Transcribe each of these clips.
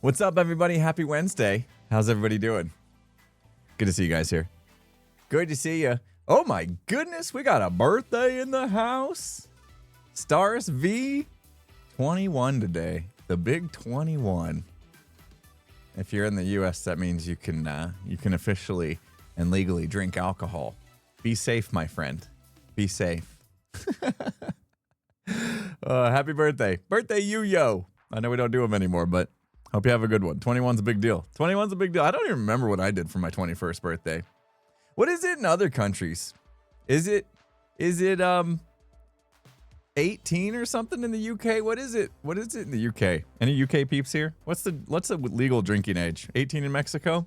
What's up, everybody? Happy Wednesday. How's everybody doing? Good to see you guys here. Good to see you. Oh my goodness, we got a birthday in the house. Stars V, 21 today. The big 21. If you're in the U.S., that means you can officially and legally drink alcohol. Be safe, my friend. Be safe. Happy birthday. Birthday you, yo. I know we don't do them anymore, but hope you have a good one. 21's a big deal. 21's a big deal. I don't even remember what I did for my 21st birthday. What is it in other countries? Is it 18 or something in the UK? What is it? What is it in the UK? Any UK peeps here? What's the legal drinking age? 18 in Mexico?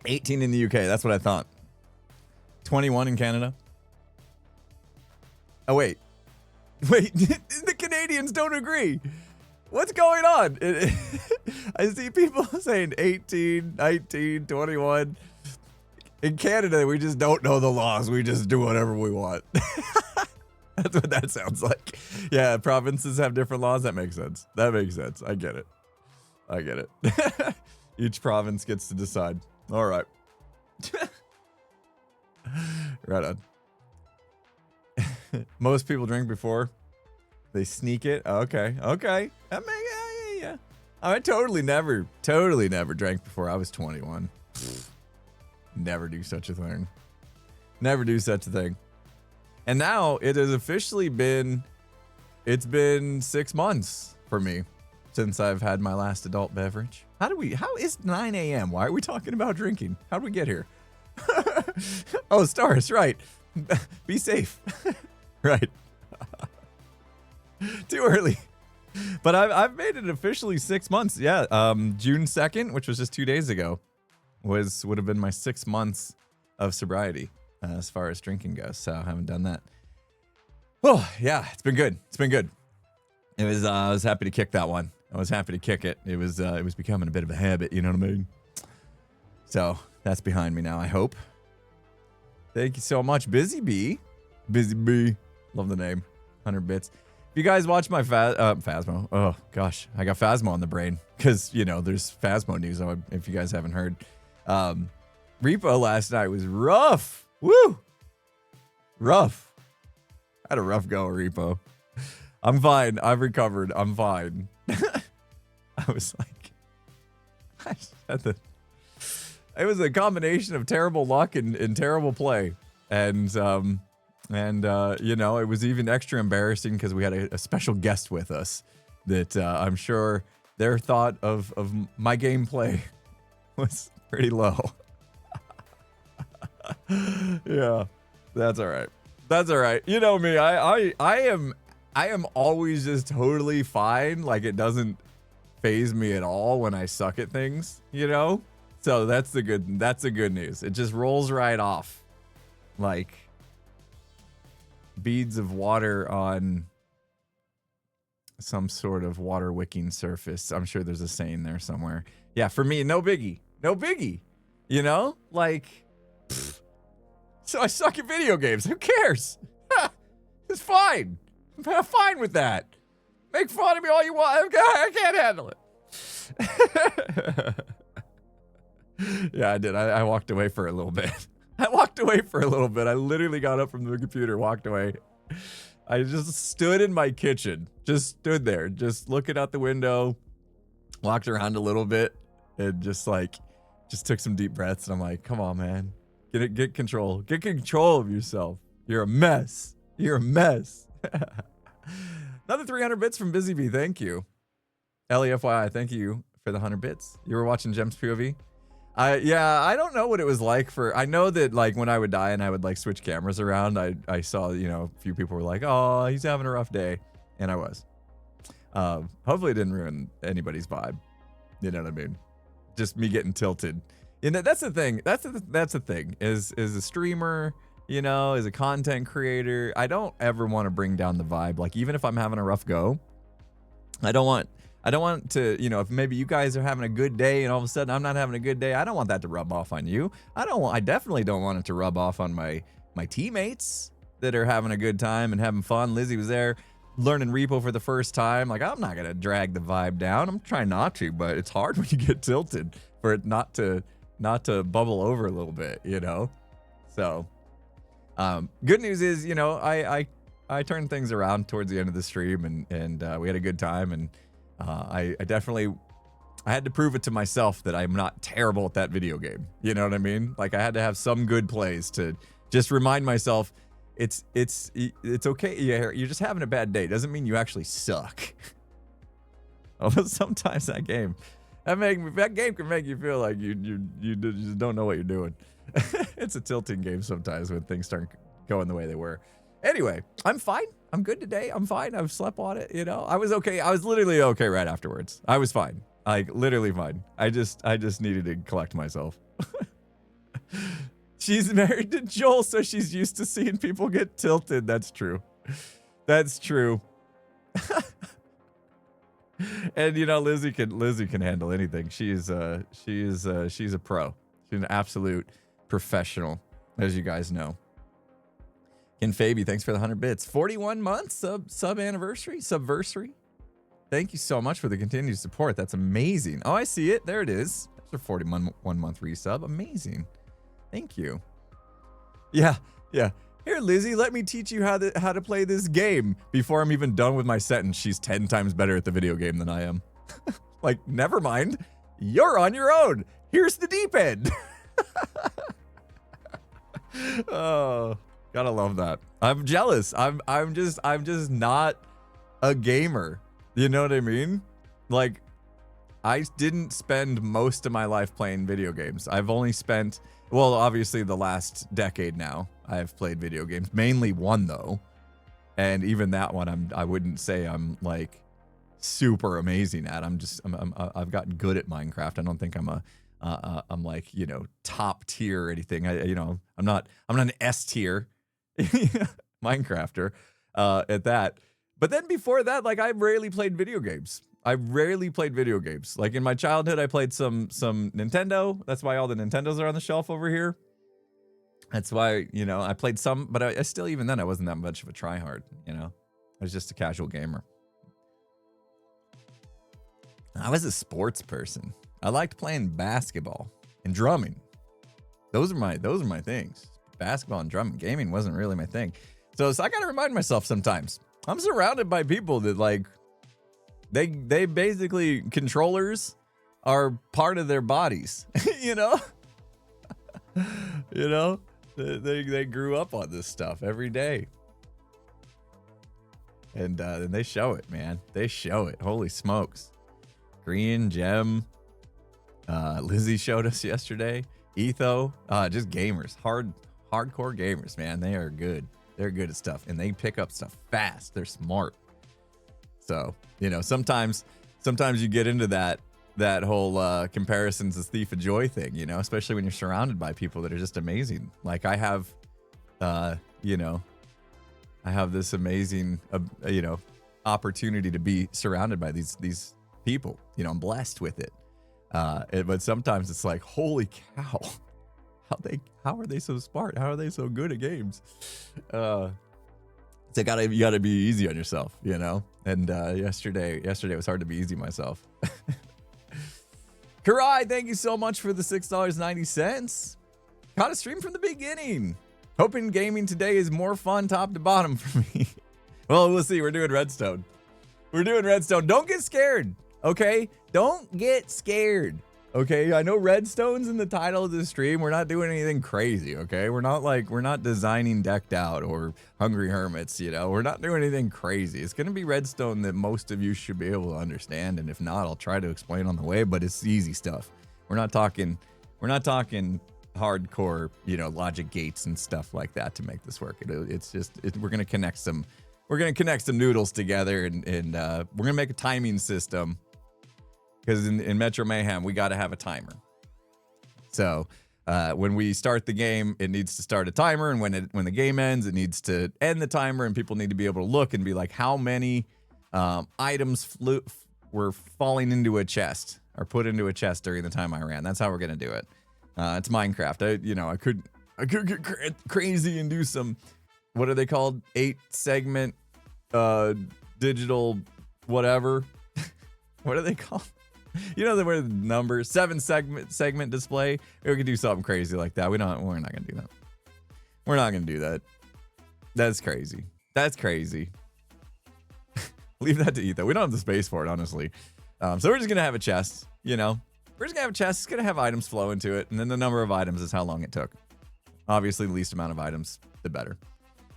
18 in the UK. That's what I thought. 21 in Canada? Oh, wait. Wait, the Canadians don't agree. What's going on? I see people saying 18, 19, 21. In Canada, we just don't know the laws. We just do whatever we want. That's what that sounds like. Yeah, provinces have different laws. That makes sense. That makes sense. I get it. I get it. Each province gets to decide. All right. Right on. Most people drink before they sneak it. Okay. Yeah. I totally never drank before I was 21. Never do such a thing. Never do such a thing. And now it has officially been 6 months for me since I've had my last adult beverage. How is 9 a.m.? Why are we talking about drinking? How did we get here? Oh, stars, right. Be safe. Right. Too early. But I've made it officially 6 months. Yeah. June 2nd, which was just 2 days ago, would have been my 6 months of sobriety as far as drinking goes. So I haven't done that. Oh, yeah, it's been good. It's been good. It was I was happy to kick that one. I was happy to kick it. It was becoming a bit of a habit, you know what I mean? So that's behind me now, I hope. Thank you so much, Busy Bee. Busy Bee. Love the name. 100 bits. If you guys watch my Phasmo, oh gosh, I got Phasmo on the brain because, there's Phasmo news if you guys haven't heard. Repo last night was rough. Woo! Rough. I had a rough go, Repo. I'm fine. I've recovered. I'm fine. I was like, it was a combination of terrible luck and terrible play. And it was even extra embarrassing because we had a special guest with us that I'm sure their thought of my gameplay was pretty low. Yeah, that's all right. That's all right. You know me, I am always just totally fine. Like, it doesn't faze me at all when I suck at things, So that's the good news. It just rolls right off. Like beads of water on some sort of water wicking surface. I'm sure there's a saying there somewhere. Yeah, for me, no biggie. No biggie. Like, pfft. So I suck at video games. Who cares? It's fine. I'm fine with that. Make fun of me all you want. I can't handle it. Yeah, I did. I walked away for a little bit. I literally got up from the computer, walked away. I just stood in my kitchen. Just stood there, just looking out the window, walked around a little bit, and just took some deep breaths. And I'm like, come on, man. Get control. Get control of yourself. You're a mess. You're a mess. Another 300 bits from Busy Bee. Thank you. LEFYI, thank you for the 100 bits. You were watching Gem's POV? I don't know what it was like I know that when I would die and I would switch cameras around, I saw, a few people were like, oh, he's having a rough day. And I was. Hopefully it didn't ruin anybody's vibe. You know what I mean? Just me getting tilted. And that's the thing. That's the thing is a streamer, as a content creator, I don't ever want to bring down the vibe. Like, even if I'm having a rough go, I don't want to, if maybe you guys are having a good day and all of a sudden I'm not having a good day, I don't want that to rub off on you. I definitely don't want it to rub off on my teammates that are having a good time and having fun. Lizzie was there. learning repo for the first time, like I'm not gonna drag the vibe down. I'm trying not to, but it's hard when you get tilted for it not to bubble over a little bit, you know. So good news is, you know, I turned things around towards the end of the stream, and we had a good time, and I definitely, I had to prove it to myself that I'm not terrible at that video game. You know what I mean? Like I had to have some good plays to just remind myself it's okay. You're just having a bad day. Doesn't mean you actually suck. Although sometimes that game can make you feel like you just don't know what you're doing. It's a tilting game sometimes when things start going the way they were. Anyway, I'm fine. I'm good today. I'm fine. I've slept on it. You know, I was okay. I was literally okay right afterwards. I was fine. Like literally fine. I just needed to collect myself. She's married to Joel, so she's used to seeing people get tilted. That's true. That's true. And you know, Lizzie can handle anything. She's a pro. She's an absolute professional, as you guys know. Ken Fabi, thanks for the 100 bits. 41 months subversary. Thank you so much for the continued support. That's amazing. Oh, I see it. There it is. That's a 41 month resub. Amazing. Thank you. Yeah. Here, Lizzie, let me teach you how to play this game. Before I'm even done with my sentence, she's 10 times better at the video game than I am. Like, never mind. You're on your own. Here's the deep end. Oh, gotta love that. I'm jealous. I'm just not a gamer. You know what I mean? Like, I didn't spend most of my life playing video games. I've only spent, well, obviously the last decade now I've played video games, mainly one though. And even that one, I wouldn't say I'm like super amazing at. I've gotten good at Minecraft. I don't think I'm like, you know, top tier or anything. I'm not an S tier Minecrafter at that. But then before that, like I rarely played video games. Like in my childhood, I played some Nintendo. That's why all the Nintendos are on the shelf over here. That's why, you know, I played some, but I still, even then, I wasn't that much of a tryhard, you know. I was just a casual gamer. I was a sports person. I liked playing basketball and drumming. Those are my things. Basketball and drumming. Gaming wasn't really my thing. So I got to remind myself sometimes. I'm surrounded by people that like, they basically, controllers are part of their bodies, you know? You know? They grew up on this stuff every day. And they show it, man. They show it. Holy smokes. Green, Gem, Lizzie showed us yesterday. Etho, just gamers. Hardcore gamers, man. They are good. They're good at stuff. And they pick up stuff fast. They're smart. So, you know, sometimes you get into that whole comparisons is thief of joy thing, you know, especially when you're surrounded by people that are just amazing. Like I have, you know, I have this amazing, you know, opportunity to be surrounded by these people. You know, I'm blessed with it. But sometimes it's like, holy cow, how are they so smart? How are they so good at games? So you gotta be easy on yourself, you know. And yesterday it was hard to be easy myself. Karai, thank you so much for the $6.90. Caught a stream from the beginning. Hoping gaming today is more fun top to bottom for me. Well, we'll see. We're doing Redstone. Don't get scared, okay? Don't get scared, okay? I know Redstone's in the title of the stream. We're not doing anything crazy, okay? We're not designing Decked Out or Hungry Hermits, you know? We're not doing anything crazy. It's going to be Redstone that most of you should be able to understand, and if not, I'll try to explain on the way, but it's easy stuff. We're not talking hardcore, you know, logic gates and stuff like that to make this work. It's just we're going to connect some noodles together, and we're going to make a timing system. Because in Metro Mayhem, we got to have a timer. So when we start the game, it needs to start a timer. And when the game ends, it needs to end the timer. And people need to be able to look and be like, how many items were falling into a chest or put into a chest during the time I ran. That's how we're going to do it. It's Minecraft. I could get crazy and do some, what are they called? 8 segment digital whatever. What are they called? You know, where the number 7 segment display. We could do something crazy like that. We're not gonna do that. We're not gonna do that. That's crazy. That's crazy. Leave that to Etho. We don't have the space for it, honestly. So we're just gonna have a chest. You know, we're just gonna have a chest. It's gonna have items flow into it, and then the number of items is how long it took. Obviously, the least amount of items, the better.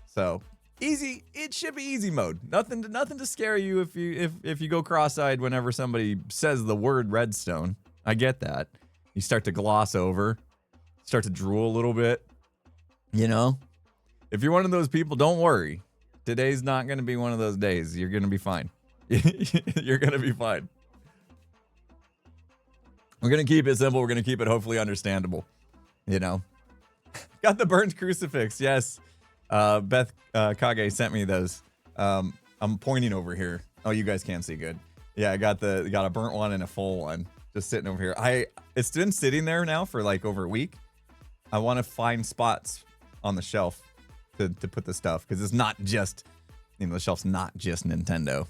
So easy. It should be easy mode. Nothing to scare you if you go cross-eyed whenever somebody says the word redstone. I get that. You start to gloss over, start to drool a little bit. You know, if you're one of those people, don't worry. Today's not going to be one of those days. You're going to be fine. You're going to be fine. We're going to keep it simple. We're going to keep it hopefully understandable. You know, got the burnt crucifix. Yes. Beth Kage sent me those. I'm pointing over here. Oh, you guys can't see good. Yeah, I got a burnt one and a full one just sitting over here. It's been sitting there now for like over a week. I want to find spots on the shelf to put the stuff, because it's not just, you know, the shelf's not just Nintendo.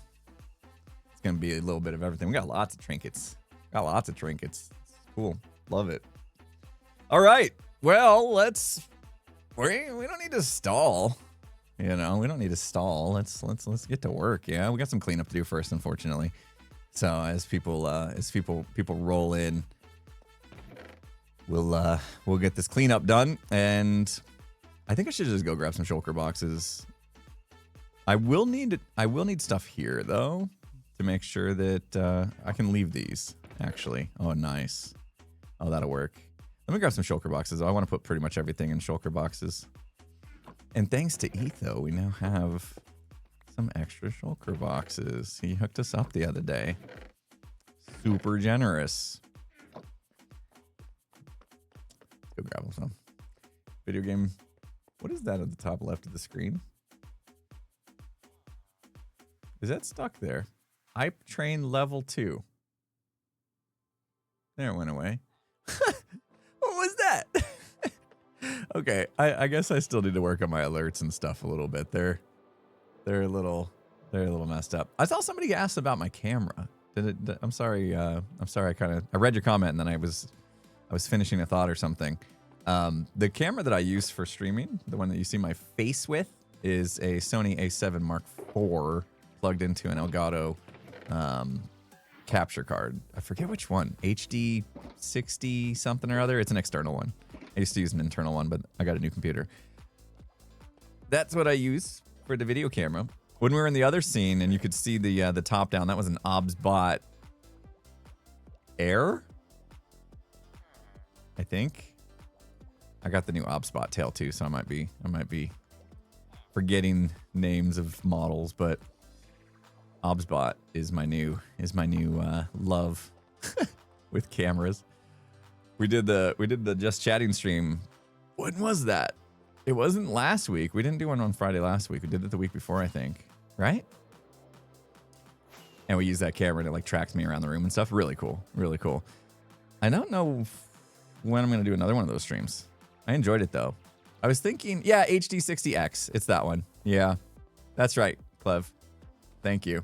It's gonna be a little bit of everything. We got lots of trinkets. It's cool. Love it. All right. Well, we don't need to stall. You know, we don't need to stall. Let's get to work. Yeah, we got some cleanup to do first, unfortunately. So as people roll in, we'll get this cleanup done, and I think I should just go grab some shulker boxes. I will need stuff here though, to make sure that I can leave these actually. Oh, nice. Oh, that'll work. Let me grab some shulker boxes. I want to put pretty much everything in shulker boxes. And thanks to Etho, we now have some extra shulker boxes. He hooked us up the other day. Super generous. Go grab some. Video game. What is that at the top left of the screen? Is that stuck there? Hype train level 2. There, it went away. What was that? Okay, I guess I still need to work on my alerts and stuff a little bit. They're a little messed up. I saw somebody ask about my camera. I'm sorry. I read your comment and then I was finishing a thought or something. The camera that I use for streaming, the one that you see my face with, is a Sony A7 Mark IV plugged into an Elgato capture card. I forget which one. HD 60 something or other. It's an external one. I used to use an internal one, but I got a new computer. That's what I use for the video camera. When we were in the other scene and you could see the top down, that was an OBSBot Air, I think. I got the new OBSBot tail too, so I might be forgetting names of models, but OBSBot is my new love with cameras. We did the Just Chatting stream. When was that? It wasn't last week. We didn't do one on Friday last week. We did it the week before, I think. Right? And we used that camera and it like tracks me around the room and stuff. Really cool. Really cool. I don't know when I'm going to do another one of those streams. I enjoyed it though. I was thinking, yeah, HD60X. It's that one. Yeah, that's right, Clev. Thank you.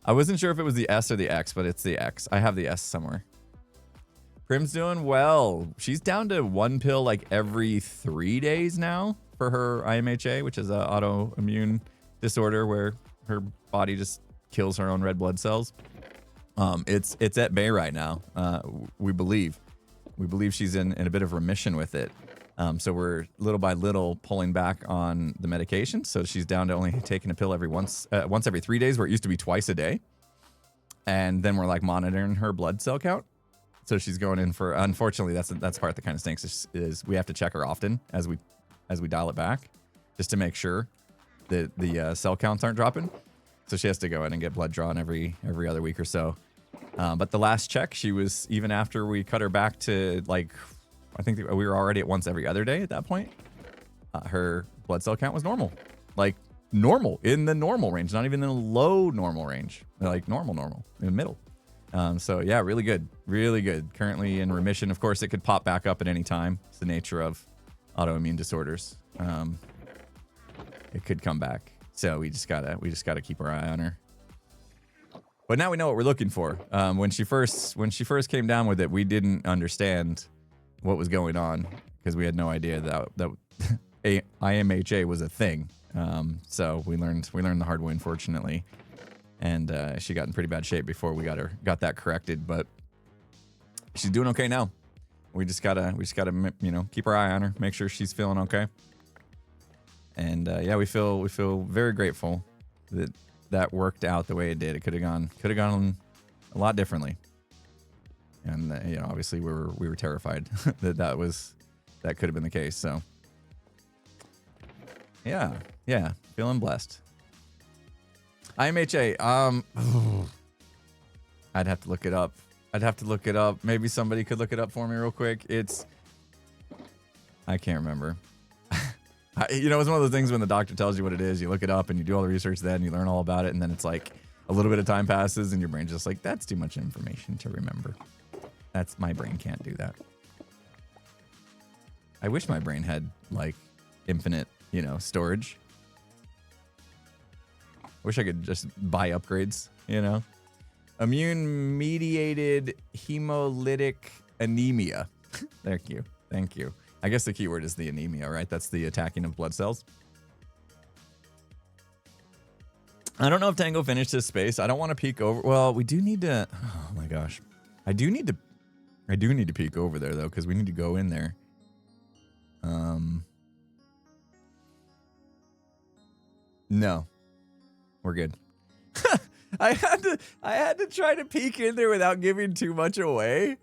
I wasn't sure if it was the S or the X, but it's the X. I have the S somewhere. Prim's doing well. She's down to 1 pill like every 3 days now for her IMHA, which is an autoimmune disorder where her body just kills her own red blood cells. It's at bay right now. We believe she's in a bit of remission with it. So we're little by little pulling back on the medication. So she's down to only taking a pill once every 3 days, where it used to be twice a day. And then we're like monitoring her blood cell count. So she's going in for, unfortunately, that's the part that kind of stinks, is we have to check her often as we dial it back, just to make sure that the cell counts aren't dropping. So she has to go in and get blood drawn every other week or so. But the last check, she was, even after we cut her back to like, I think we were already at once every other day at that point, her blood cell count was normal. Like normal, in the normal range, not even in the low normal range, like normal, in the middle. So yeah, really good. Currently in remission. Of course, it could pop back up at any time. It's the nature of autoimmune disorders. It could come back. So we just gotta keep our eye on her. But now we know what we're looking for. When she first came down with it, we didn't understand what was going on because we had no idea that IMHA was a thing. So we learned the hard way, unfortunately. And she got in pretty bad shape before we got that corrected. But she's doing okay now. We just gotta keep our eye on her, make sure she's feeling okay. And yeah, we feel very grateful that worked out the way it did. It could have gone a lot differently. And obviously we were terrified that could have been the case. So yeah, feeling blessed. IMHA, I'd have to look it up. Maybe somebody could look it up for me real quick. I can't remember. It's one of those things when the doctor tells you what it is, you look it up and you do all the research, then you learn all about it, and then it's like a little bit of time passes and your brain's just like, that's too much information to remember. My brain can't do that. I wish my brain had like infinite, storage. I wish I could just buy upgrades, Immune mediated hemolytic anemia. Thank you. I guess the keyword is the anemia, right? That's the attacking of blood cells. I don't know if Tango finished his space. I don't want to peek over. Well, we do need to. Oh my gosh, I do need to peek over there though, because we need to go in there. No, we're good. I had to try to peek in there without giving too much away.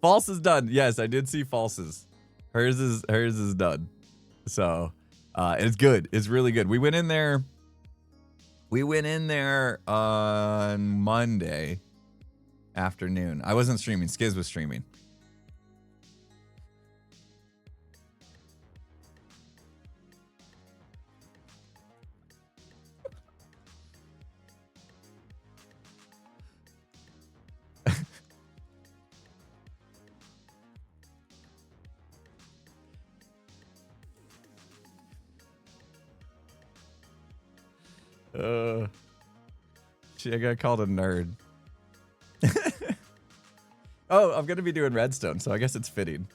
False is done. Yes, I did see falses. Hers is done. So it's good. It's really good. We went in there on Monday afternoon. I wasn't streaming. Skiz was streaming. I got called a nerd. Oh, I'm gonna be doing Redstone, so I guess it's fitting.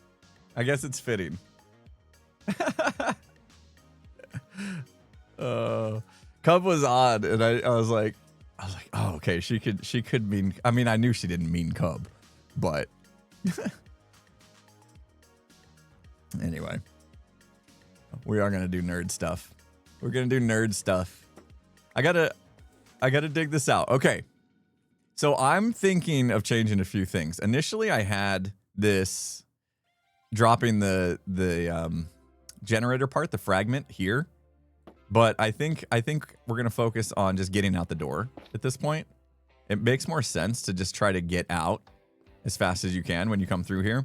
Cub was odd, and I was like, oh, okay, she could mean. I mean, I knew she didn't mean Cub, but anyway, we are gonna do nerd stuff. I gotta dig this out. Okay. So I'm thinking of changing a few things. Initially, I had this dropping the generator part, the fragment here. But I think we're gonna focus on just getting out the door at this point. It makes more sense to just try to get out as fast as you can when you come through here,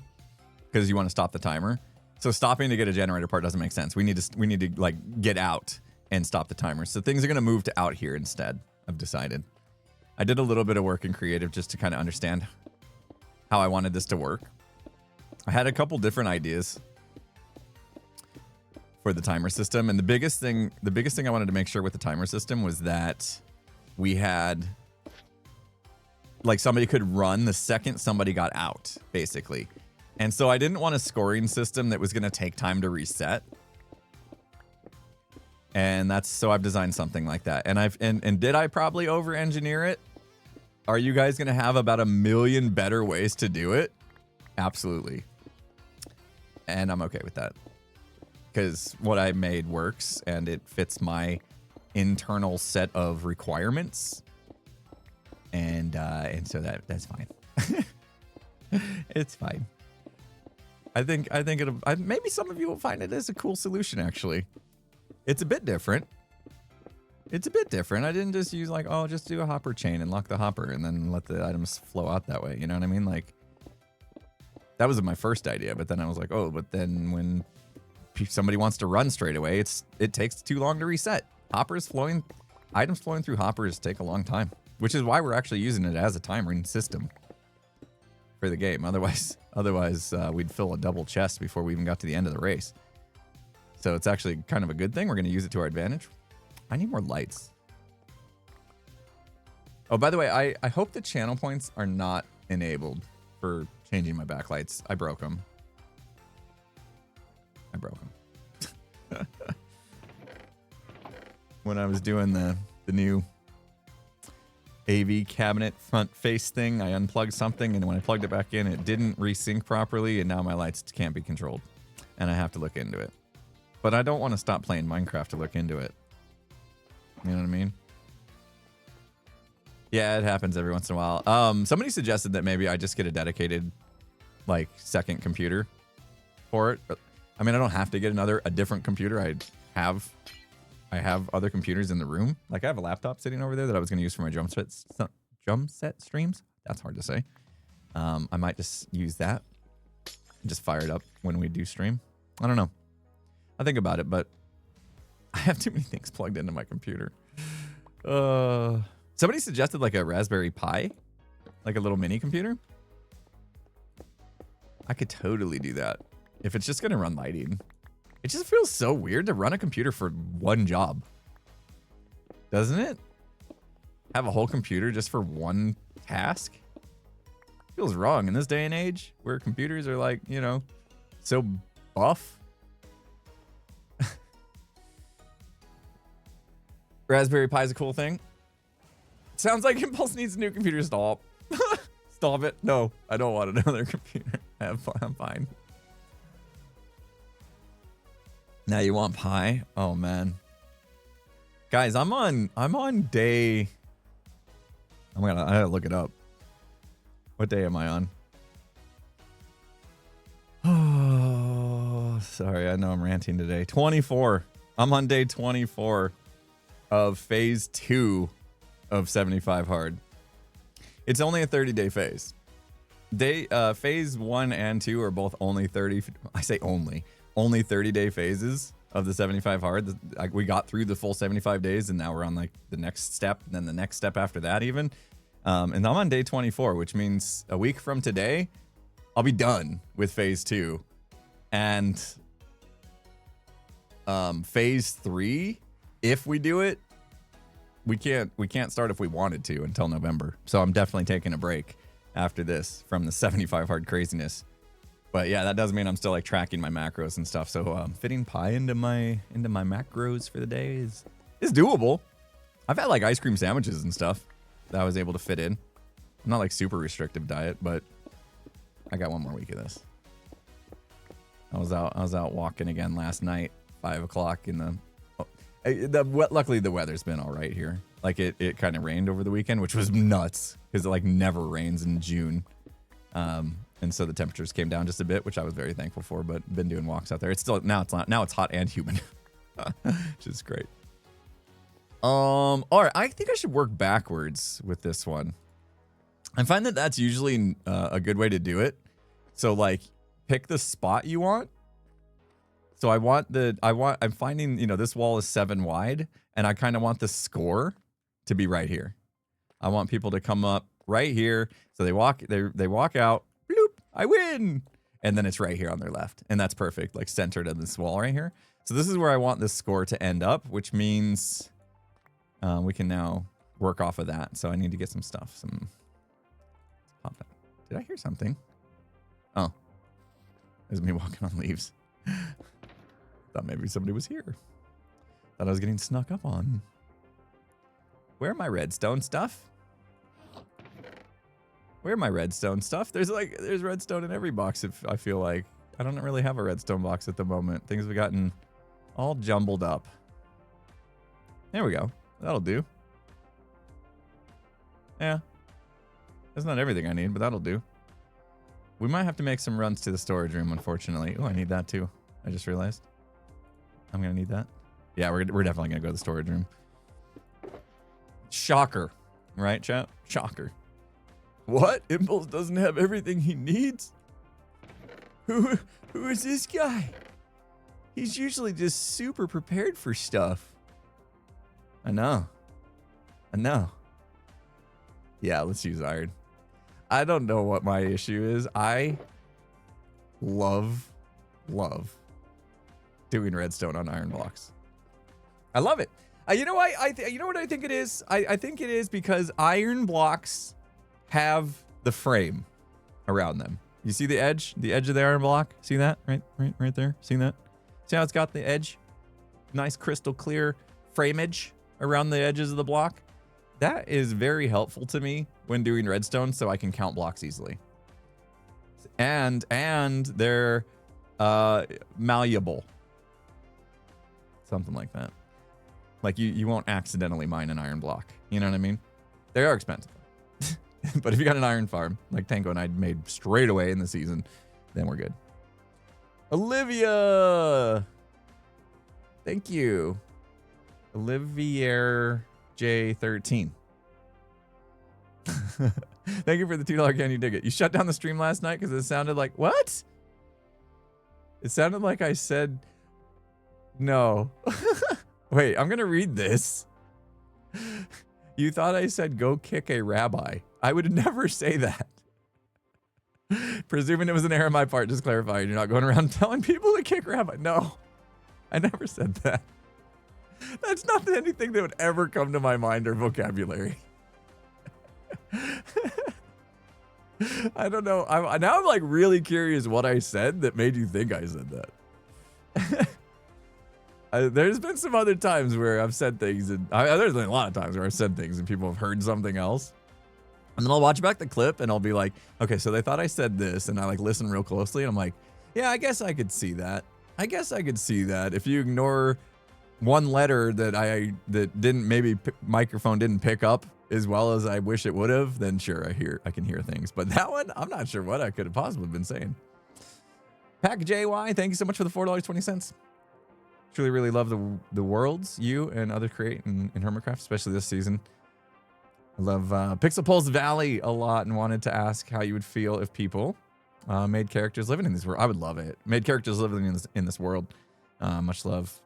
because you want to stop the timer. So stopping to get a generator part doesn't make sense. We need to like get out and stop the timer. So things are gonna move to out here instead. I've decided. I did a little bit of work in creative just to kind of understand how I wanted this to work. I had a couple different ideas for the timer system, and the biggest thing I wanted to make sure with the timer system was that we had like somebody could run the second somebody got out, basically. And so I didn't want a scoring system that was going to take time to reset. And so I've designed something like that. And did I probably over-engineer it? Are you guys going to have about 1 million better ways to do it? Absolutely. And I'm okay with that. Because what I made works and it fits my internal set of requirements. And so that's fine. It's fine. I think maybe some of you will find it as a cool solution, actually. It's a bit different. I didn't just use like, oh, just do a hopper chain and lock the hopper and then let the items flow out that way. You know what I mean? Like, that was my first idea, but then I was like, oh, but then when somebody wants to run straight away, it takes too long to reset. Items flowing through hoppers take a long time, which is why we're actually using it as a timering system for the game. Otherwise, we'd fill a double chest before we even got to the end of the race. So it's actually kind of a good thing. We're going to use it to our advantage. I need more lights. Oh, by the way, I hope the channel points are not enabled for changing my backlights. I broke them. When I was doing the new AV cabinet front face thing, I unplugged something, and when I plugged it back in, it didn't resync properly, and now my lights can't be controlled. And I have to look into it. But I don't want to stop playing Minecraft to look into it. You know what I mean? Yeah, it happens every once in a while. Somebody suggested that maybe I just get a dedicated, like, second computer for it. But, I mean, I don't have to get a different computer. I have other computers in the room. Like, I have a laptop sitting over there that I was going to use for my drum set streams. That's hard to say. I might just use that and just fire it up when we do stream. I don't know. I think about it, but I have too many things plugged into my computer. Somebody suggested like a Raspberry Pi, like a little mini computer. I could totally do that if it's just going to run lighting. It just feels so weird to run a computer for one job. Doesn't it? Have a whole computer just for one task? Feels wrong in this day and age where computers are like, you know, so buff. Raspberry Pi is a cool thing. Sounds like Impulse needs a new computer. Stop. Stop it. No, I don't want another computer. I'm fine. Now you want Pi? Oh man. Guys, I'm on day. I gotta look it up. What day am I on? Oh, sorry. I know I'm ranting today. 24. I'm on day 24 of phase 2 of 75 hard. It's only a 30-day phase. Phase 1 and 2 are both only 30. I say only 30-day phases of the 75 hard. We got through the full 75 days, and now we're on like the next step, and then the next step after that even. And I'm on day 24, which means a week from today, I'll be done with phase 2. And phase 3, if we do it, we can't start if we wanted to until November. So I'm definitely taking a break after this from the 75 hard craziness. But yeah, that does mean I'm still like tracking my macros and stuff. So fitting Pi into my macros for the day is doable. I've had like ice cream sandwiches and stuff that I was able to fit in. I'm not like super restrictive diet, but I got one more week of this. I was out walking again last night, 5 o'clock in the. Luckily the weather's been all right here. Like it kind of rained over the weekend, which was nuts because it like never rains in June. And so the temperatures came down just a bit, which I was very thankful for, but been doing walks out there. It's still now it's hot and humid, which is great. All right, I think I should work backwards with this one. I find that that's usually a good way to do it. So like pick the spot you want. So I'm finding, you know, this wall is 7 wide, and I kind of want the score to be right here. I want people to come up right here. So they walk out, bloop, I win. And then it's right here on their left. And that's perfect, like centered on this wall right here. So this is where I want this score to end up, which means we can now work off of that. So I need to get some stuff. Pop that. Did I hear something? Oh, there's me walking on leaves. Thought maybe somebody was here. Thought I was getting snuck up on. Where are my redstone stuff? Where are my redstone stuff? There's redstone in every box. If I feel like I don't really have a redstone box at the moment. Things have gotten all jumbled up. There we go. That'll do. Yeah. That's not everything I need, but that'll do. We might have to make some runs to the storage room, unfortunately. Oh, I need that too. I just realized. I'm going to need that. Yeah, we're definitely going to go to the storage room. Shocker. Right, chat? Shocker. What? Impulse doesn't have everything he needs? Who is this guy? He's usually just super prepared for stuff. I know. Yeah, let's use iron. I don't know what my issue is. I love doing redstone on iron blocks. I love it. You know what? You know what I think it is? I think it is because iron blocks have the frame around them. You see the edge of the iron block? See that? Right there. See that? See how it's got the edge? Nice crystal clear frameage around the edges of the block. That is very helpful to me when doing redstone, so I can count blocks easily. And they're malleable. Something like that. Like you won't accidentally mine an iron block. You know what I mean? They are expensive. But if you got an iron farm, like Tango and I made straight away in the season, then we're good. Olivia! Thank you. Olivier J13. Thank you for the $2 Can You Dig It? You shut down the stream last night because it sounded like, what? It sounded like I said no. Wait, I'm going to read this. You thought I said go kick a rabbi. I would never say that. Presuming it was an error on my part, just clarifying. You're not going around telling people to kick rabbi. No, I never said that. That's not anything that would ever come to my mind or vocabulary. I don't know. Now I'm like really curious what I said that made you think I said that. There's been some other times where I've said things, and there's been a lot of times where I've said things and people have heard something else. And then I'll watch back the clip and I'll be like, okay, so they thought I said this, and I like listen real closely and I'm like, yeah, I guess I could see that. I guess I could see that. If you ignore one letter that didn't, maybe microphone didn't pick up as well as I wish it would have, then sure, I can hear things. But that one, I'm not sure what I could have possibly been saying. Pack JY, thank you so much for the $4.20. Truly, really love the worlds you and others create in Hermitcraft, especially this season. I love Pixel Pulse Valley a lot and wanted to ask how you would feel if people made characters living in this world. I would love it. Made characters living in this world. Much love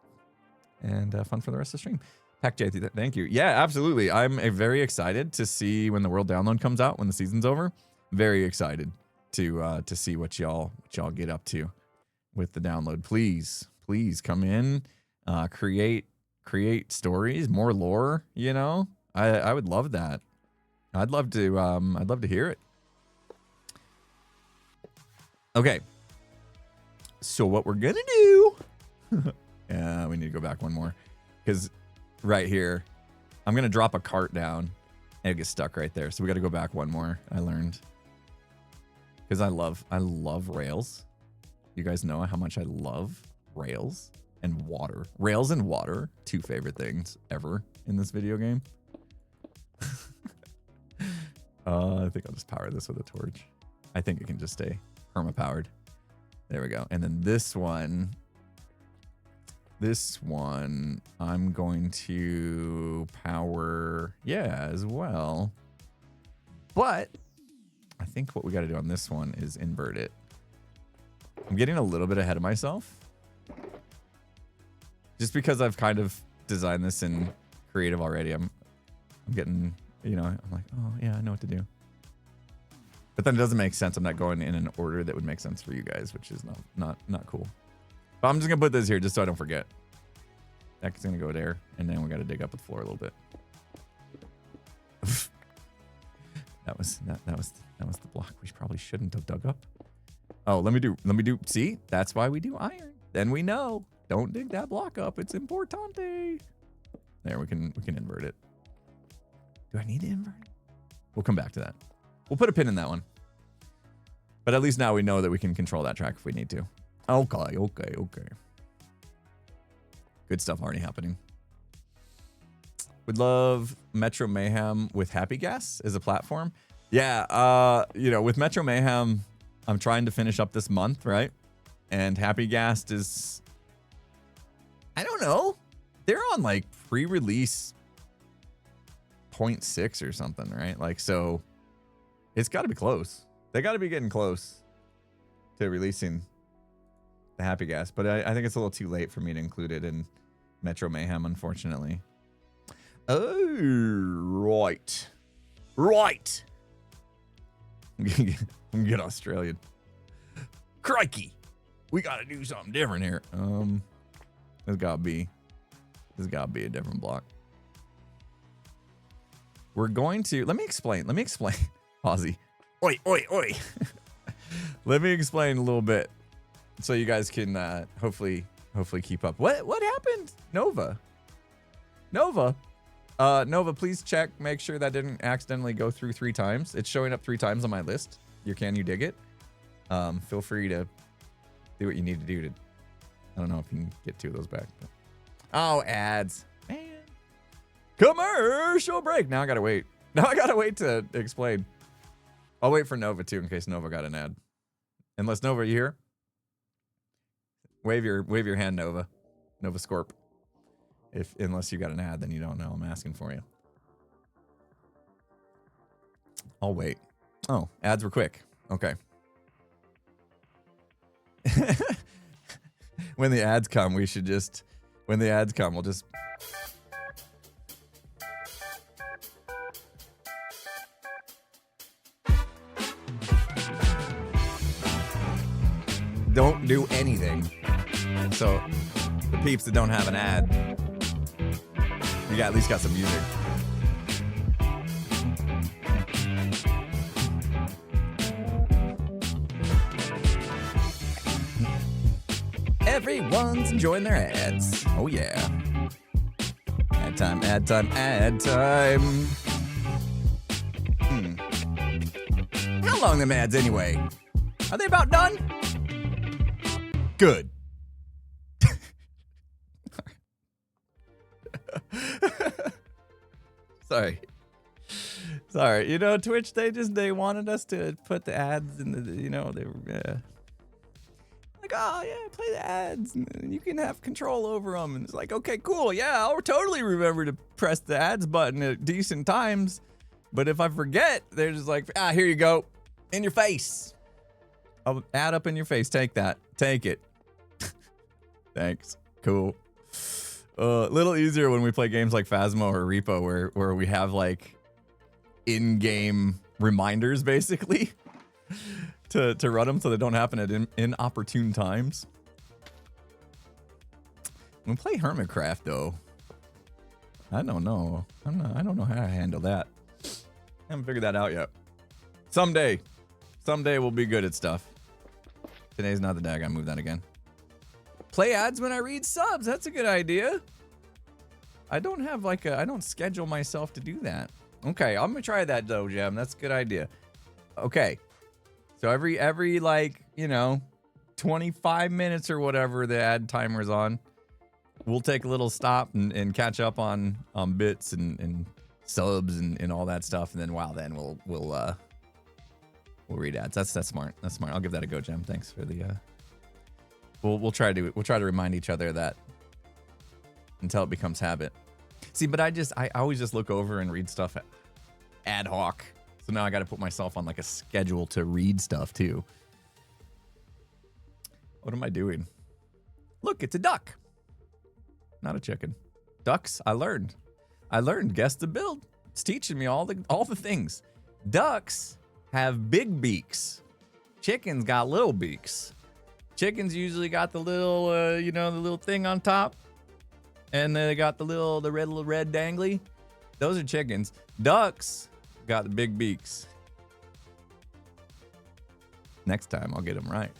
and fun for the rest of the stream. Pack J, thank you. Yeah, absolutely. I'm very excited to see when the world download comes out, when the season's over. Very excited to see what y'all get up to with the download. Please come in, create stories, more lore. You know, I would love that. I'd love to hear it. Okay, so what we're gonna do? Yeah, we need to go back one more, because right here, I'm gonna drop a cart down and it gets stuck right there. So we got to go back one more. I learned, because I love rails. You guys know how much I love rails and water. Rails and water, two favorite things ever in this video game. I think I'll just power this with a torch. I think it can just stay perma powered. There we go. And then this one I'm going to power, yeah, as well. But I think what we got to do on this one is invert it. I'm getting a little bit ahead of myself, just because I've kind of designed this in creative already. I'm getting, you know, I'm like, oh yeah, I know what to do. But then it doesn't make sense. I'm not going in an order that would make sense for you guys, which is not cool. But I'm just gonna put this here just so I don't forget. That's gonna go there, and then we got to dig up the floor a little bit. that was the block we probably shouldn't have dug up. Oh, let me do. See, that's why we do iron. Then we know. Don't dig that block up. It's importante. There, we can invert it. Do I need to invert it? We'll come back to that. We'll put a pin in that one. But at least now we know that we can control that track if we need to. Okay. Good stuff already happening. Would love Metro Mayhem with Happy Gas as a platform. Yeah, you know, with Metro Mayhem, I'm trying to finish up this month, right? And Happy Gas is, I don't know. They're on like pre-release 0.6 or something, right? Like, so it's got to be close. They got to be getting close to releasing the Happy Gas, but I think it's a little too late for me to include it in Metro Mayhem, unfortunately. Oh, right. I'm gonna get Australian. Crikey, we gotta do something different here. There's gotta be There's gotta be a different block. We're going to, let me explain. Aussie. Oi, oi, oi. Let me explain a little bit so you guys can hopefully keep up. What happened? Nova, please check, make sure that didn't accidentally go through 3 times. It's showing up 3 times on my list. Can you dig it? Feel free to do what you need to do to, I don't know if you can get 2 of those back. But. Oh, ads. Man. Commercial break. Now I gotta wait. To explain. I'll wait for Nova too in case Nova got an ad. Unless Nova, are you here? Wave your hand, Nova. Nova Scorp. Unless you got an ad, then you don't know. I'm asking for you. I'll wait. Oh, ads were quick. Okay. When the ads come, we'll just. Don't do anything. So the peeps that don't have an ad, you at least got some music. Everyone's enjoying their ads. Oh yeah. Ad time, ad time, ad time. How long them ads anyway? Are they about done? Good. Sorry. You know, Twitch, they wanted us to put the ads in the, they were, like, oh yeah, play the ads and you can have control over them. And it's like, okay, cool. Yeah, I'll totally remember to press the ads button at decent times. But if I forget, they're just like, here you go. In your face. I'll add up in your face. Take that. Take it. Thanks. Cool. A little easier when we play games like Phasmo or Repo where we have like in-game reminders basically to run them so they don't happen at inopportune times. When we play Hermitcraft though, I don't know. I don't know how to handle that. I haven't figured that out yet. Someday we'll be good at stuff. Today's not the day. I gotta move that again. Play ads when I read subs. That's a good idea. I don't have I don't schedule myself to do that. Okay, I'm gonna try that though, Gem. That's a good idea. Okay. So every 25 minutes or whatever the ad timer's on, we'll take a little stop and catch up on bits and subs and all that stuff. And then we'll read ads. That's smart. That's smart. I'll give that a go, Gem. Thanks for the We'll try to remind each other of that until it becomes habit. See, but I always just look over and read stuff ad hoc. So now I got to put myself on like a schedule to read stuff too. What am I doing? Look, it's a duck. Not a chicken. Ducks, I learned. Guess the build. It's teaching me all the things. Ducks have big beaks. Chickens got little beaks. Chickens usually got the little, the little thing on top, and they got the red dangly. Those are chickens. Ducks got the big beaks. Next time I'll get them right.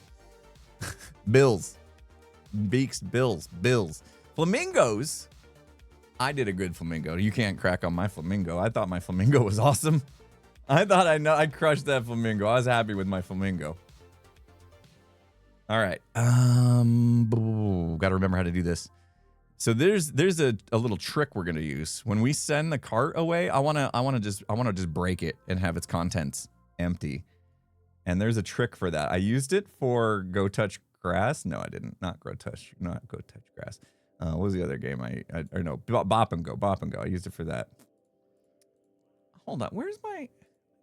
Bills, beaks, bills. Flamingos. I did a good flamingo. You can't crack on my flamingo. I thought my flamingo was awesome. I crushed that flamingo. I was happy with my flamingo. All right. Got to remember how to do this. So there's a little trick we're gonna use when we send the cart away. I wanna just break it and have its contents empty. And there's a trick for that. I used it for Go Touch Grass. No, I didn't. Not Go Touch Grass. What was the other game? Bop and Go. I used it for that. Hold on. Where's my?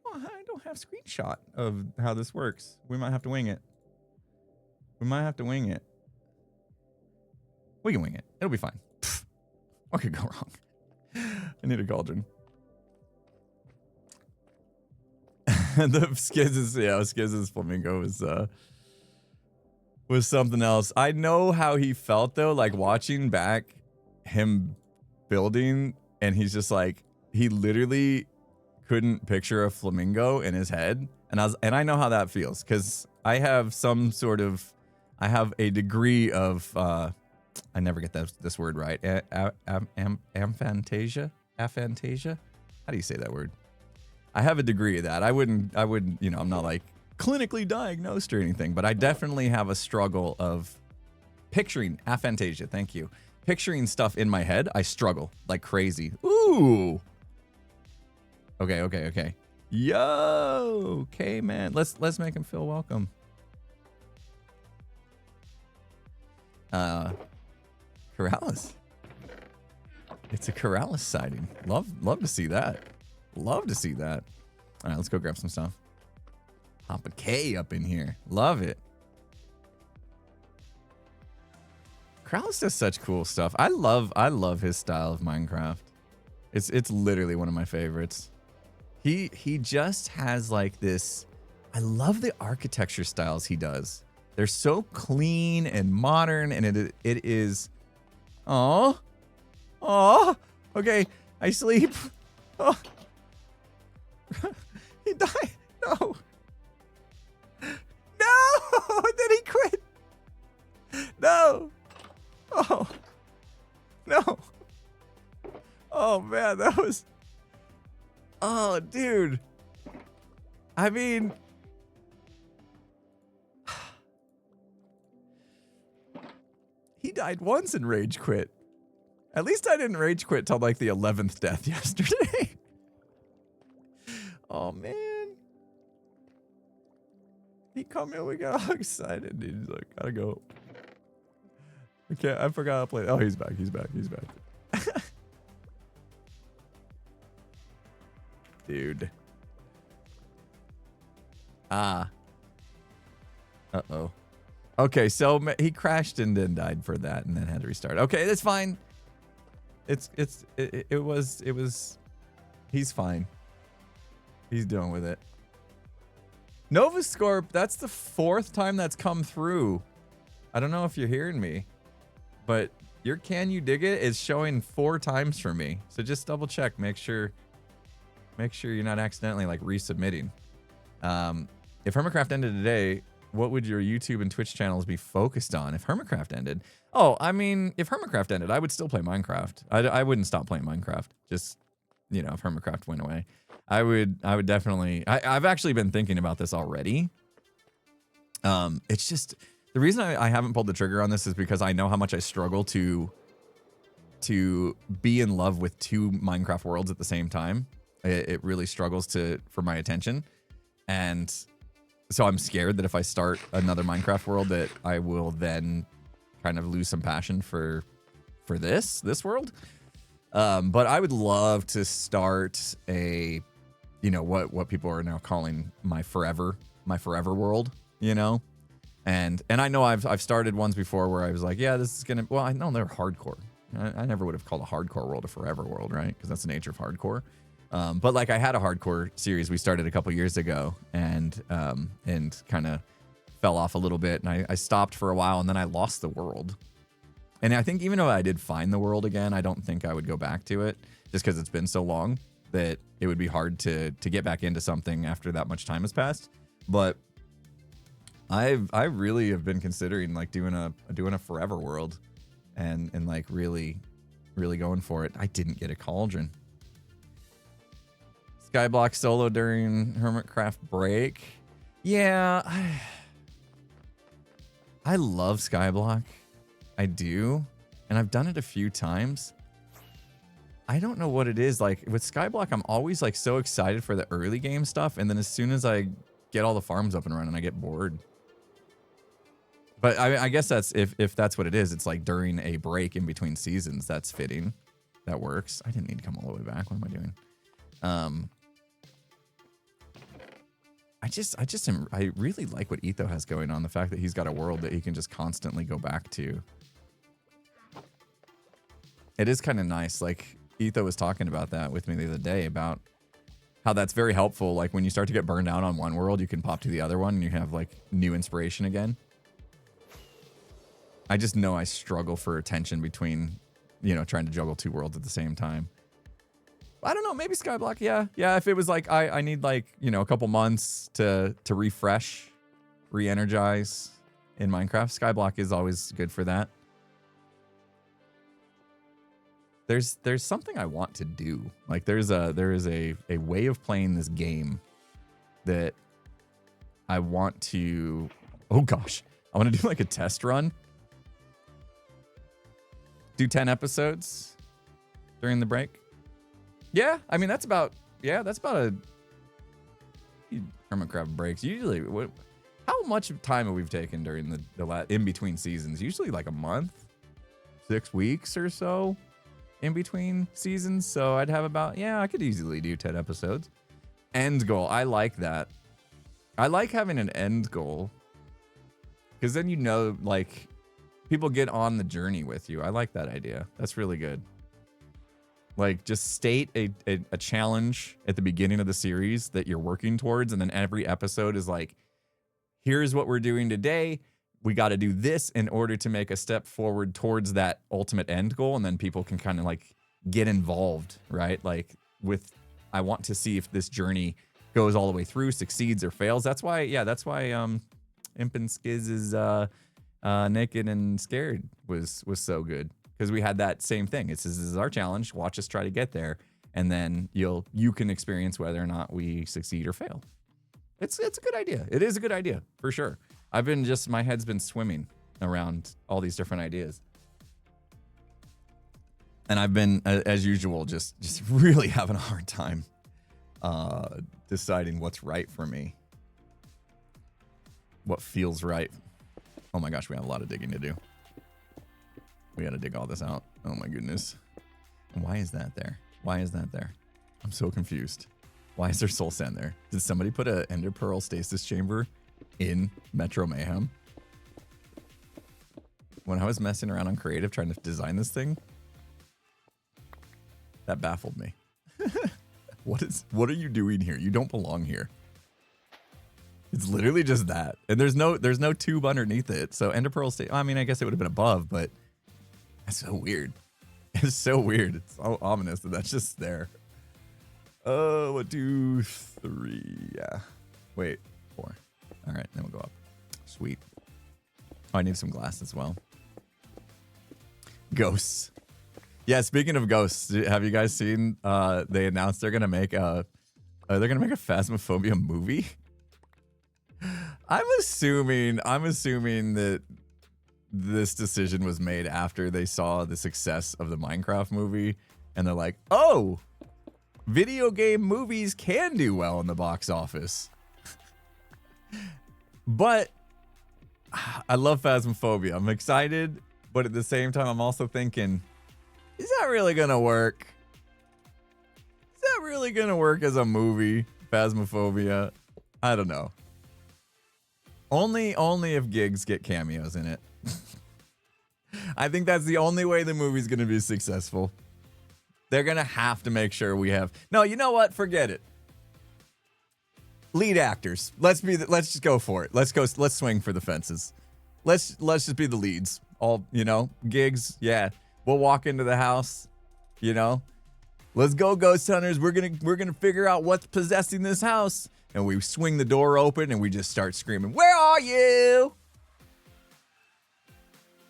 Oh, I don't have screenshot of how this works. We might have to wing it. We can wing it. It'll be fine. What could go wrong? I need a cauldron. The Skizz's flamingo was something else. I know how he felt though, like watching back him building, and he's just like, he literally couldn't picture a flamingo in his head. And I know how that feels, because I have I have a degree of, I never get this word right. Aphantasia? Aphantasia? How do you say that word? I have a degree of that. I wouldn't, you know, I'm not like clinically diagnosed or anything, but I definitely have a struggle of picturing aphantasia. Thank you. Picturing stuff in my head. I struggle like crazy. Ooh. Okay. Yo, okay, man. Let's make him feel welcome. Corrales. It's a Corrales sighting. Love to see that. Love to see that. All right, let's go grab some stuff. Pop a K up in here. Love it. Corrales does such cool stuff. I love his style of Minecraft. It's literally one of my favorites. He just has like this. I love the architecture styles he does. They're so clean and modern, and it is. Oh, okay. I sleep. Oh, he died. No. Then he quit. No. Oh, no. Oh man, that was. Oh, dude. I mean, he died once and rage quit. At least I didn't rage quit till like the 11th death yesterday. Oh, man. He come in, we got all excited. Dude. He's like, gotta go. I forgot to play. Oh, he's back. Dude. Uh-oh. Okay, so he crashed and then died for that and then had to restart. Okay, that's fine. It was he's fine. He's doing with it. Novascorp, that's the 4th time that's come through. I don't know if you're hearing me, but your Can You Dig It is showing 4 times for me. So just double check, make sure you're not accidentally like resubmitting. If Hermitcraft ended today, what would your YouTube and Twitch channels be focused on if Hermitcraft ended? Oh, I mean, if Hermitcraft ended, I would still play Minecraft. I wouldn't stop playing Minecraft. Just, you know, if Hermitcraft went away, I would definitely. I've actually been thinking about this already. It's just the reason I haven't pulled the trigger on this is because I know how much I struggle to be in love with 2 Minecraft worlds at the same time. It really struggles for my attention, and so I'm scared that if I start another Minecraft world that I will then kind of lose some passion for this world. But I would love to start a, you know, what people are now calling my forever world, you know? And I know I've started ones before where I was like, yeah, this is gonna, well, I know they're hardcore. I never would have called a hardcore world a forever world, right? Because that's the nature of hardcore. But like I had a hardcore series we started a couple years ago and kind of fell off a little bit, and I stopped for a while, and then I lost the world. And I think even though I did find the world again, I don't think I would go back to it just because it's been so long that it would be hard to get back into something after that much time has passed. But I really have been considering like doing a forever world and like really going for it. I didn't get a cauldron. Skyblock solo during Hermitcraft break. Yeah, I love Skyblock. I do. And I've done it a few times. I don't know what it is. Like with Skyblock, I'm always like so excited for the early game stuff. And then as soon as I get all the farms up and running, I get bored. But I guess that's if that's what it is. It's like during a break in between seasons. That's fitting. That works. I didn't need to come all the way back. What am I doing? I really like what Etho has going on. The fact that he's got a world that he can just constantly go back to. It is kind of nice. Like Etho was talking about that with me the other day about how that's very helpful. Like when you start to get burned out on one world, you can pop to the other one and you have like new inspiration again. I just know I struggle for attention between you know, trying to juggle 2 worlds at the same time. I don't know, maybe Skyblock, yeah. Yeah, if it was like, I need like, you know, a couple months to refresh, re-energize in Minecraft. Skyblock is always good for that. There's something I want to do. Like there is a way of playing this game that I want to, oh gosh, I want to do like a test run. Do 10 episodes during the break. Yeah, I mean that's about a Hermitcraft breaks. Usually, how much time have we taken during the in between seasons? Usually like a month, 6 weeks or so in between seasons. So I'd have about, yeah, I could easily do 10 episodes. End goal, I like that. I like having an end goal because then you know, like, people get on the journey with you. I like that idea. That's really good. Like, just state a challenge at the beginning of the series that you're working towards, and then every episode is like, here's what we're doing today. We got to do this in order to make a step forward towards that ultimate end goal, and then people can kind of like get involved, right? Like with, I want to see if this journey goes all the way through, succeeds or fails. That's why, yeah, that's why Imp and Skiz is Naked and Scared was so good. Because we had that same thing. This is our challenge. Watch us try to get there, and then you can experience whether or not we succeed or fail. It's a good idea. It is a good idea for sure. My head's been swimming around all these different ideas, and I've been, as usual, just really having a hard time deciding what's right for me, what feels right. Oh my gosh, we have a lot of digging to do. We gotta dig all this out. Oh my goodness. Why is that there? Why is that there? I'm so confused. Why is there soul sand there? Did somebody put an ender pearl stasis chamber in Metro Mayhem? When I was messing around on creative trying to design this thing, that baffled me. What are you doing here? You don't belong here. It's literally just that. And there's no tube underneath it. So ender pearl I mean, I guess it would have been above, but that's so weird. It's so weird. It's so ominous that that's just there. 1, 2, 3. Yeah. Wait, 4. All right, then we'll go up. Sweet. Oh, I need some glass as well. Ghosts. Yeah, speaking of ghosts, have you guys seen they announced they're gonna make a Phasmophobia movie? I'm assuming that this decision was made after they saw the success of the Minecraft movie, and they're like, oh, video game movies can do well in the box office. But I love Phasmophobia. I'm excited, but at the same time, I'm also thinking, is that really gonna work? Is that really gonna work as a movie, Phasmophobia? I don't know. Only if gigs get cameos in it. I think that's the only way the movie's gonna be successful. They're gonna have to make sure we have. No, you know what? Forget it. Lead actors. Let's just go for it. Let's swing for the fences. Let's just be the leads. All, you know, gigs. Yeah, we'll walk into the house. You know, let's go, ghost hunters. We're gonna figure out what's possessing this house. And we swing the door open and we just start screaming, "Where are you?"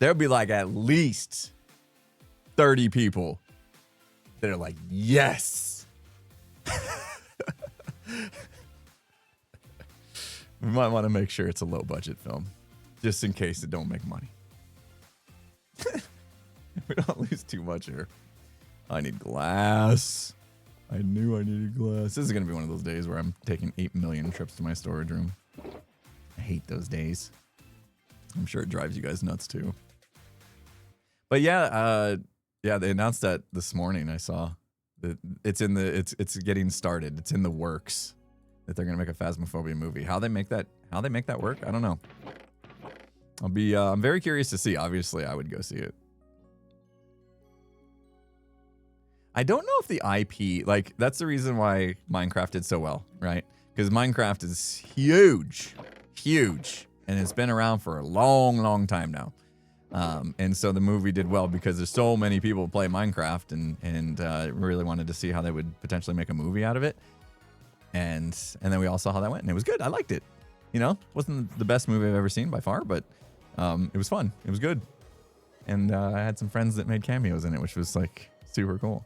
There'll be like at least 30 people that are like, yes. We might want to make sure it's a low budget film, just in case it don't make money. We don't lose too much here. I need glass. I knew I needed glass. This is going to be one of those days where I'm taking 8 million trips to my storage room. I hate those days. I'm sure it drives you guys nuts too. But yeah, they announced that this morning. I saw that it's getting started. It's in the works that they're gonna make a Phasmophobia movie. How they make that work, I don't know. I'm very curious to see. Obviously, I would go see it. I don't know if the IP, like, that's the reason why Minecraft did so well, right? Because Minecraft is huge, and it's been around for a long, long time now. And so the movie did well because there's so many people play Minecraft and really wanted to see how they would potentially make a movie out of it. And then we all saw how that went, and it was good. I liked it. You know, wasn't the best movie I've ever seen by far, but it was fun. It was good. And I had some friends that made cameos in it, which was like super cool.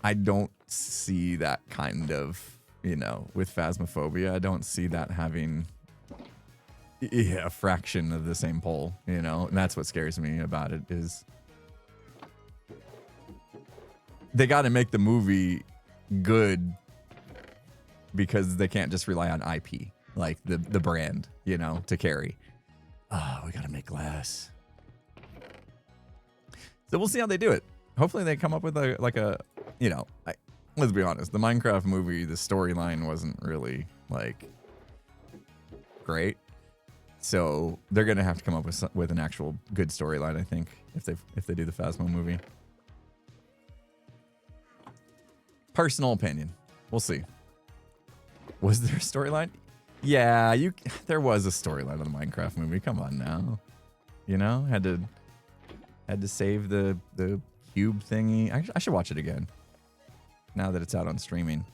I don't see that kind of, you know, with Phasmophobia, I don't see that having a fraction of the same pull, you know, and that's what scares me about it is they got to make the movie good because they can't just rely on IP, like the brand, you know, to carry. Oh, we got to make glass. So we'll see how they do it. Hopefully they come up with a, you know, let's be honest, the Minecraft movie, the storyline wasn't really like great. So they're going to have to come up with an actual good storyline, I think, if they do the Phasmo movie. Personal opinion. We'll see. Was there a storyline? Yeah, there was a storyline in the Minecraft movie. Come on now. You know, had to save the cube thingy. I should watch it again. Now that it's out on streaming.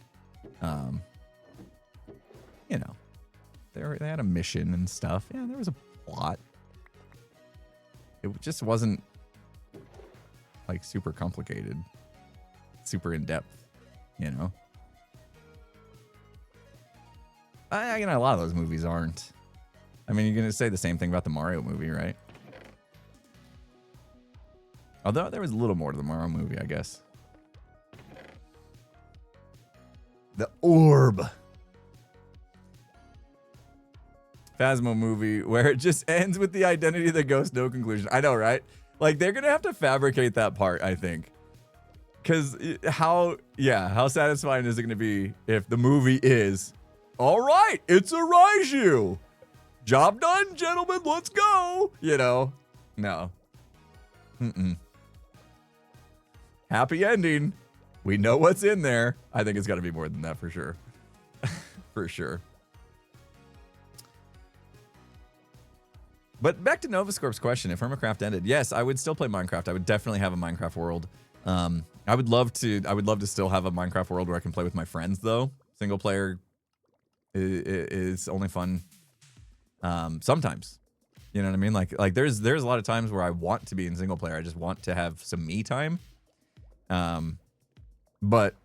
You know, they had a mission and stuff. Yeah, there was a plot. It just wasn't like super complicated, super in depth, you know. You know, a lot of those movies aren't. I mean, you're gonna say the same thing about the Mario movie, right? Although there was a little more to the Mario movie, I guess. The orb. Phasmo movie where it just ends with the identity of the ghost, no conclusion. I know, right? Like, they're gonna have to fabricate that part, I think. Because how satisfying is it gonna be if the movie is, all right, it's a Raiju. Job done, gentlemen, let's go. You know, no. Happy ending. We know what's in there. I think it's got to be more than that for sure. For sure. But back to Novascorp's question, if Hermitcraft ended, yes, I would still play Minecraft. I would definitely have a Minecraft world. I would love to still have a Minecraft world where I can play with my friends though. Single player is only fun sometimes. You know what I mean? Like there's a lot of times where I want to be in single player. I just want to have some me time. But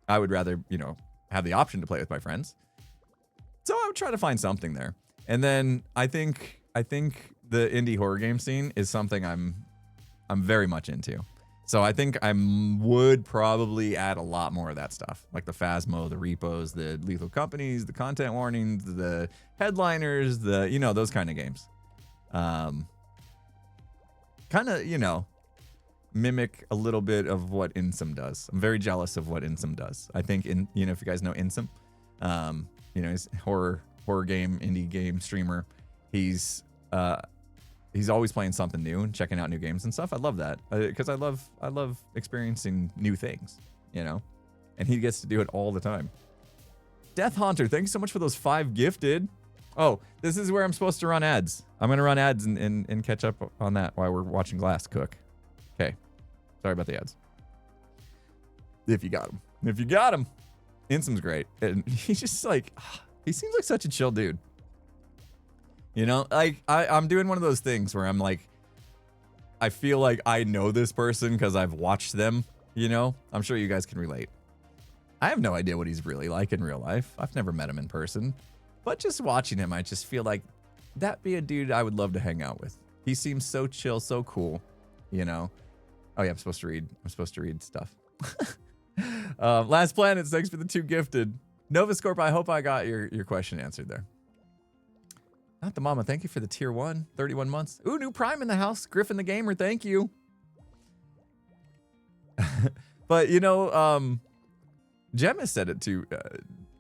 I would rather, you know, have the option to play with my friends. So I would try to find something there. And then I think the indie horror game scene is something I'm very much into. So I think I would probably add a lot more of that stuff, like the Phasmo, the repos, the lethal companies, the content warnings, the headliners, the, you know, those kind of games. Kind of, you know, mimic a little bit of what Insum does. I'm very jealous of what Insum does. I think you know, if you guys know Insum, you know, he's horror game, indie game streamer. He's always playing something new and checking out new games and stuff. I love that because I love experiencing new things, you know, and he gets to do it all the time. Death Haunter, thanks so much for those 5 gifted. Oh, this is where I'm supposed to run ads. I'm going to run ads and catch up on that while we're watching Glass cook. Okay. Sorry about the ads. If you got him. If you got him. Insum's great. And he's just like, he seems like such a chill dude. You know, like I'm doing one of those things where I'm like, I feel like I know this person because I've watched them, you know? I'm sure you guys can relate. I have no idea what he's really like in real life. I've never met him in person. But just watching him, I just feel like that'd be a dude I would love to hang out with. He seems so chill, so cool, you know? Oh yeah, I'm supposed to read stuff. Last Planet, thanks for the 2 gifted. Novascorp, I hope I got your question answered there. Not the mama, thank you for the tier 1, 31 months. Ooh, new Prime in the house. Griffin the Gamer, thank you. But, you know, Jem has said it too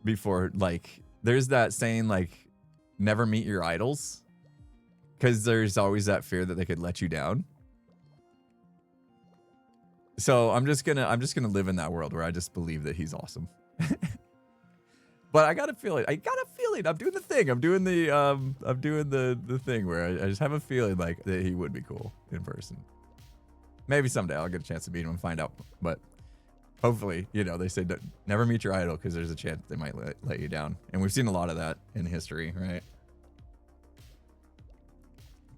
before, like, there's that saying, like, never meet your idols. Because there's always that fear that they could let you down. So I'm just gonna live in that world where I just believe that he's awesome. But I got a feeling. I'm doing the thing. I'm doing the thing where I just have a feeling like that he would be cool in person. Maybe someday I'll get a chance to meet him and find out. But hopefully, you know, they say never meet your idol because there's a chance they might let you down. And we've seen a lot of that in history, right?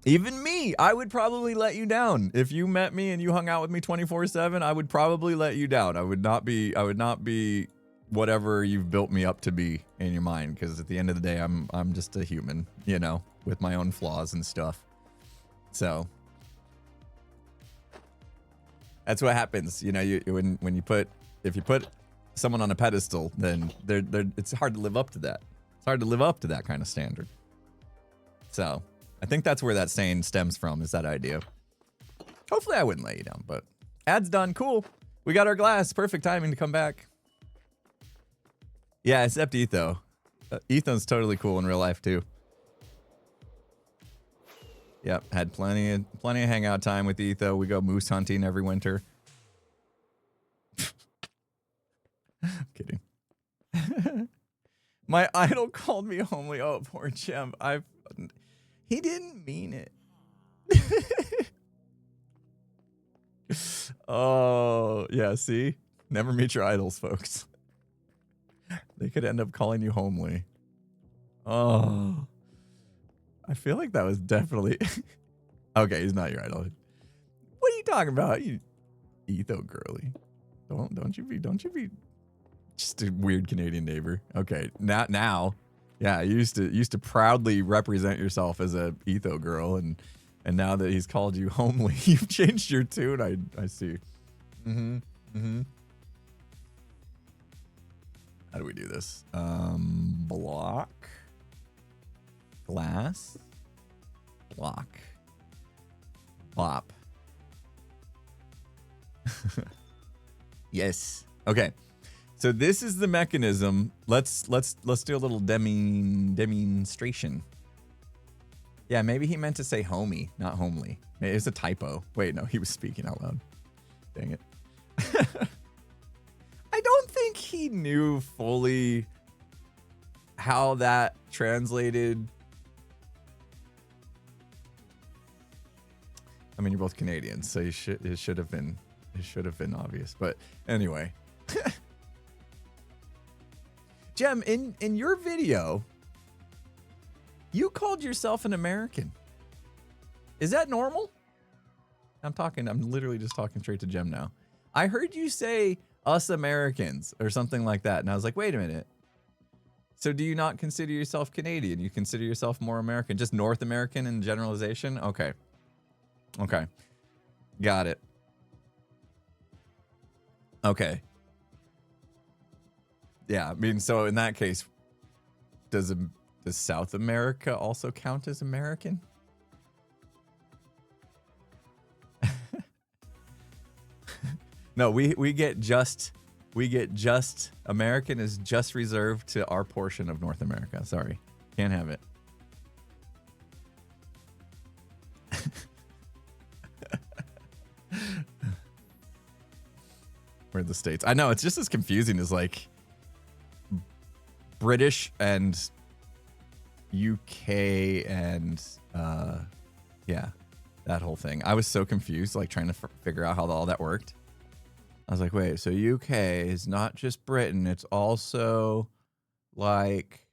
Even me, I would probably let you down. If you met me and you hung out with me 24/7, I would probably let you down. I would not be whatever you've built me up to be in your mind, because at the end of the day, I'm just a human, you know, with my own flaws and stuff. So that's what happens, you know. If you put someone on a pedestal, then it's hard to live up to that. It's hard to live up to that kind of standard. So I think that's where that saying stems from, is that idea. Hopefully I wouldn't let you down, but ad's done. Cool. We got our glass. Perfect timing to come back. Yeah, except Etho. Ethan's totally cool in real life too. Yep, had plenty of hangout time with Etho. We go moose hunting every winter. I'm kidding. My idol called me homely. Oh, poor Gem. He didn't mean it. Oh, yeah, see? Never meet your idols, folks. They could end up calling you homely. Oh. I feel like that was definitely... Okay, he's not your idol. What are you talking about? You Etho girly. Don't you be just a weird Canadian neighbor. Okay, now. Yeah, you used to proudly represent yourself as a Etho girl, and now that he's called you homely, you've changed your tune. I see. How do we do this? Block, glass, block, plop. Yes. Okay. So this is the mechanism. Let's do a little demonstration. Yeah, maybe he meant to say homie, not homely. It's a typo. Wait, no, he was speaking out loud. Dang it. I don't think he knew fully how that translated. I mean, you're both Canadians, so it should have been obvious. But anyway. Gem, in your video, you called yourself an American. Is that normal? I'm literally just talking straight to Gem now. I heard you say us Americans or something like that. And I was like, wait a minute. So do you not consider yourself Canadian? You consider yourself more American, just North American in generalization? Okay. Okay. Got it. Okay. Yeah, I mean, so in that case, does South America also count as American? No, we get just American is just reserved to our portion of North America. Sorry, can't have it. We're the States. I know, it's just as confusing as like British and UK and yeah, that whole thing. I was so confused, like trying to figure out how all that worked. I was like, wait, so UK is not just Britain, it's also like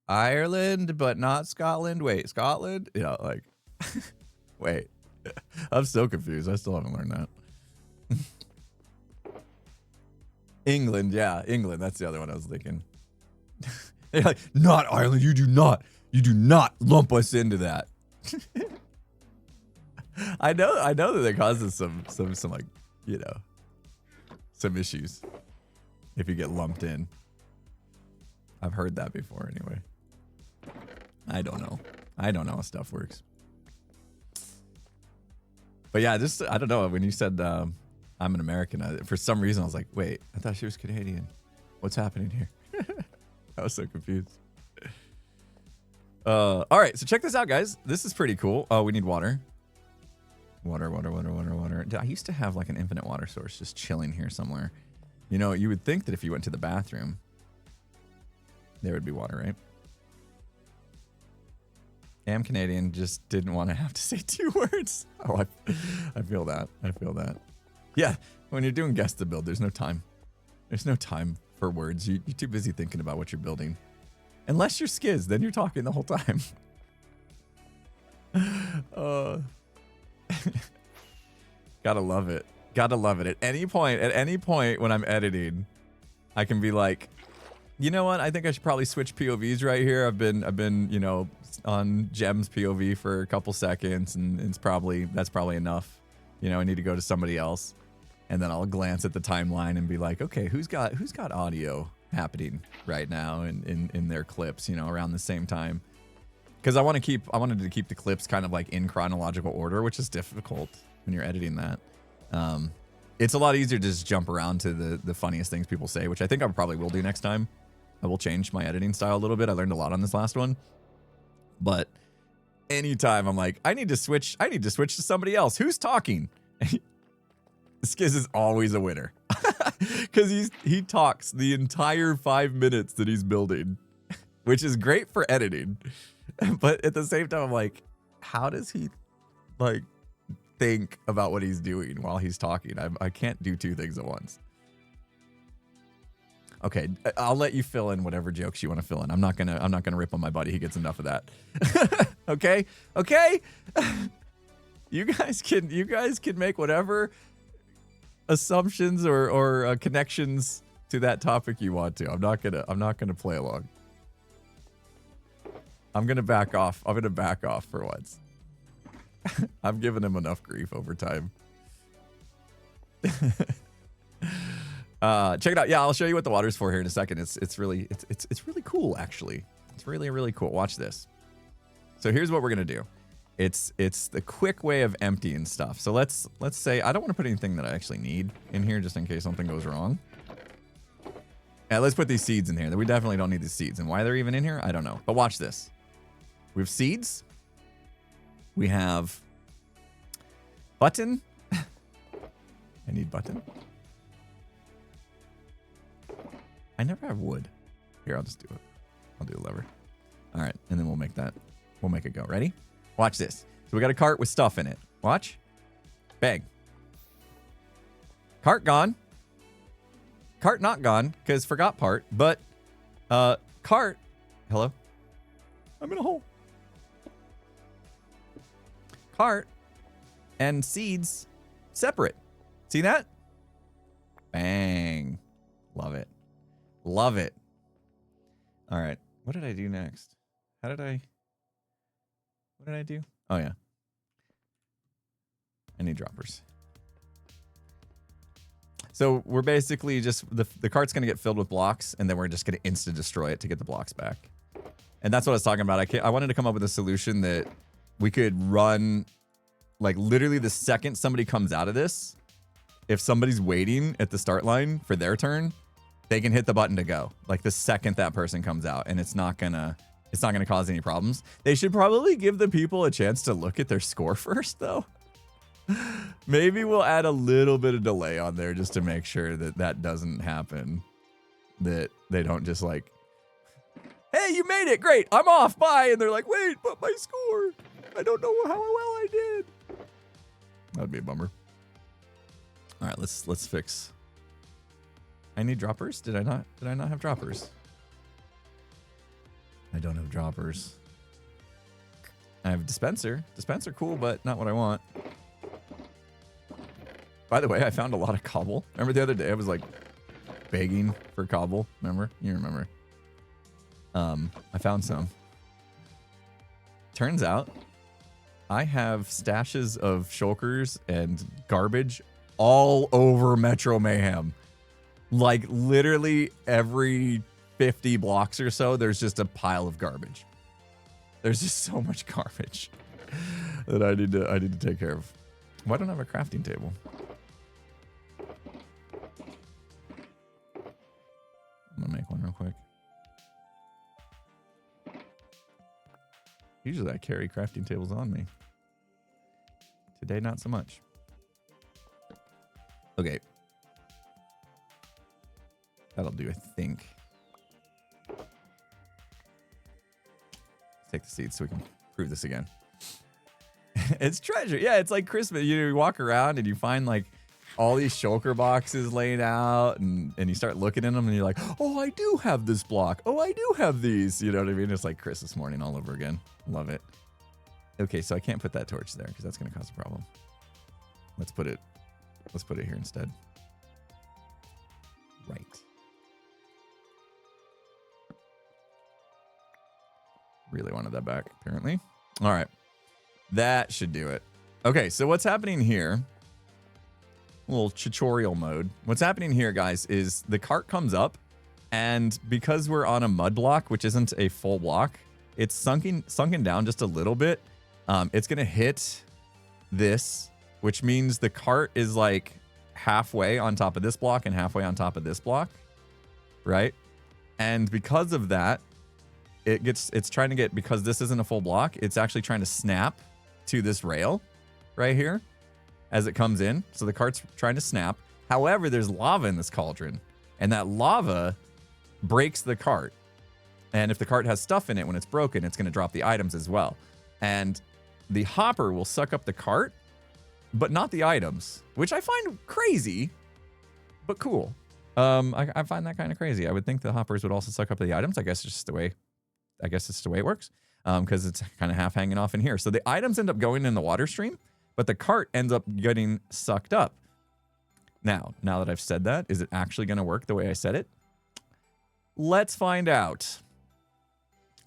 Ireland, but not Scotland. Wait, Scotland? Yeah, like, wait. I'm still confused. I still haven't learned that. England, yeah, England. That's the other one I was thinking. They're like, not Ireland. You do not lump us into that. I know that it causes some like, you know, some issues if you get lumped in. I've heard that before anyway. I don't know how stuff works. But yeah, just, I don't know, when you said I'm an American, for some reason I was like, wait, I thought she was Canadian. What's happening here? I was so confused. All right, so check this out, guys. This is pretty cool. Oh, we need water. Water. I used to have like an infinite water source just chilling here somewhere. You know, you would think that if you went to the bathroom, There would be water, right? Am Canadian, just didn't want to have to say 2 words. Oh, I feel that. I feel that. Yeah, when you're doing guess the build, there's no time. There's no time for words. You're too busy thinking about what you're building. Unless you're Skiz, then you're talking the whole time. Gotta love it. Gotta love it. At any point when I'm editing, I can be like, you know what? I think I should probably switch POVs right here. I've been, you know, on Gem's POV for a couple seconds, and that's probably enough. You know, I need to go to somebody else. And then I'll glance at the timeline and be like, okay, who's got audio happening right now in their clips, you know, around the same time. Because I wanted to keep the clips kind of like in chronological order, which is difficult when you're editing that. It's a lot easier to just jump around to the funniest things people say, which I think I probably will do next time. I will change my editing style a little bit. I learned a lot on this last one. But anytime I'm like, I need to switch to somebody else. Who's talking? Skiz is always a winner. Because he talks the entire 5 minutes that he's building, which is great for editing. But at the same time, I'm like, how does he like think about what he's doing while he's talking? I can't do 2 things at once. Okay, I'll let you fill in whatever jokes you want to fill in. I'm not gonna rip on my buddy. He gets enough of that. Okay. You guys can make whatever assumptions or connections to that topic you want to. I'm not gonna play along. I'm gonna back off. I'm gonna back off for once. I'm giving him enough grief over time. Check it out. Yeah, I'll show you what the water's for here in a second. It's really cool actually. It's really cool. Watch this. So here's what we're gonna do. It's the quick way of emptying stuff. So let's say I don't want to put anything that I actually need in here just in case something goes wrong. Yeah, let's put these seeds in here. We definitely don't need the seeds. And why they're even in here, I don't know. But watch this. We have seeds. We have button. I need button. I never have wood. Here, I'll just do it. I'll do a lever. All right, and then we'll make it go. Ready? Watch this. So we got a cart with stuff in it. Watch. Bang. Cart gone. Cart not gone, because forgot part, but cart. Hello? I'm in a hole. Cart and seeds separate. See that? Bang. Love it. Love it. All right. What did I do next? What did I do? Oh, yeah. I need droppers. So we're basically just, the cart's going to get filled with blocks, and then we're just going to instant destroy it to get the blocks back. And that's what I was talking about. I wanted to come up with a solution that we could run, like literally the second somebody comes out of this, if somebody's waiting at the start line for their turn, they can hit the button to go. Like the second that person comes out, and it's not gonna cause any problems. They should probably give the people a chance to look at their score first, though. Maybe we'll add a little bit of delay on there just to make sure that doesn't happen. That they don't just like, hey, you made it, great, I'm off, bye. And they're like, wait, but my score, I don't know how well I did. That'd be a bummer. All right, let's fix. I need droppers. Did I not have droppers? I don't have droppers. I have dispenser. Dispenser, cool, but not what I want. By the way, I found a lot of cobble. Remember the other day I was like begging for cobble? Remember? You remember. I found some. Turns out I have stashes of shulkers and garbage all over Metro Mayhem. Like literally every 50 blocks or so, there's just a pile of garbage. There's just so much garbage that I need to take care of. Why don't I have a crafting table? I'm gonna make one real quick. Usually I carry crafting tables on me. Today, not so much. Okay. That'll do, I think. take the seeds so we can prove this again. It's treasure. Yeah, it's like Christmas. You walk around and you find like all these shulker boxes laid out, and you start looking in them and you're like, oh, I do have this block. Oh, I do have these. You know what I mean? It's like Christmas morning all over again. Love it. Okay, so I can't put that torch there because that's going to cause a problem. Let's put it here instead. Right. Really wanted that back, apparently. All right. That should do it. Okay, so what's happening here? A little tutorial mode. What's happening here, guys, is the cart comes up, and because we're on a mud block, which isn't a full block, it's sunken down just a little bit. It's going to hit this, which means the cart is like halfway on top of this block and halfway on top of this block, right? And because of that, it's trying to get, because this isn't a full block, it's actually trying to snap to this rail right here as it comes in. So the cart's trying to snap. However, there's lava in this cauldron, and that lava breaks the cart. And if the cart has stuff in it, when it's broken, it's going to drop the items as well. And the hopper will suck up the cart, but not the items, which I find crazy, but cool. I find that kind of crazy. I would think the hoppers would also suck up the items. I guess it's just the way it works, because it's kind of half hanging off in here. So the items end up going in the water stream, but the cart ends up getting sucked up. Now that I've said that, is it actually going to work the way I said it? Let's find out.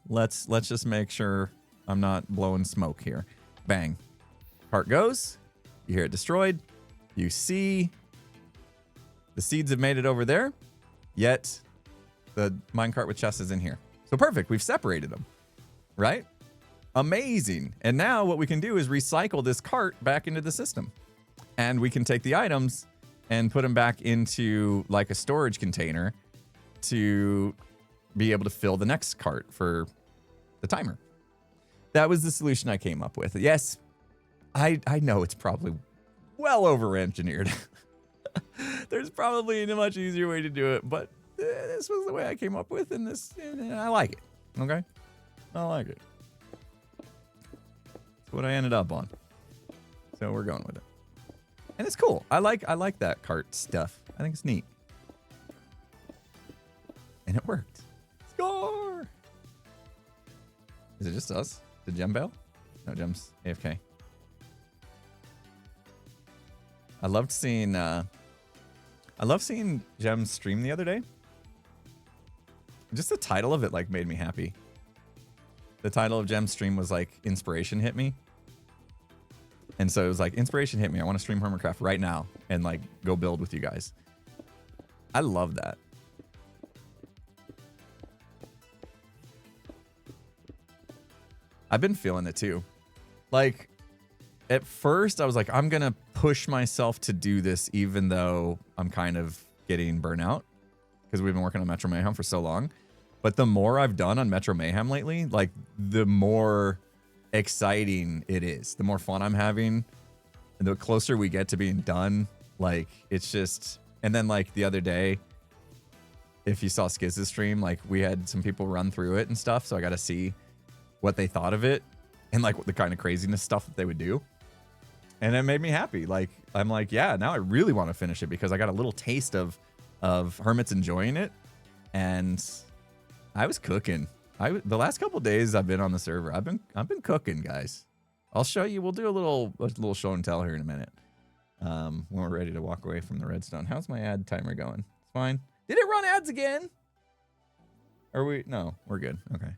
Let's just make sure I'm not blowing smoke here. Bang. Cart goes. You hear it destroyed. You see the seeds have made it over there, yet the minecart with chests is in here. So perfect. We've separated them, right? Amazing. And now what we can do is recycle this cart back into the system. And we can take the items and put them back into like a storage container to be able to fill the next cart for the timer. That was the solution I came up with. Yes, I know it's probably well over-engineered. There's probably a much easier way to do it, but this was the way I came up with, and I like it. Okay? I like it. It's what I ended up on. So we're going with it. And it's cool. I like that cart stuff. I think it's neat. And it worked. Score! Is it just us? Did Gem bail? No, Gem's AFK. I loved seeing Gem's stream the other day. Just the title of it like made me happy. The title of Gem's stream was like inspiration hit me. And so it was like, inspiration hit me. I want to stream Hermitcraft right now and like go build with you guys. I love that. I've been feeling it too. Like at first I was like, I'm going to push myself to do this even though I'm kind of getting burnout because we've been working on Metro Mayhem for so long. But the more I've done on Metro Mayhem lately, like the more exciting it is, the more fun I'm having, and the closer we get to being done. Like it's just, and then like the other day, if you saw Skiz's stream, like we had some people run through it and stuff. So I got to see what they thought of it and like the kind of craziness stuff that they would do. And it made me happy. Like, I'm like, yeah, now I really want to finish it because I got a little taste of Hermits enjoying it. And I was cooking. The last couple days I've been on the server, I've been cooking, guys. I'll show you. We'll do a little show and tell here in a minute. When we're ready to walk away from the redstone. How's my ad timer going? It's fine. Did it run ads again? Are we? No, we're good. Okay.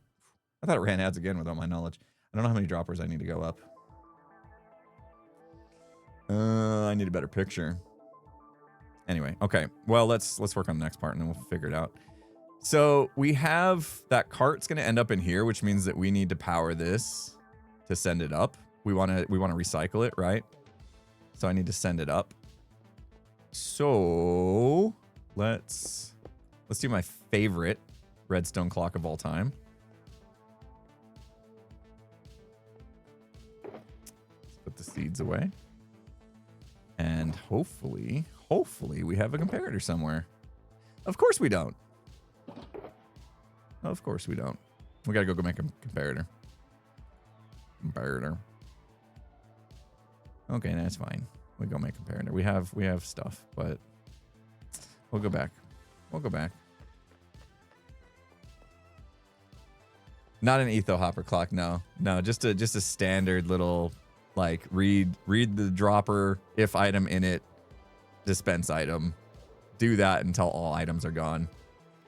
I thought it ran ads again without my knowledge. I don't know how many droppers I need to go up. I need a better picture. Anyway, okay. Well, let's work on the next part and then we'll figure it out. So we have that cart's going to end up in here, which means that we need to power this to send it up. We want to recycle it, right? So I need to send it up. So let's do my favorite redstone clock of all time. Let's put the seeds away. And hopefully we have a comparator somewhere. Of course we don't. Of course we don't. We gotta go make a comparator. comparator. Okay, that's fine. We go make comparator. We have stuff, but we'll go back. We'll go back. Not an etho hopper clock, no. No, just a standard little like read the dropper, if item in it, dispense item. Do that until all items are gone.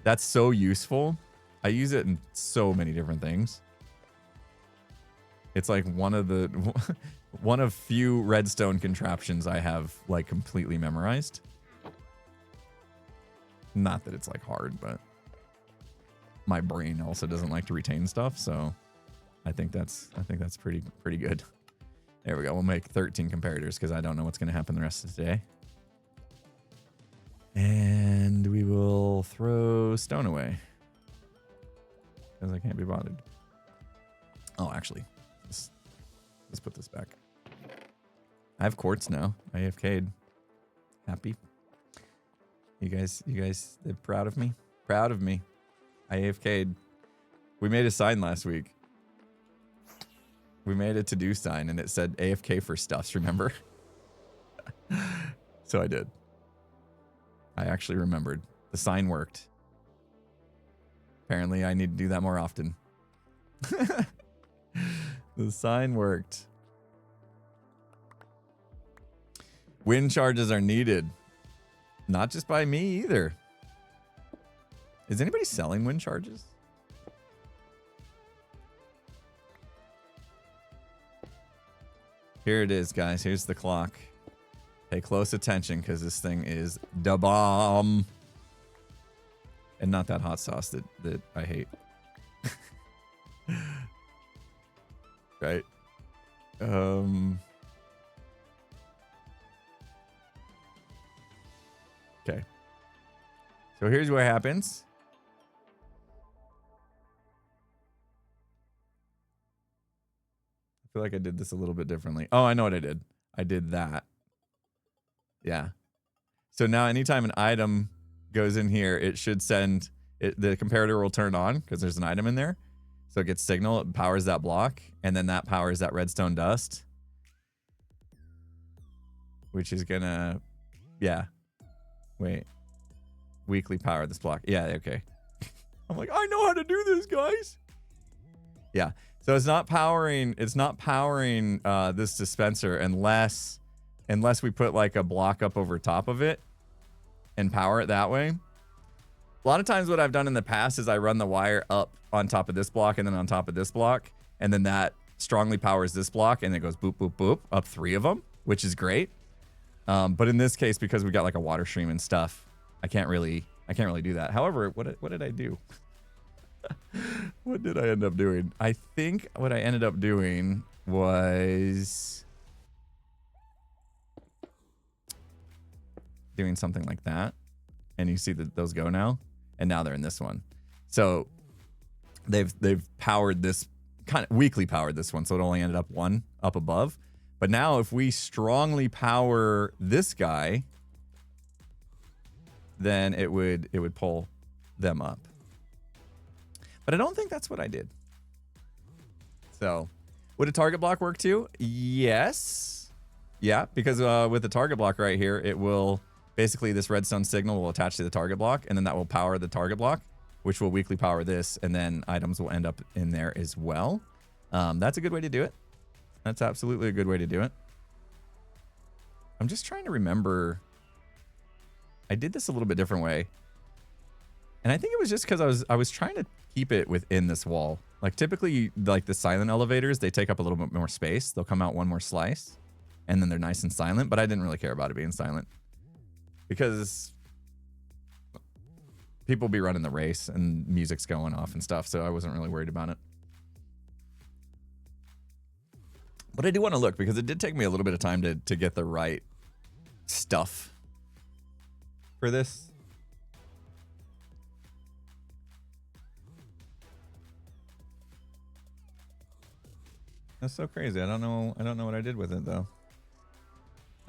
That's so useful. I use it in so many different things. It's like one of few redstone contraptions I have like completely memorized. Not that it's like hard, but my brain also doesn't like to retain stuff, so I think that's pretty good. There we go. We'll make 13 comparators because I don't know what's going to happen the rest of the day. And we will throw stone away because I can't be bothered. Oh, actually, let's put this back. I have quartz now. I AFK'd. Happy. You guys, they're proud of me. Proud of me. I AFK'd. We made a sign last week. We made a to-do sign and it said AFK for stuffs, remember? So I did. I actually remembered. The sign worked. Apparently I need to do that more often. The sign worked. Wind charges are needed. Not just by me either. Is anybody selling wind charges? Here it is, guys. Here's the clock. Pay close attention because this thing is da bomb. And not that hot sauce that I hate. Right? Okay. So here's what happens. I feel like I did this a little bit differently. Oh, I know what I did. I did that. Yeah. So now anytime an item goes in here, it should send it, the comparator will turn on because there's an item in there. So it gets signal, it powers that block, and then that powers that redstone dust. Which is gonna, yeah. Wait. Weekly power this block. Yeah, okay. I'm like, I know how to do this, guys. Yeah. So it's not powering this dispenser unless we put like a block up over top of it and power it that way. A lot of times what I've done in the past is I run the wire up on top of this block and then on top of this block, and then that strongly powers this block and it goes boop, boop, boop, up 3 of them, which is great. But in this case, because we got like a water stream and stuff, I can't really do that. However, what did I do? What did I end up doing? I think what I ended up doing was doing something like that. And you see that those go now, and now they're in this one. So they've powered this, kind of weakly powered this one, so it only ended up 1 up above. But now if we strongly power this guy, then it would pull them up. But I don't think that's what I did. So would a target block work too? Yes. Yeah, because with the target block right here, it will basically, this redstone signal will attach to the target block, and then that will power the target block, which will weakly power this, and then items will end up in there as well. That's a good way to do it. That's absolutely a good way to do it. I'm just trying to remember. I did this a little bit different way. And I think it was just because I was trying to keep it within this wall. Like typically, like the silent elevators, they take up a little bit more space. They'll come out 1 more slice, and then they're nice and silent. But I didn't really care about it being silent because people be running the race and music's going off and stuff. So I wasn't really worried about it. But I do want to look because it did take me a little bit of time to get the right stuff for this. That's so crazy. I don't know what I did with it though.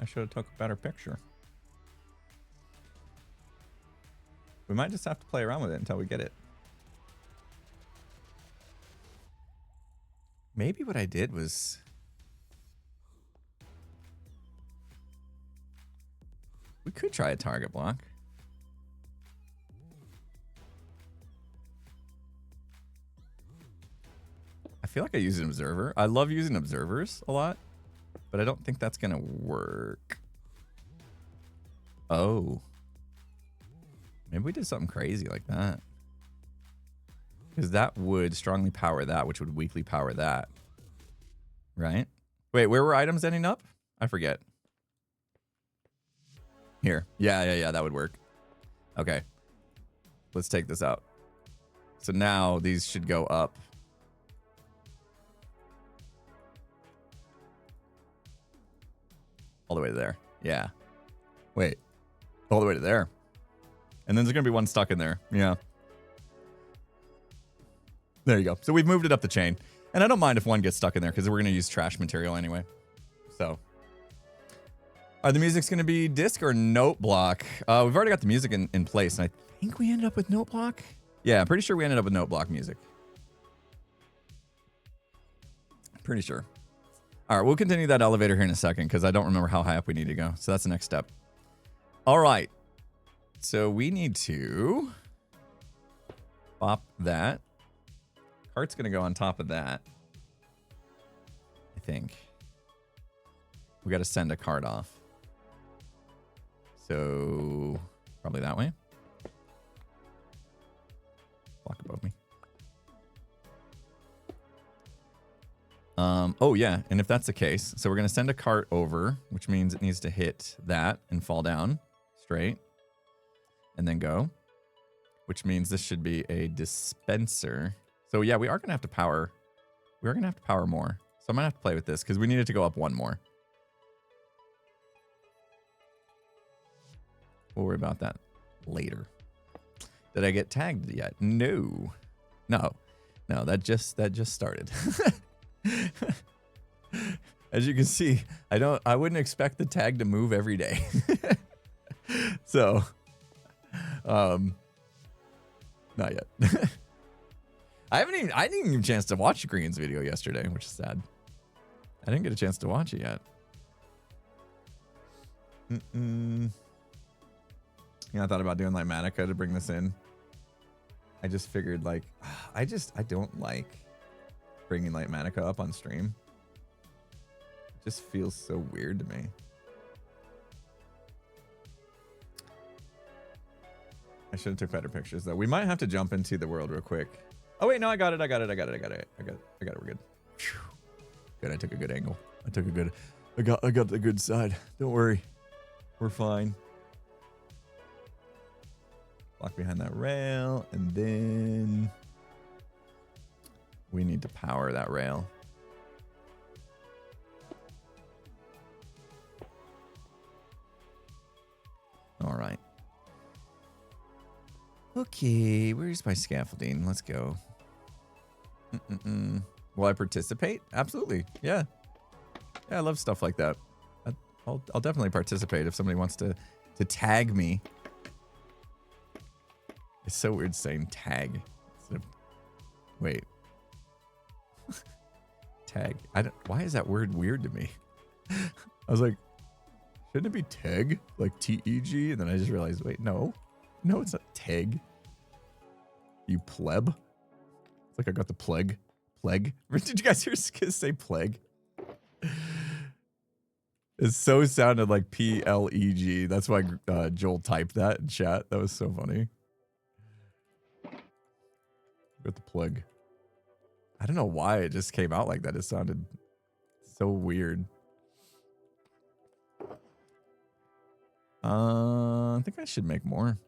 I should have took a better picture. We might just have to play around with it until we get it. Maybe what I did was... We could try a target block. I feel like I use an observer. I love using observers a lot, but I don't think that's going to work. Oh. Maybe we did something crazy like that. Because that would strongly power that, which would weakly power that. Right? Wait, where were items ending up? I forget. Here. Yeah, that would work. Okay. Let's take this out. So now these should go up. All the way to there. Yeah. Wait. All the way to there. And then there's going to be one stuck in there. Yeah. There you go. So we've moved it up the chain. And I don't mind if one gets stuck in there because we're going to use trash material anyway. So. Are the music's going to be disc or note block? We've already got the music in place. And I think we ended up with note block. Yeah, I'm pretty sure we ended up with note block music. Pretty sure. All right, we'll continue that elevator here in a second because I don't remember how high up we need to go. So that's the next step. All right. So we need to pop that. Cart's going to go on top of that. I think. We got to send a cart off. So probably that way. Block above me. Oh yeah, and if that's the case, so we're gonna send a cart over, which means it needs to hit that and fall down straight, and then go, which means this should be a dispenser. So yeah, we are gonna have to power. We are gonna have to power more. So I'm gonna have to play with this because we need it to go up one more. We'll worry about that later. Did I get tagged yet? No. That just started. As you can see, I wouldn't expect the tag to move every day. So, not yet. I didn't even get a chance to watch Green's video yesterday, which is sad. I didn't get a chance to watch it yet. Yeah, I thought about doing like Manica to bring this in. I just figured like, I don't like bringing Light Manica up on stream. It just feels so weird to me. I should have took better pictures though. We might have to jump into the world real quick. Oh wait, no, I got it. We're good. Good, I took a good angle. I got the good side. Don't worry. We're fine. Block behind that rail, and then we need to power that rail. All right. Okay, where's my scaffolding? Let's go. Will I participate? Absolutely. Yeah. Yeah, I love stuff like that. I'll definitely participate if somebody wants to tag me. It's so weird saying tag. Wait. Tag. Why is that word weird to me? I was like, shouldn't it be tag? Like T-E-G? And then I just realized, wait, no. No, it's not tag. You pleb. It's like I got the plague. Plague. Did you guys hear Skiz say plague? It so sounded like P-L-E-G. That's why Joel typed that in chat. That was so funny. Got the plug. I don't know why it just came out like that. It sounded so weird. I think I should make more.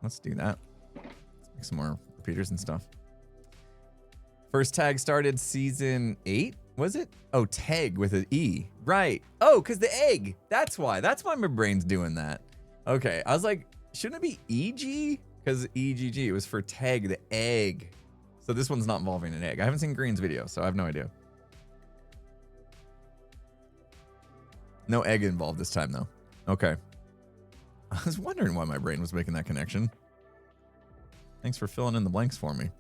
Let's do that. Let's make some more repeaters and stuff. First tag started season 8, was it? Oh, tag with an E. Right. Oh, because the egg. That's why. That's why my brain's doing that. Okay. I was like, shouldn't it be EG? Because EGG, it was for tag the egg. So this one's not involving an egg. I haven't seen Green's video, so I have no idea. No egg involved this time, though. Okay. I was wondering why my brain was making that connection. Thanks for filling in the blanks for me.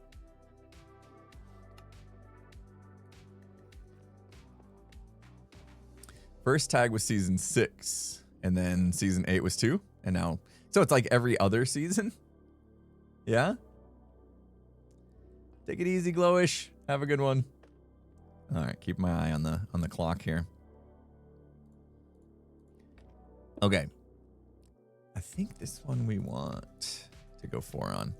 First tag was season 6, and then season 8 was 2, and now, so it's like every other season. Yeah. Take it easy, Glowish. Have a good one. All right, keep my eye on the clock here. Okay. I think this one we want to go 4 on.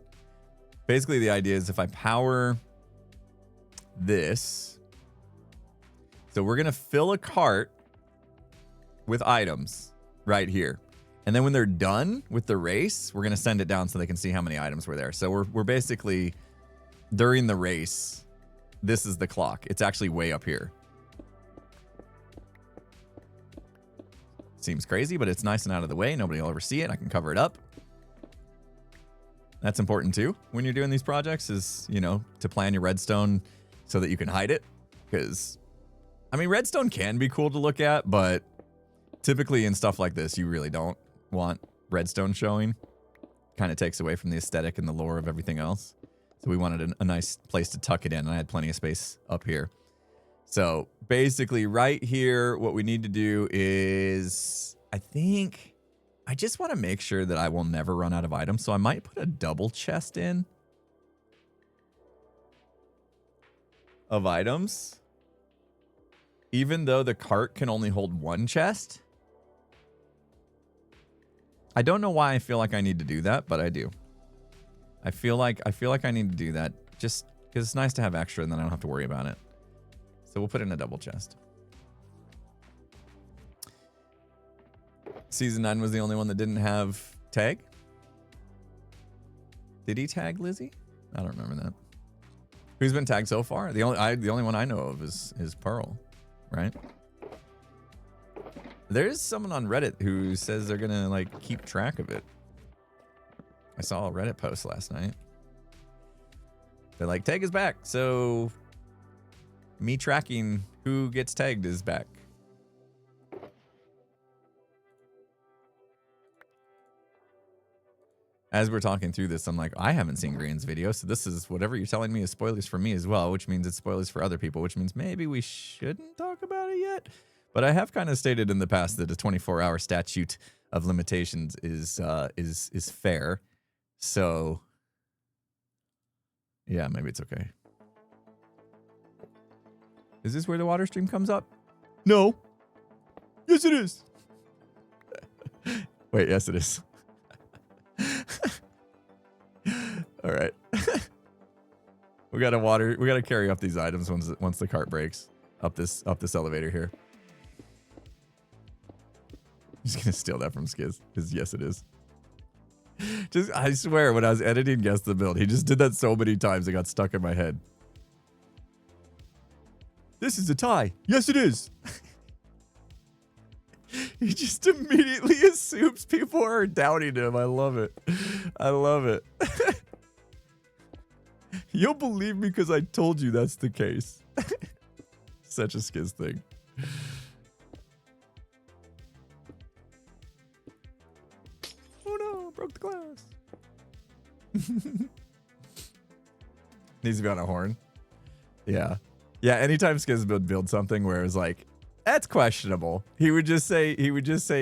Basically, the idea is if I power this, so we're gonna fill a cart with items right here. And then when they're done with the race, we're going to send it down so they can see how many items were there. So we're basically, during the race, this is the clock. It's actually way up here. Seems crazy, but it's nice and out of the way. Nobody will ever see it. I can cover it up. That's important too when you're doing these projects is, you know, to plan your redstone so that you can hide it. Because, I mean, redstone can be cool to look at, but typically in stuff like this, you really don't want redstone showing. Kind of takes away from the aesthetic and the lore of everything else. So we wanted a nice place to tuck it in, and I had plenty of space up here. So basically right here, what we need to do is, I think, I just want to make sure that I will never run out of items. So I might put a double chest in of items. Even though the cart can only hold 1 chest. I don't know why I feel like I need to do that, but I do. I feel like I need to do that just because it's nice to have extra and then I don't have to worry about it. So we'll put in a double chest. Season 9 was the only one that didn't have tag. Did he tag Lizzie? I don't remember that. Who's been tagged so far? The only one I know of is Pearl, right? There's someone on Reddit who says they're gonna like keep track of it. I saw a Reddit post last night. They're like, tag is back. So me tracking who gets tagged is back. As we're talking through this, I'm like, I haven't seen Green's video. So this is whatever you're telling me is spoilers for me as well, which means it's spoilers for other people, which means maybe we shouldn't talk about it yet. But I have kind of stated in the past that a 24-hour statute of limitations is fair. So, yeah, maybe it's okay. Is this where the water stream comes up? No. Yes, it is. Wait, yes, it is. All right. We gotta carry up these items once the cart breaks up this elevator here. I'm just gonna steal that from Skiz, because yes, it is. Just, I swear, when I was editing Guess the Build, he just did that so many times it got stuck in my head. This is a tie. Yes, it is. He just immediately assumes people are doubting him. I love it. I love it. You'll believe me because I told you that's the case. Such a Skiz thing. Oh no, broke the glass. Needs to be on a horn. Yeah. Yeah, anytime Skiz would build something where it was like, that's questionable, he would just say,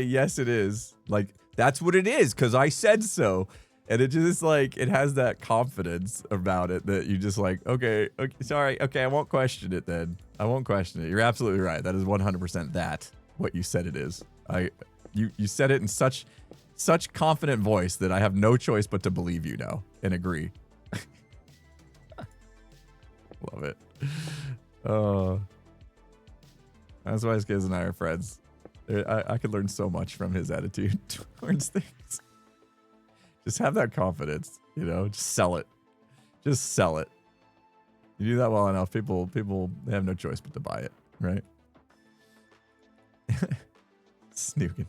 yes, it is. Like, that's what it is, because I said so. And it just like, it has that confidence about it that you just like, okay, sorry, okay, I won't question it then. I won't question it. You're absolutely right. That is 100% that, what you said it is. You said it in such confident voice that I have no choice but to believe you now and agree. Love it. Oh, that's why Skiz and I are friends. I could learn so much from his attitude towards things. Just have that confidence, you know, just sell it. Just sell it. You do that well enough, people they have no choice but to buy it, right? Snookin'.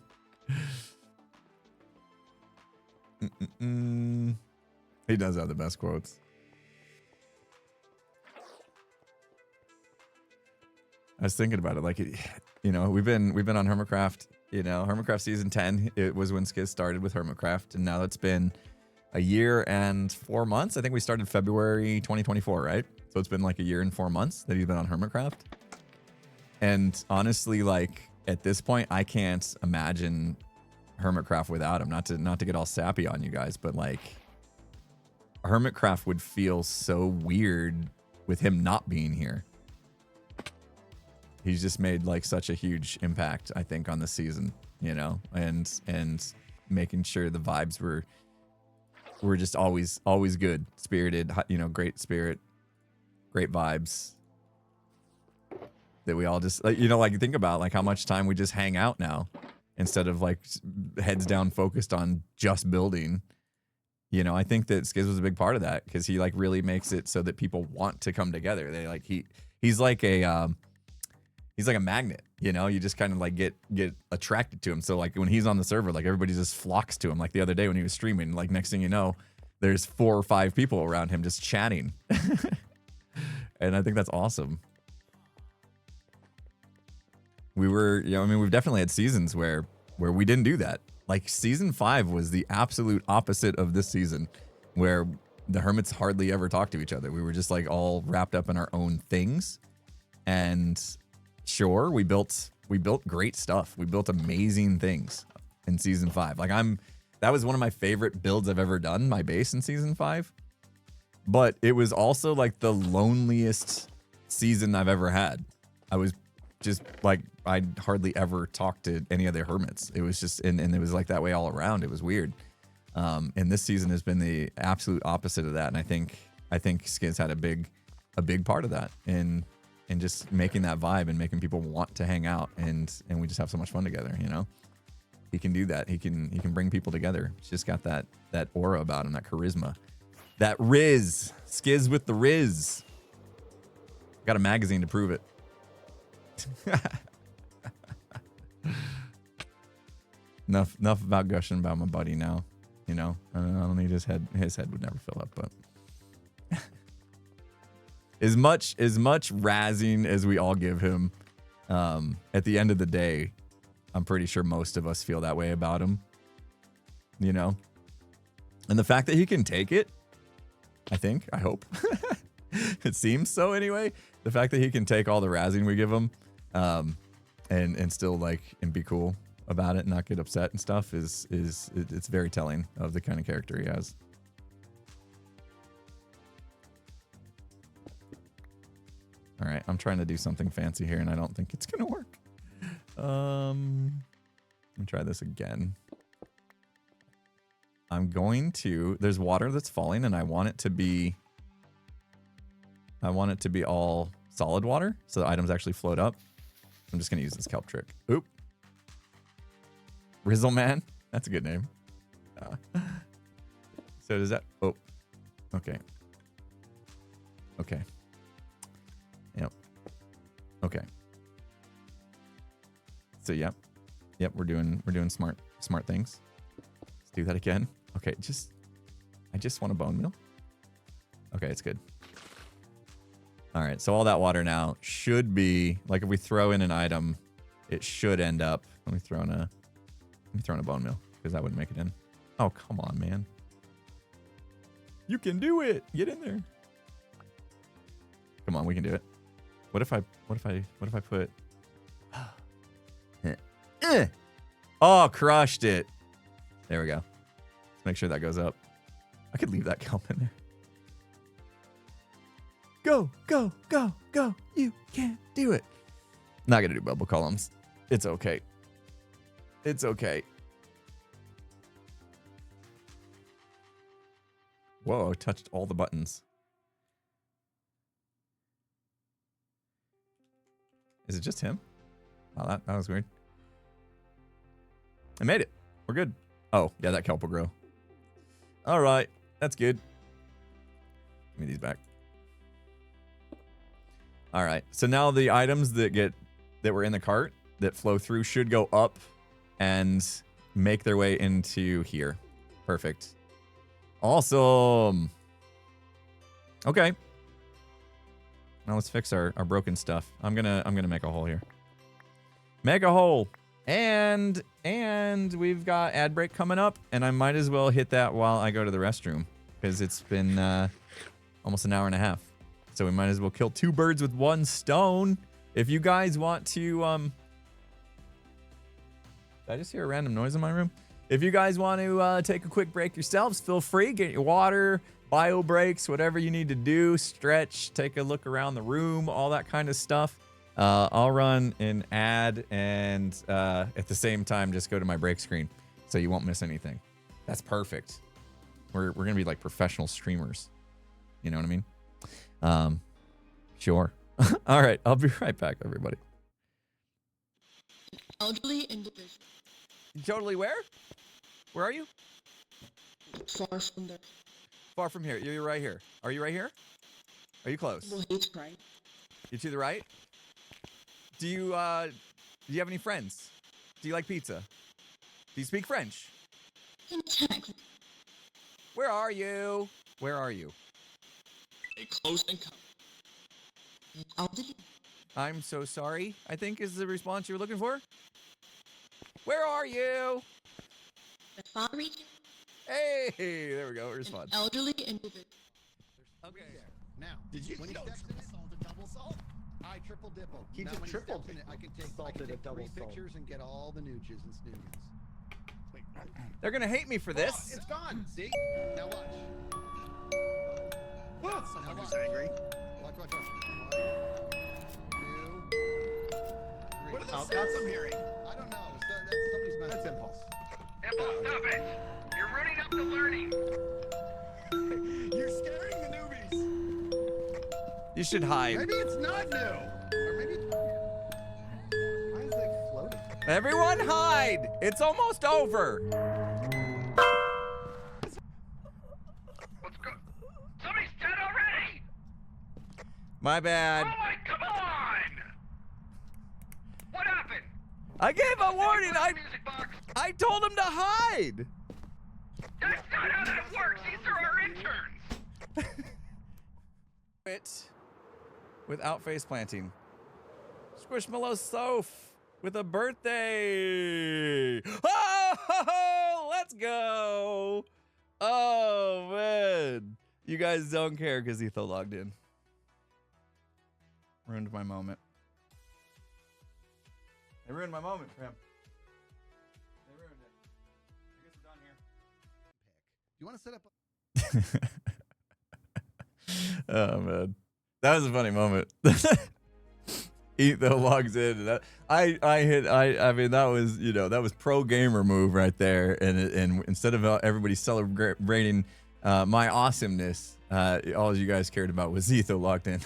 He does have the best quotes. I was thinking about it, like, you know, we've been on Hermitcraft, you know, Hermitcraft season 10, it was when Skiz started with Hermitcraft, and now it's been a year and 4 months. I think we started February 2024, right? So it's been like a year and 4 months that he's been on Hermitcraft. And honestly, like, at this point, I can't imagine Hermitcraft without him. Not to get all sappy on you guys, but like Hermitcraft would feel so weird with him not being here. He's just made like such a huge impact, I think, on the season, you know, and making sure the vibes were just always good, spirited, you know, great spirit, great vibes. That we all just, like, you know, like think about like how much time we just hang out now instead of like heads down focused on just building. You know, I think that Skiz was a big part of that because he like really makes it so that people want to come together. They like he's like a magnet, you know. You just kind of like get attracted to him. So like when he's on the server, like everybody just flocks to him. Like the other day when he was streaming, like next thing you know, there's 4 or 5 people around him just chatting. And I think that's awesome. We were, you know, I mean, we've definitely had seasons where we didn't do that. Like season 5 was the absolute opposite of this season, where the Hermits hardly ever talked to each other. We were just like all wrapped up in our own things. And sure, we built great stuff. We built amazing things in season 5. Like that was one of my favorite builds I've ever done, my base in season 5. But it was also like the loneliest season I've ever had. I was just like, I hardly ever talked to any other Hermits. It was just, and it was like that way all around. It was weird. And this season has been the absolute opposite of that. And I think Skiz had a big part of that in just making that vibe and making people want to hang out. And we just have so much fun together, you know? He can do that. He can bring people together. He's just got that aura about him, that charisma. That Riz. Skiz with the Riz. Got a magazine to prove it. enough about gushing about my buddy now. You know, I don't need his head. His head would never fill up, but as much razzing as we all give him, at the end of the day, I'm pretty sure most of us feel that way about him. You know, and the fact that he can take it, I hope, it seems so anyway. The fact that he can take all the razzing we give him, and still like and be cool about it and not get upset and stuff is it's very telling of the kind of character he has. All right, I'm trying to do something fancy here and I don't think it's gonna work. Let me try this again. I'm going to, there's water that's falling and I want it to be all solid water so the items actually float up. I'm just going to use this kelp trick. Oop. Rizzle Man. That's a good name. So does that, oh, okay. Okay. Yep. Okay. So yep, we're doing smart things. Let's do that again. Okay, I just want a bone meal. Okay, it's good. All right, so all that water now should be like if we throw in an item, it should end up. Let me throw in a bone meal because that wouldn't make it in. Oh, come on, man. You can do it. Get in there. Come on, we can do it. What if I put Oh, crushed it. There we go. Let's make sure that goes up. I could leave that kelp in there. Go, go, go, go. You can do it. Not gonna do bubble columns. It's okay. It's okay. Whoa, I touched all the buttons. Is it just him? Oh, that was weird. I made it. We're good. Oh, yeah, that kelp will grow. All right, that's good. Give me these back. All right, so now the items that were in the cart that flow through should go up and make their way into here. Perfect. Awesome. Okay. Now let's fix our broken stuff. I'm gonna make a hole here. Make a hole. And we've got ad break coming up, and I might as well hit that while I go to the restroom because it's been almost an hour and a half. So we might as well kill 2 birds with 1 stone. If you guys want to Did I just hear a random noise in my room? If you guys want to take a quick break yourselves, feel free. Get your water, bio breaks, whatever you need to do. Stretch, take a look around the room, all that kind of stuff. I'll run an ad and at the same time just go to my break screen so you won't miss anything. That's perfect. We're going to be like professional streamers. You know what I mean? Sure. All right. I'll be right back, everybody. Elderly individual. Totally where? Where are you? Far from there. Far from here. You're right here. Are you right here? Are you close? Well, he's right. You to the right? Do you have any friends? Do you like pizza? Do you speak French? Where are you? Where are you? A close encounter. Elderly. I'm so sorry, I think is the response you're looking for. Where are you? The far region. Hey, there we go. Response. An elderly individual. Okay. Now, Did you when he steps in it, salt a double salt. I triple dipple. He Now, just when tripled steps in it. I can take salted a double 3 salt. pictures and get all the nooches and snoogans. Wait, They're gonna hate me for this. oh, it's gone. See? Now watch. Someone Now who's watch. angry. Watch. 1, 2, 3. What are the sounds I'm hearing? I don't know. That's somebody's message. That's impulse. Impulse, stop it! You're ruining up the learning! You're scaring the newbies. You should hide. Maybe it's not new. Or maybe it's Why is it floating? Everyone hide. It's almost over. What's go- Somebody's dead already! My bad. Oh my, come on! What happened? I gave a warning. Did you put the music box? I told him to hide. That's not how that works! These are our interns! It without face planting. Squishmallow Soph with a birthday. Oh, let's go. Oh, man. You guys don't care because Etho logged in. Ruined my moment. They ruined my moment, Tramp. They ruined it. I guess we're done here. You want to set up Oh man, that was a funny moment. Etho logs in. And I mean that was that was pro gamer move right there. And instead of everybody celebrating my awesomeness, all you guys cared about was Etho logged in.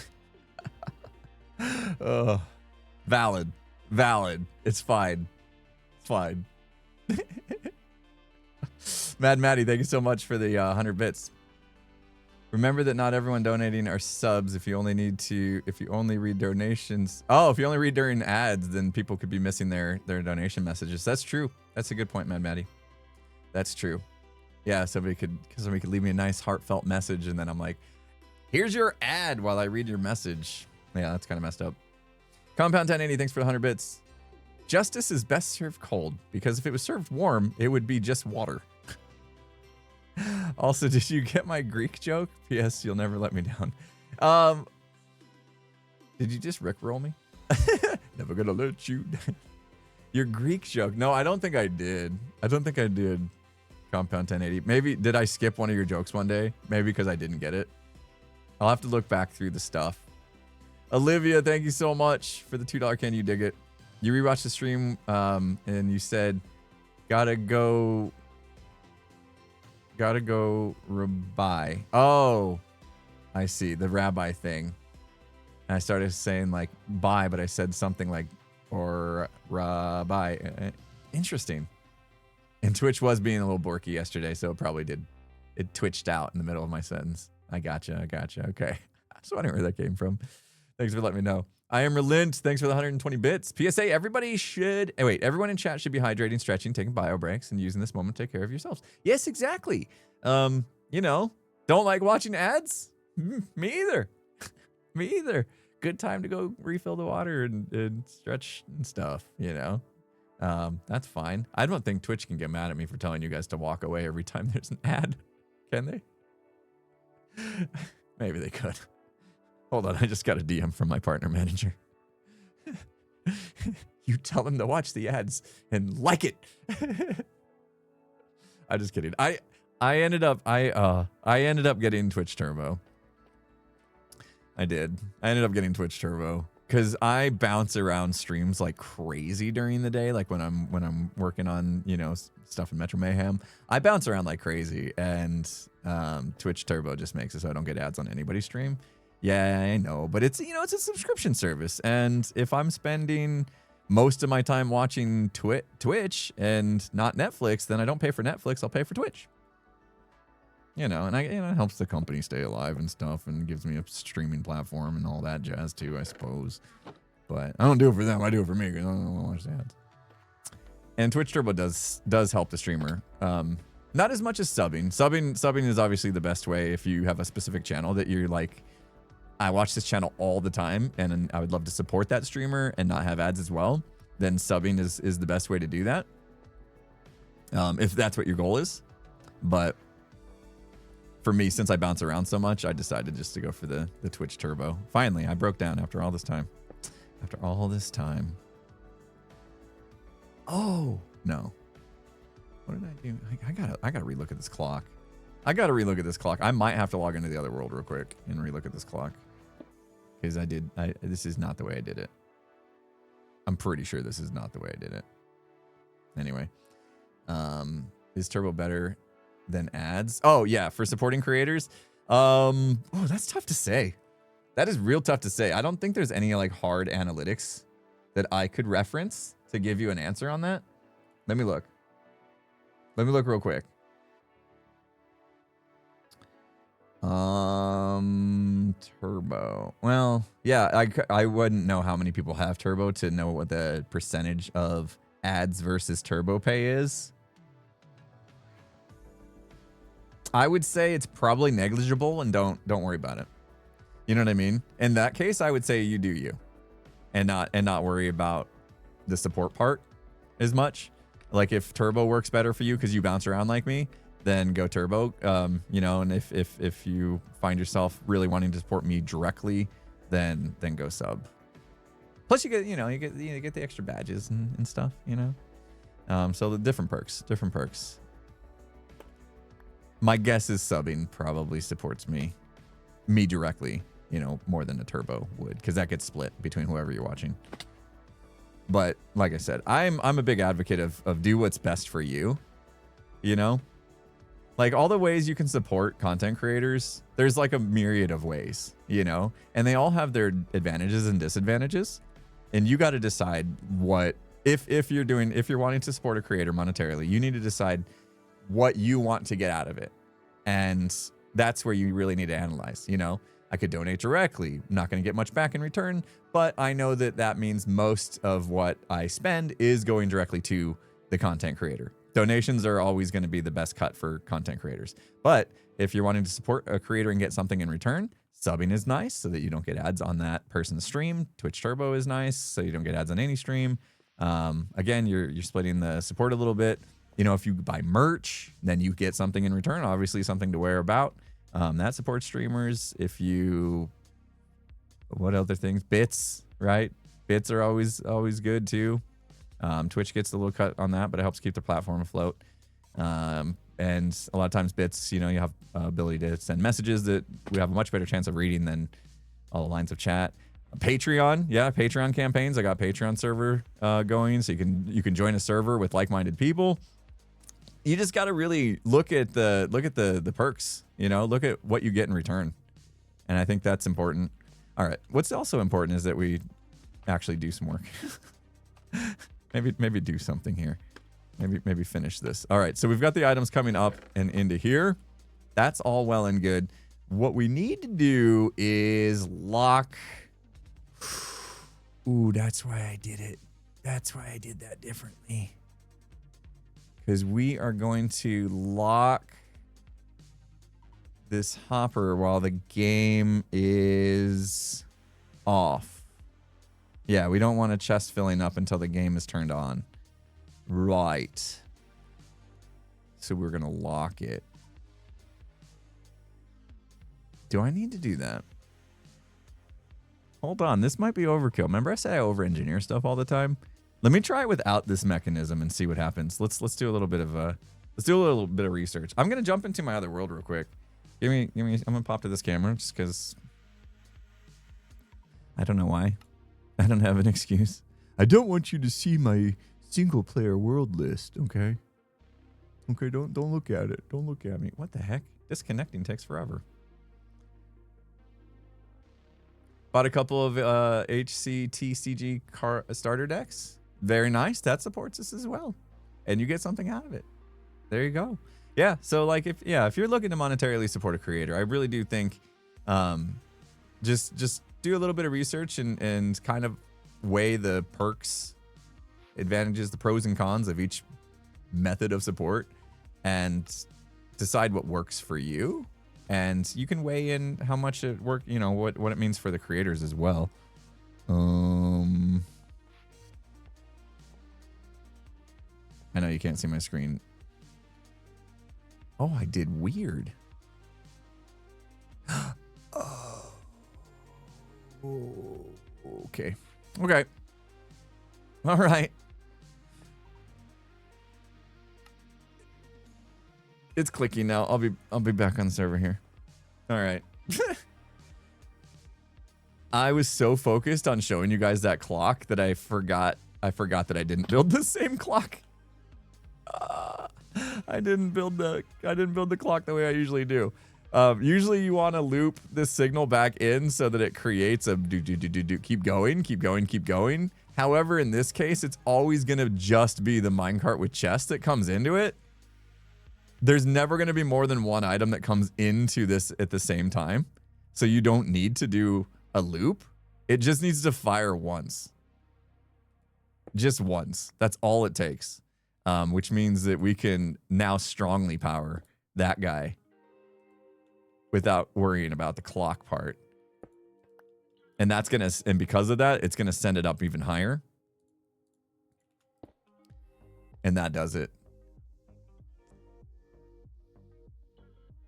Oh, valid. It's fine. It's fine. Mad Maddie, thank you so much for the 100 bits. Remember that not everyone donating are subs. If you only read donations. Oh, if you only read during ads, then people could be missing their donation messages. That's true. That's a good point, Mad Maddie. That's true. Yeah, somebody could leave me a nice heartfelt message, and then I'm like, here's your ad while I read your message. Yeah, that's kind of messed up. Compound 1080, thanks for the 100 bits. Justice is best served cold, because if it was served warm, it would be just water. Also, did you get my Greek joke? P.S. You'll never let me down. Did you just rickroll me? Never gonna let you down. Your Greek joke. No, I don't think I did. Compound 1080. Maybe, did I skip one of your jokes one day? Maybe because I didn't get it. I'll have to look back through the stuff. Olivia, thank you so much for the $2 Can You Dig It? You rewatched the stream and you said, gotta go rabbi. Oh, I see. The rabbi thing. And I started saying like bye, but I said something like or rabbi. Interesting. And Twitch was being a little borky yesterday, so it probably did. It twitched out in the middle of my sentence. I gotcha. Okay. I was wondering where that came from. Thanks for letting me know. I am Relint. Thanks for the 120 bits. PSA, everybody should... everyone in chat should be hydrating, stretching, taking bio breaks, and using this moment to take care of yourselves. Yes, exactly. Don't like watching ads? Me either. Me either. Good time to go refill the water and stretch and stuff, That's fine. I don't think Twitch can get mad at me for telling you guys to walk away every time there's an ad. Can they? Maybe they could. Hold on, I just got a DM from my partner manager. You tell them to watch the ads and like it. I'm just kidding. I ended up getting Twitch Turbo. I did. I ended up getting Twitch Turbo because I bounce around streams like crazy during the day. Like when I'm working on, you know, stuff in Metro Mayhem, I bounce around like crazy, and Twitch Turbo just makes it so I don't get ads on anybody's stream. Yeah, I know, but it's, you know, it's a subscription service, and if I'm spending most of my time watching Twitch and not Netflix, then I don't pay for Netflix. I'll pay for Twitch. You know, and it helps the company stay alive and stuff, and gives me a streaming platform and all that jazz too, I suppose. But I don't do it for them. I do it for me because I don't want to watch the ads. And Twitch Turbo does help the streamer. Not as much as subbing. Subbing is obviously the best way if you have a specific channel that you're like, I watch this channel all the time and I would love to support that streamer and not have ads as well. Then subbing is the best way to do that. If that's what your goal is. But for me, since I bounce around so much, I decided just to go for the Twitch Turbo. Finally, I broke down after all this time. After all this time. Oh, no. What did I do? I gotta relook at this clock. I might have to log into the other world real quick and relook at this clock. Because this is not the way I did it. I'm pretty sure this is not the way I did it. Anyway. Is Turbo better than ads? Oh, yeah, for supporting creators. Oh, that's tough to say. That is real tough to say. I don't think there's any like hard analytics that I could reference to give you an answer on that. Let me look. Let me look real quick. Turbo. Well, yeah, I wouldn't know how many people have Turbo to know what the percentage of ads versus Turbo pay is. I would say it's probably negligible, and don't worry about it. You know what I mean? In that case, I would say you do you, and not worry about the support part as much. Like if Turbo works better for you because you bounce around like me, then go Turbo. You know, and if you find yourself really wanting to support me directly, then go sub. Plus you get the extra badges and stuff, you know. So the different perks. My guess is subbing probably supports me directly, you know, more than a Turbo would, because that gets split between whoever you're watching. But like I said, I'm a big advocate of do what's best for you, you know? Like all the ways you can support content creators, there's like a myriad of ways, you know? And they all have their advantages and disadvantages. And you got to decide what, if you're wanting to support a creator monetarily, you need to decide what you want to get out of it. And that's where you really need to analyze, you know? I could donate directly, I'm not going to get much back in return, but I know that means most of what I spend is going directly to the content creator. Donations are always going to be the best cut for content creators. But if you're wanting to support a creator and get something in return, subbing is nice so that you don't get ads on that person's stream. Twitch Turbo is nice so you don't get ads on any stream. Again, you're splitting the support a little bit. You know, if you buy merch, then you get something in return, obviously something to wear about. That supports streamers. What other things? Bits, right? Bits are always good too. Twitch gets a little cut on that, but it helps keep the platform afloat. And a lot of times bits, you know, you have ability to send messages that we have a much better chance of reading than all the lines of chat. Patreon, yeah, Patreon campaigns. I got Patreon server going, so you can join a server with like-minded people. You just got to really look at the perks, you know, look at what you get in return. And I think that's important. All right. What's also important is that we actually do some work. maybe do something here. Maybe finish this. All right. So we've got the items coming up and into here. That's all well and good. What we need to do is lock. Ooh, that's why I did it. That's why I did that differently. Because we are going to lock this hopper while the game is off. Yeah, we don't want a chest filling up until the game is turned on. Right. So we're going to lock it. Do I need to do that? Hold on, this might be overkill. Remember I say I over-engineer stuff all the time? Let me try it without this mechanism and see what happens. Let's do a little bit of research. I'm gonna jump into my other world real quick. Give me. I'm gonna pop to this camera just because I don't know why. I don't have an excuse. I don't want you to see my single player world list. Okay. Okay. Don't look at it. Don't look at me. What the heck? Disconnecting takes forever. Bought a couple of HCTCG car starter decks. Very nice. That supports us as well, and you get something out of it. There you go. Yeah. So like if you're looking to monetarily support a creator, I really do think just do a little bit of research and kind of weigh the perks, advantages, the pros and cons of each method of support, and decide what works for you. And you can weigh in how much it work, you know, what it means for the creators as well. I know you can't see my screen. Oh, I did weird. Oh. Okay. Okay. All right. It's clicking now. I'll be back on the server here. All right. I was so focused on showing you guys that clock that I forgot that I didn't build the same clock. I didn't build the clock the way I usually do. Usually you want to loop this signal back in so that it creates a do keep going. However, in this case, it's always going to just be the minecart with chest that comes into it. There's never going to be more than one item that comes into this at the same time. So you don't need to do a loop. It just needs to fire once. Just once. That's all it takes. Which means that we can now strongly power that guy without worrying about the clock part. And that's going to, and because of that, it's going to send it up even higher. And that does it.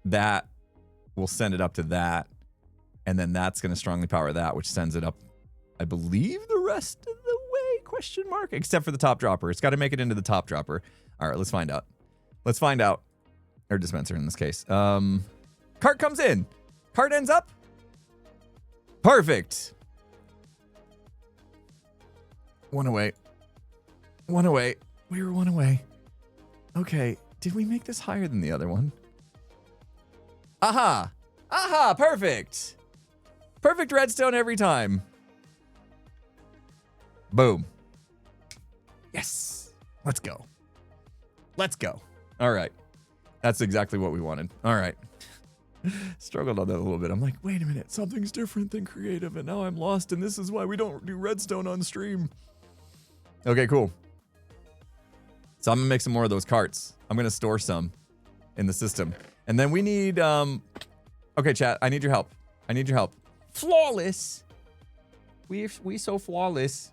That will send it up to that. And then that's going to strongly power that, which sends it up, I believe, the rest of the way, question mark, except for the top dropper. It's got to make it into the top dropper. All right, let's find out. Let's find out. Or dispenser in this case. Cart comes in. Cart ends up. Perfect. One away. One away. We were one away. Okay. Did we make this higher than the other one? Aha. Aha. Perfect. Perfect redstone every time. Boom. Yes. Let's go. Let's go. All right. That's exactly what we wanted. All right. Struggled on that a little bit. I'm like, wait a minute. Something's different than creative. And now I'm lost. And this is why we don't do redstone on stream. Okay, cool. So I'm going to make some more of those carts. I'm going to store some in the system. And then we need... Okay, chat. I need your help. I need your help. Flawless. We so flawless.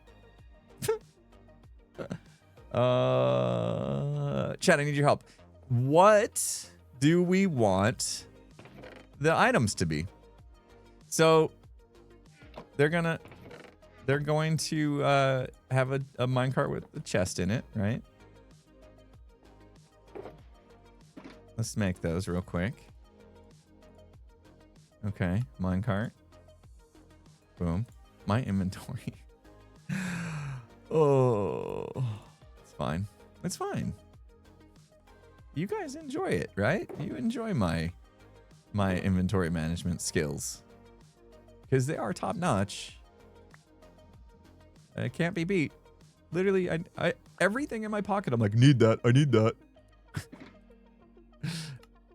Chat, I need your help. What do we want the items to be? So they're going to have a minecart with a chest in it, right? Let's make those real quick. Okay, minecart. Boom. My inventory. Oh, it's fine. It's fine. You guys enjoy it, right? You enjoy my inventory management skills because they are top notch. It can't be beat. Literally, I everything in my pocket. I'm like, need that. I need that.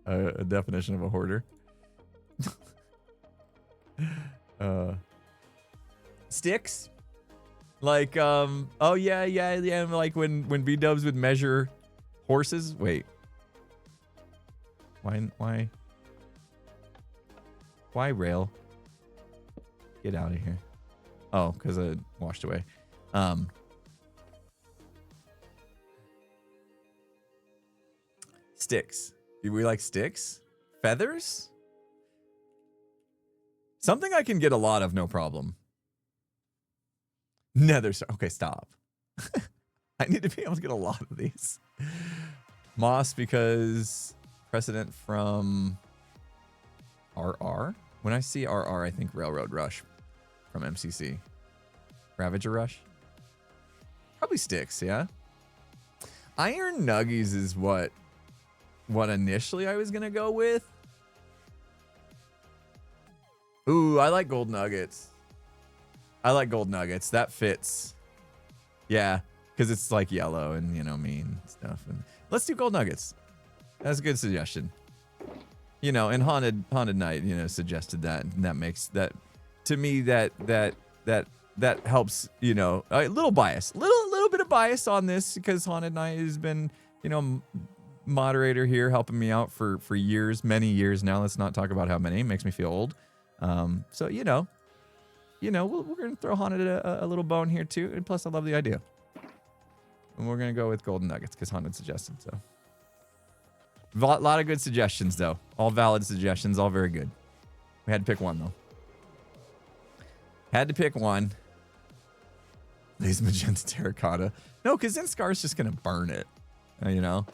A definition of a hoarder. Sticks. Like, oh yeah. Like when B-dubs would measure horses. Wait. Why rail? Get out of here. Oh, because I washed away. Sticks. Do we like sticks? Feathers? Something I can get a lot of, no problem. Nether. Okay, stop. I need to be able to get a lot of these. Moss because precedent from RR. When I see RR, I think Railroad Rush from MCC. Ravager Rush. Probably sticks, yeah. Iron Nuggies is what initially I was gonna go with. Ooh, I like gold nuggets. I like gold nuggets. That fits. Yeah, because it's like yellow and, you know, mean stuff. And let's do gold nuggets. That's a good suggestion. You know, and Haunted Night, you know, suggested that, and that makes that, to me, that helps, you know, a little bias, little bit of bias on this, because Haunted Night has been, you know, moderator here helping me out for years, many years now. Let's not talk about how many. It makes me feel old. So, you know, we're going to throw Haunted a little bone here too. And plus I love the idea. And we're going to go with golden nuggets because Haunted suggested so. A lot of good suggestions though. All valid suggestions, all very good. We had to pick one though. Had to pick one. These magenta terracotta. No, because then Scar's just going to burn it. You know?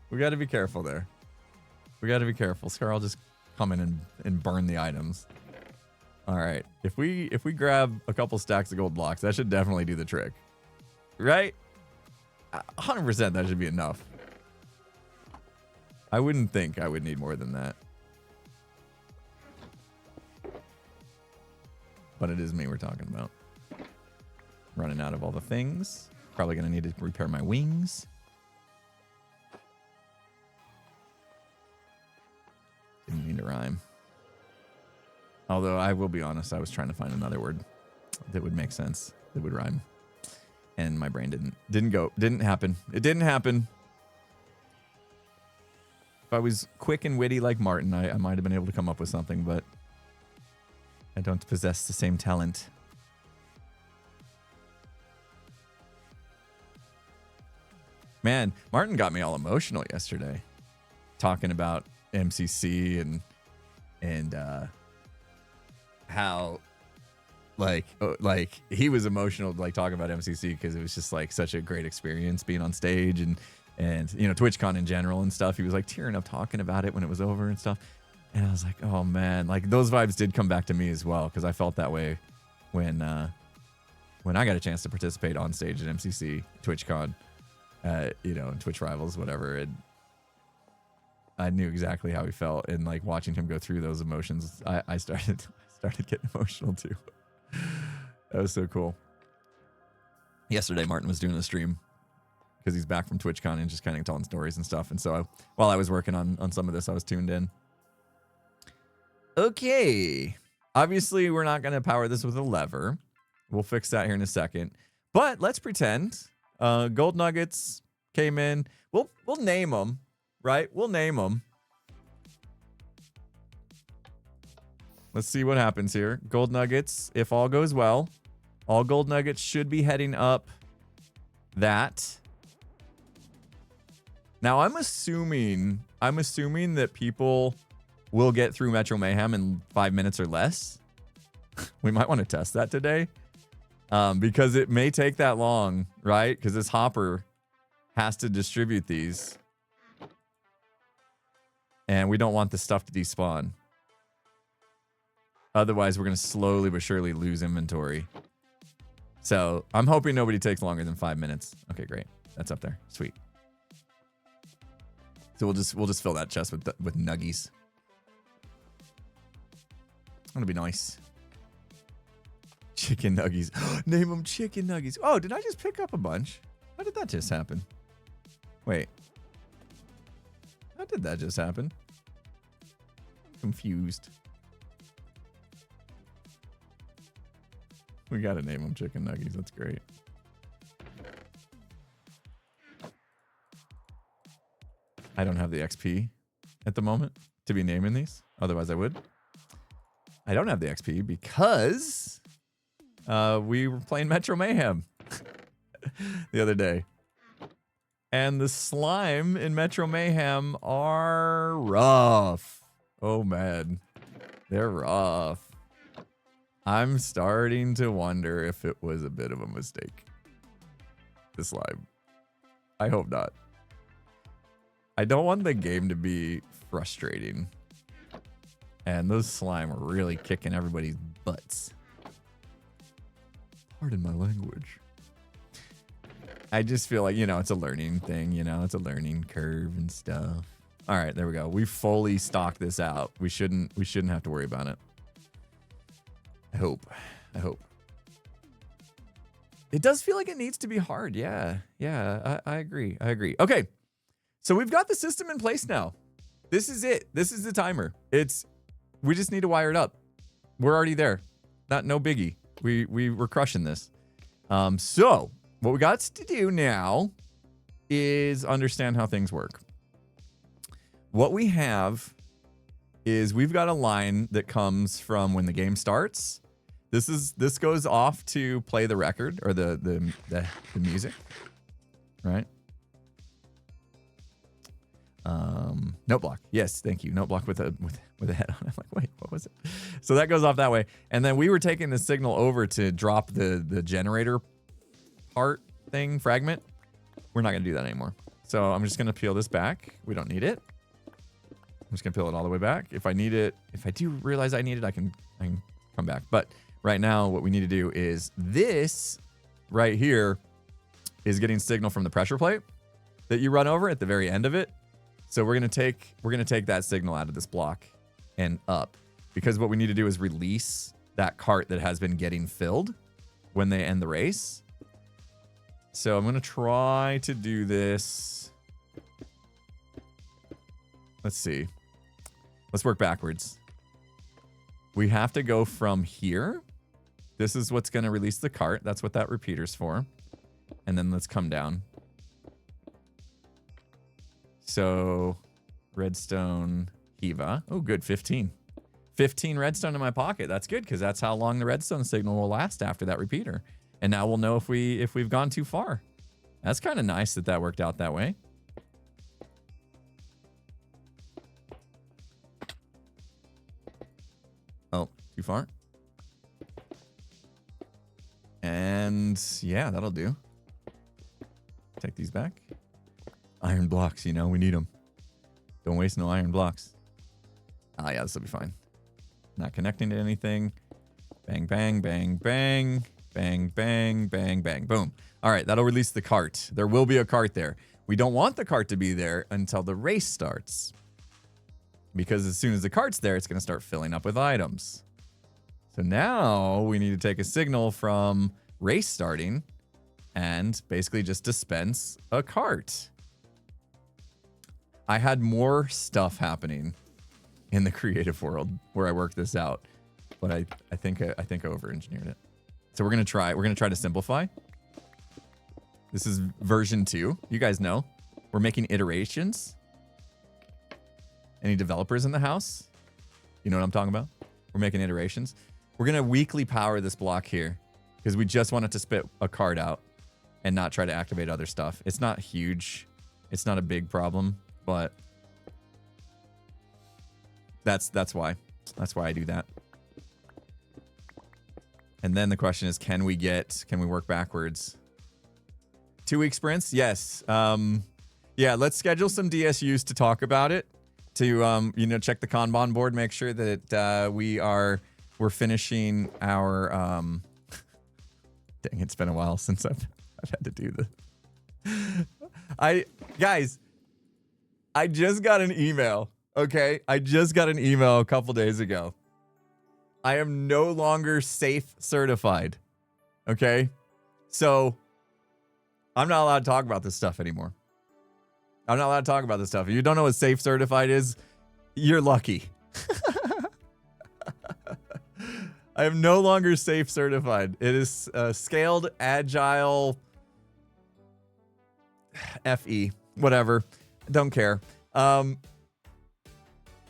We got to be careful there. We got to be careful. Scar will just come in and burn the items. All right. If we grab a couple stacks of gold blocks, that should definitely do the trick. Right? 100% that should be enough. I wouldn't think I would need more than that. But it is me we're talking about. Running out of all the things. Probably going to need to repair my wings. Didn't mean to rhyme. Although I will be honest, I was trying to find another word that would make sense, that would rhyme. And my brain didn't happen. It didn't happen. If I was quick and witty like Martin, I might have been able to come up with something, but I don't possess the same talent. Man, Martin got me all emotional yesterday, talking about MCC and how like he was emotional like talking about MCC because it was just like such a great experience being on stage and you know, TwitchCon in general and stuff. He was like tearing up talking about it when it was over and stuff. And I was like, oh man, like those vibes did come back to me as well, because I felt that way when I got a chance to participate on stage at MCC, TwitchCon, you know, and Twitch Rivals, whatever. And I knew exactly how he felt, and like watching him go through those emotions, I started getting emotional too. That was so cool. Yesterday, Martin was doing a stream because he's back from TwitchCon and just kind of telling stories and stuff. And so while I was working on some of this, I was tuned in. Okay. Obviously, we're not going to power this with a lever. We'll fix that here in a second. But let's pretend gold nuggets came in. We'll name them, right? We'll name them. Let's see what happens here. Gold nuggets, if all goes well, all gold nuggets should be heading up that. Now, I'm assuming that people will get through Metro Mayhem in 5 minutes or less. We might want to test that today, because it may take that long, right? Because this hopper has to distribute these, and we don't want the stuff to despawn. Otherwise, we're going to slowly but surely lose inventory. So I'm hoping nobody takes longer than 5 minutes. Okay, great. That's up there. Sweet. So we'll just fill that chest with nuggies. That'll be nice. Chicken nuggies. Name them chicken nuggies. Oh, did I just pick up a bunch? How did that just happen? Wait. How did that just happen? I'm confused. We gotta name them chicken nuggies. That's great. I don't have the XP at the moment to be naming these. Otherwise, I would. I don't have the XP because we were playing Metro Mayhem the other day. And the slime in Metro Mayhem are rough. Oh, man. They're rough. I'm starting to wonder if it was a bit of a mistake. The slime. I hope not. I don't want the game to be frustrating. And those slime are really kicking everybody's butts. Pardon my language. I just feel like, you know, it's a learning thing, you know, it's a learning curve and stuff. All right, there we go. We fully stocked this out. We shouldn't have to worry about it. I hope. It does feel like it needs to be hard. Yeah, I agree. Okay, so we've got the system in place now. This is it. This is the timer. We just need to wire it up. We're already there. No biggie. We're crushing this. So what we got to do now is understand how things work. What we have is we've got a line that comes from when the game starts. This goes off to play the record or the music, right? Note block. Yes, thank you. Note block with a head on. I'm like, wait, what was it? So that goes off that way. And then we were taking the signal over to drop the generator part thing fragment. We're not gonna do that anymore. So I'm just gonna peel this back. We don't need it. I'm just gonna peel it all the way back. If I need it, if I do realize I need it, I can come back. But right now, what we need to do is this right here is getting signal from the pressure plate that you run over at the very end of it. So we're gonna take that signal out of this block and up, because what we need to do is release that cart that has been getting filled when they end the race. So I'm gonna try to do this. Let's see. Let's work backwards. We have to go from here. This is what's gonna release the cart. That's what that repeater's for. And then let's come down. So, redstone, Hiva. Oh, good, 15. 15 redstone in my pocket. That's good, because that's how long the redstone signal will last after that repeater. And now we'll know if we've gone too far. That's kind of nice that worked out that way. Oh, too far? And yeah, that'll do. Take these back. Iron blocks, you know, we need them. Don't waste no iron blocks. Ah, yeah, this will be fine. Not connecting to anything. Bang, bang, bang, bang. Bang, bang, bang, bang. Boom. All right, that'll release the cart. There will be a cart there. We don't want the cart to be there until the race starts, because as soon as the cart's there, it's going to start filling up with items. So now we need to take a signal from race starting and basically just dispense a cart. I had more stuff happening in the creative world where I worked this out, but I think I over-engineered it. So we're gonna try to simplify. This is version 2. You guys know we're making iterations. Any developers in the house? You know what I'm talking about? We're making iterations. We're gonna weakly power this block here because we just want it to spit a card out and not try to activate other stuff. It's not huge. It's not a big problem, but that's why. That's why I do that. And then the question is, can we work backwards? 2-week sprints? Yes. Yeah, let's schedule some DSUs to talk about it. To check the Kanban board, make sure that we're finishing our dang, it's been a while since I've had to do this. Guys, I just got an email. Okay? I just got an email a couple days ago. I am no longer safe certified. Okay? So I'm not allowed to talk about this stuff anymore. I'm not allowed to talk about this stuff. If you don't know what safe certified is, you're lucky. I am no longer safe certified. It is scaled, agile, FE, whatever. Don't care.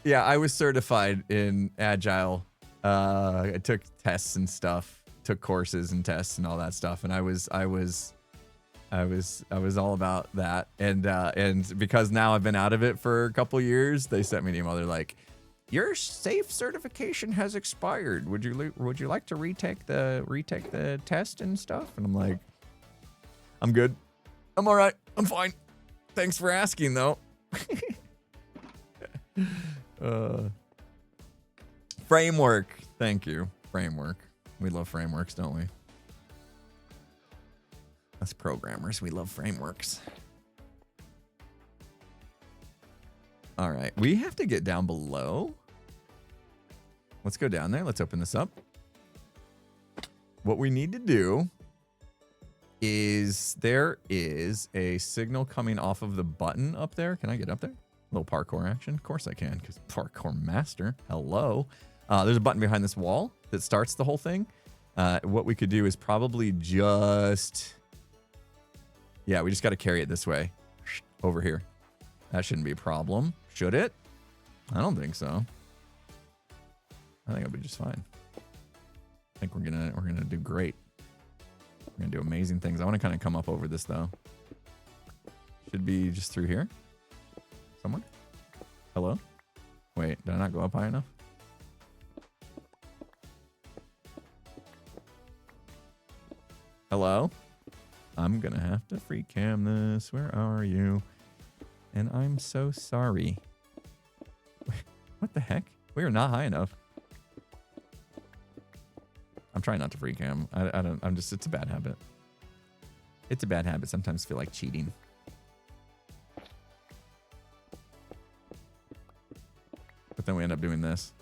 Yeah, I was certified in agile. I took tests and stuff, took courses and tests and all that stuff, and I was all about that. And because now I've been out of it for a couple years, they sent me an email. They're like, "Your safe certification has expired. Would you like to retake the test and stuff?" And I'm like, "I'm good. I'm all right. I'm fine. Thanks for asking, though. Framework. Thank you. Framework. We love frameworks, don't we? Us programmers, we love frameworks. All right. We have to get down below. Let's go down there. Let's open this up. What we need to do is there is a signal coming off of the button up there. Can I get up there? A little parkour action. Of course I can, because parkour master. Hello. There's a button behind this wall that starts the whole thing. What we could do is probably just... Yeah, we just got to carry it this way. Over here. That shouldn't be a problem. Should it? I don't think so. I think it'll be just fine. I think we're gonna do great. We're gonna do amazing things. I want to kind of come up over this though. Should be just through here. Somewhere. Hello? Wait, did I not go up high enough? Hello? I'm gonna have to free cam this. Where are you? And I'm so sorry. What the heck? We are not high enough. I'm trying not to free cam. I'm just, it's a bad habit. It's a bad habit. Sometimes feel like cheating. But then we end up doing this.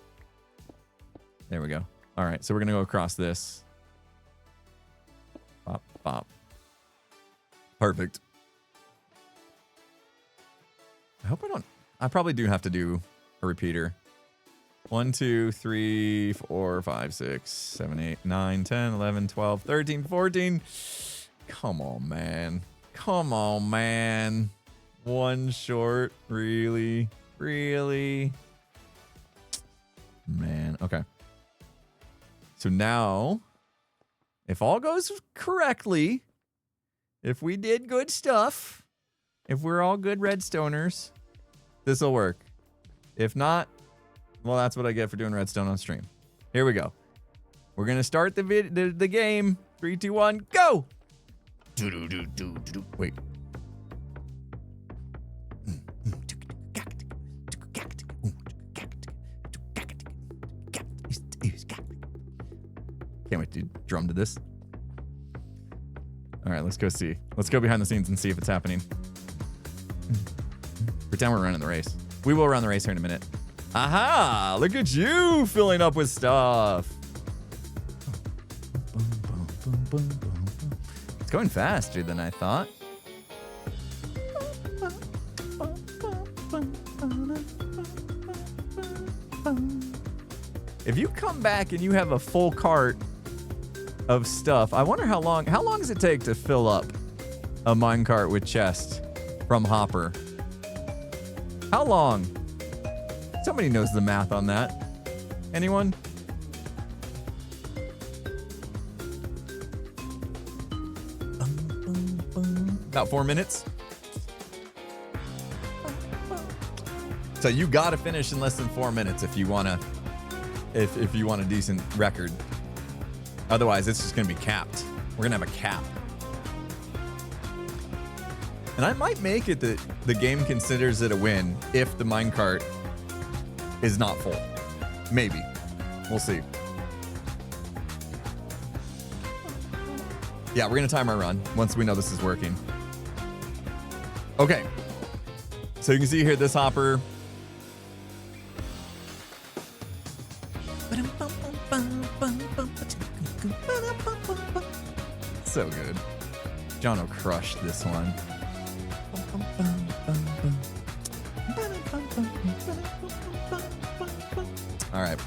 There we go. All right, so we're gonna go across this. Bop, bop. Perfect. I hope I don't... I probably do have to do a repeater. 1, 2, 3, 4, 5, 6, 7, 8, 9, 10, 11, 12, 13, 14. Come on, man. Come on, man. One short. Really? Really? Man. Okay. So now, if all goes correctly, if we did good stuff, if we're all good Redstoners, this will work. If not, well, that's what I get for doing Redstone on stream. Here we go. We're gonna start the game. 3, 2, 1, go! Wait. Can't wait to drum to this. All right, let's go see. Let's go behind the scenes and see if it's happening. Pretend we're running the race. We will run the race here in a minute. Aha! Look at you filling up with stuff. It's going faster than I thought. If you come back and you have a full cart of stuff, I wonder how long does it take to fill up a minecart with chests from Hopper? How long? Somebody knows the math on that. Anyone? About 4 minutes. So you gotta finish in less than 4 minutes if you wanna, if you want a decent record. Otherwise, it's just gonna be capped. We're gonna have a cap. And I might make it that the game considers it a win if the minecart is not full. Maybe. We'll see. Yeah, we're gonna time our run once we know this is working. Okay. So you can see here this hopper. So good. John will crush this one. All right.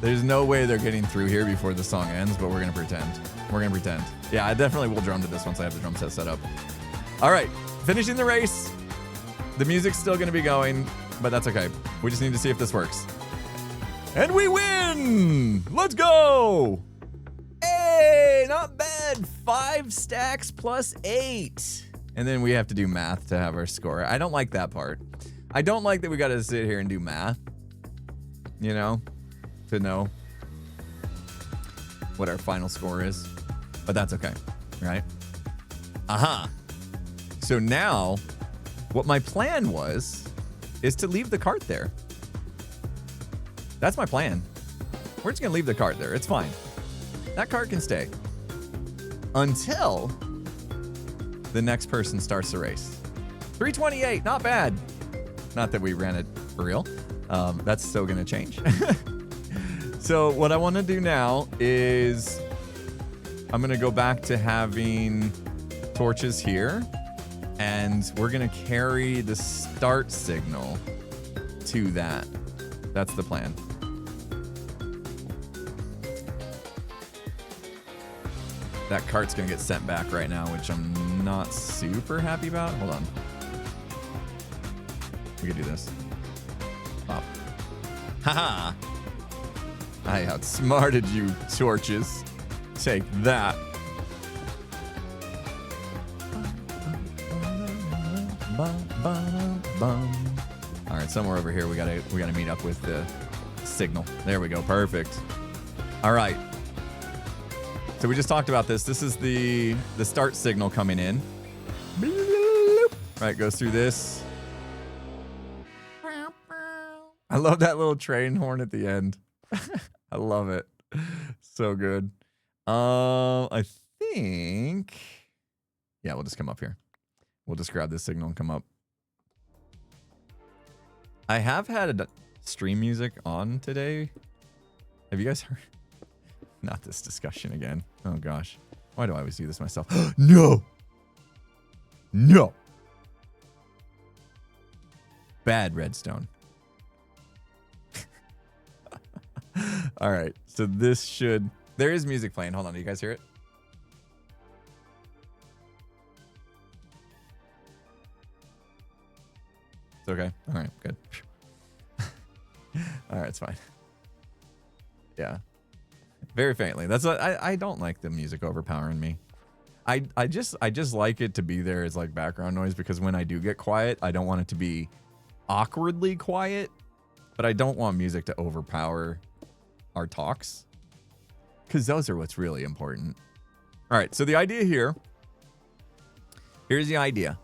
There's no way they're getting through here before the song ends, but we're gonna pretend. We're gonna pretend. Yeah, I definitely will drum to this once I have the drum set up. All right, finishing the race. The music's still gonna be going, but that's okay. We just need to see if this works. And we win! Let's go! Hey, not bad. 5 stacks plus 8. And then we have to do math to have our score. I don't like that part. I don't like that we gotta sit here and do math. You know, to know what our final score is. But that's okay, right? Aha. So now, what my plan was, is to leave the cart there. That's my plan. We're just gonna leave the cart there. It's fine. That cart can stay. Until the next person starts the race. 328, not bad. Not that we ran it for real. That's still gonna change. So what I wanna do now is I'm gonna go back to having torches here, and we're gonna carry the start signal to that. That's the plan. That cart's gonna get sent back right now, which I'm not super happy about. Hold on. We can do this. Pop. Haha! I outsmarted you, torches. Take that. All right, somewhere over here we gotta meet up with the signal. There we go. Perfect. All right. So we just talked about this. This is the start signal coming in. Right, goes through this. I love that little train horn at the end. I love it. So good. I think, yeah, we'll just come up here. We'll just grab this signal and come up. I have had stream music on today. Have you guys heard? Not this discussion again. Oh gosh. Why do I always do this myself? No. No. Bad Redstone. All right. So this should... There is music playing. Hold on. Do you guys hear it? It's okay. All right. Good. All right. It's fine. Yeah. Very faintly. That's what I don't like the music overpowering me. I just like it to be there as like background noise, because when I do get quiet, I don't want it to be awkwardly quiet, but I don't want music to overpower our talks, because those are what's really important. All right, so the idea here's the idea.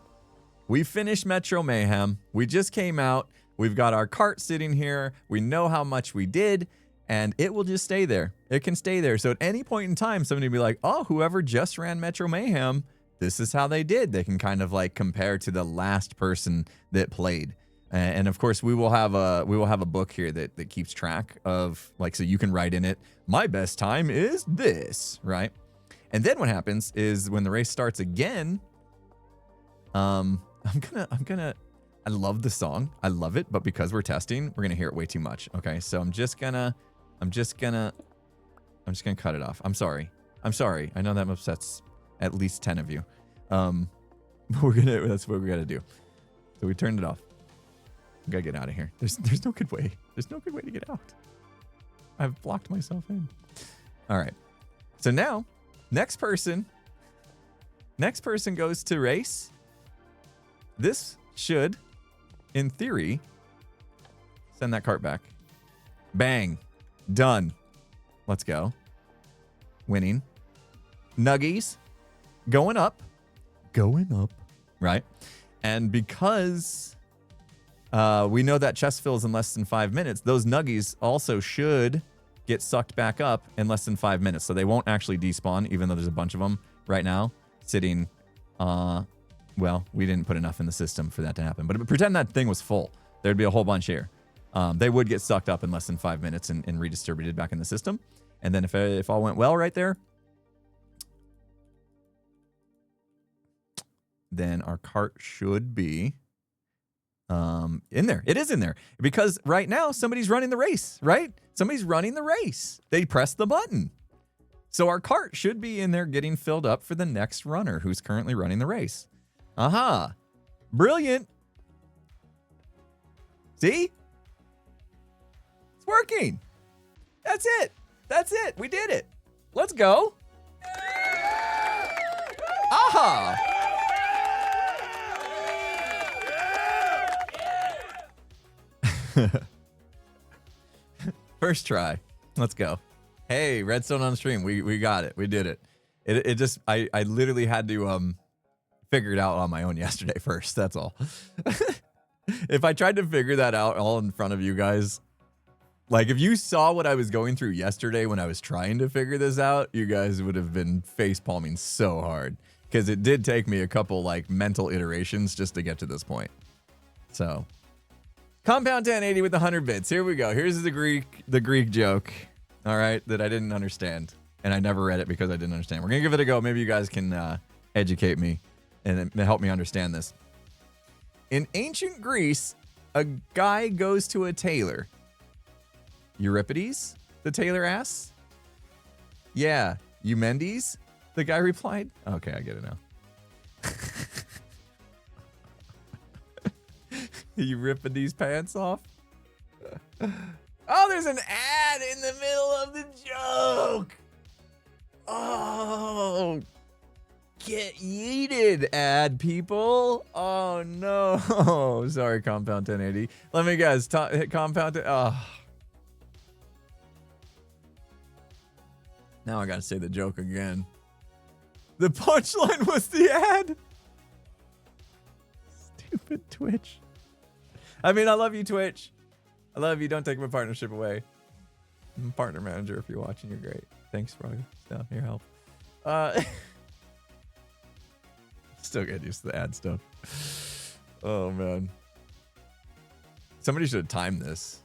We finished Metro Mayhem. We just came out. We've got our cart sitting here. We know how much we did, and it will just stay there. It can stay there. So at any point in time, somebody will be like, oh, whoever just ran Metro Mayhem, this is how they did. They can kind of like compare to the last person that played. And of course, we will have a book here that keeps track of, like, so you can write in it, my best time is this, right? And then what happens is when the race starts again, I love the song. I love it, but because we're testing, we're gonna hear it way too much. Okay, so I'm just gonna cut it off. I'm sorry. I know that upsets at least 10 of you. That's what we gotta do. So we turned it off. We gotta get out of here. There's no good way. There's no good way to get out. I've blocked myself in. All right. So now, next person goes to race. This should, in theory, send that cart back. Bang. Done. Let's go. Winning. Nuggies. Going up. Right? And because we know that chest fills in less than 5 minutes, those nuggies also should get sucked back up in less than 5 minutes. So they won't actually despawn, even though there's a bunch of them right now sitting. Well, we didn't put enough in the system for that to happen. But pretend that thing was full. There'd be a whole bunch here. They would get sucked up in less than 5 minutes and redistributed back in the system. And then if all went well right there, then our cart should be in there. It is in there. Because right now, somebody's running the race, right? Somebody's running the race. They pressed the button. So our cart should be in there getting filled up for the next runner who's currently running the race. Aha. Brilliant. See? It's working. That's it. That's it. We did it. Let's go. Aha. First try. Let's go. Hey, Redstone on stream. We got it. We did it. It just I literally had to figure it out on my own yesterday first. That's all. If I tried to figure that out all in front of you guys, like if you saw what I was going through yesterday when I was trying to figure this out, you guys would have been face palming so hard because it did take me a couple like mental iterations just to get to this point. So Compound 1080 with 100 bits. Here we go. Here's the Greek joke. All right, that I didn't understand, and I never read it because I didn't understand. We're gonna give it a go. Maybe you guys can educate me and help me understand this. In ancient Greece, a guy goes to a tailor. Euripides? The tailor asks. Yeah, Eumendes? The guy replied. Okay, I get it now. Euripides pants off. Oh, there's an ad in the middle of the joke. Oh, get yeeted, ad people. Oh no. Sorry, Compound 1080. Let me guess. Hit Compound. Oh. Now I gotta say the joke again. The punchline was the ad. Stupid Twitch. I mean, I love you, Twitch. I love you. Don't take my partnership away. I'm a partner manager. If you're watching, you're great. Thanks for your help. Still get used to the ad stuff. Oh man. Somebody should have timed this.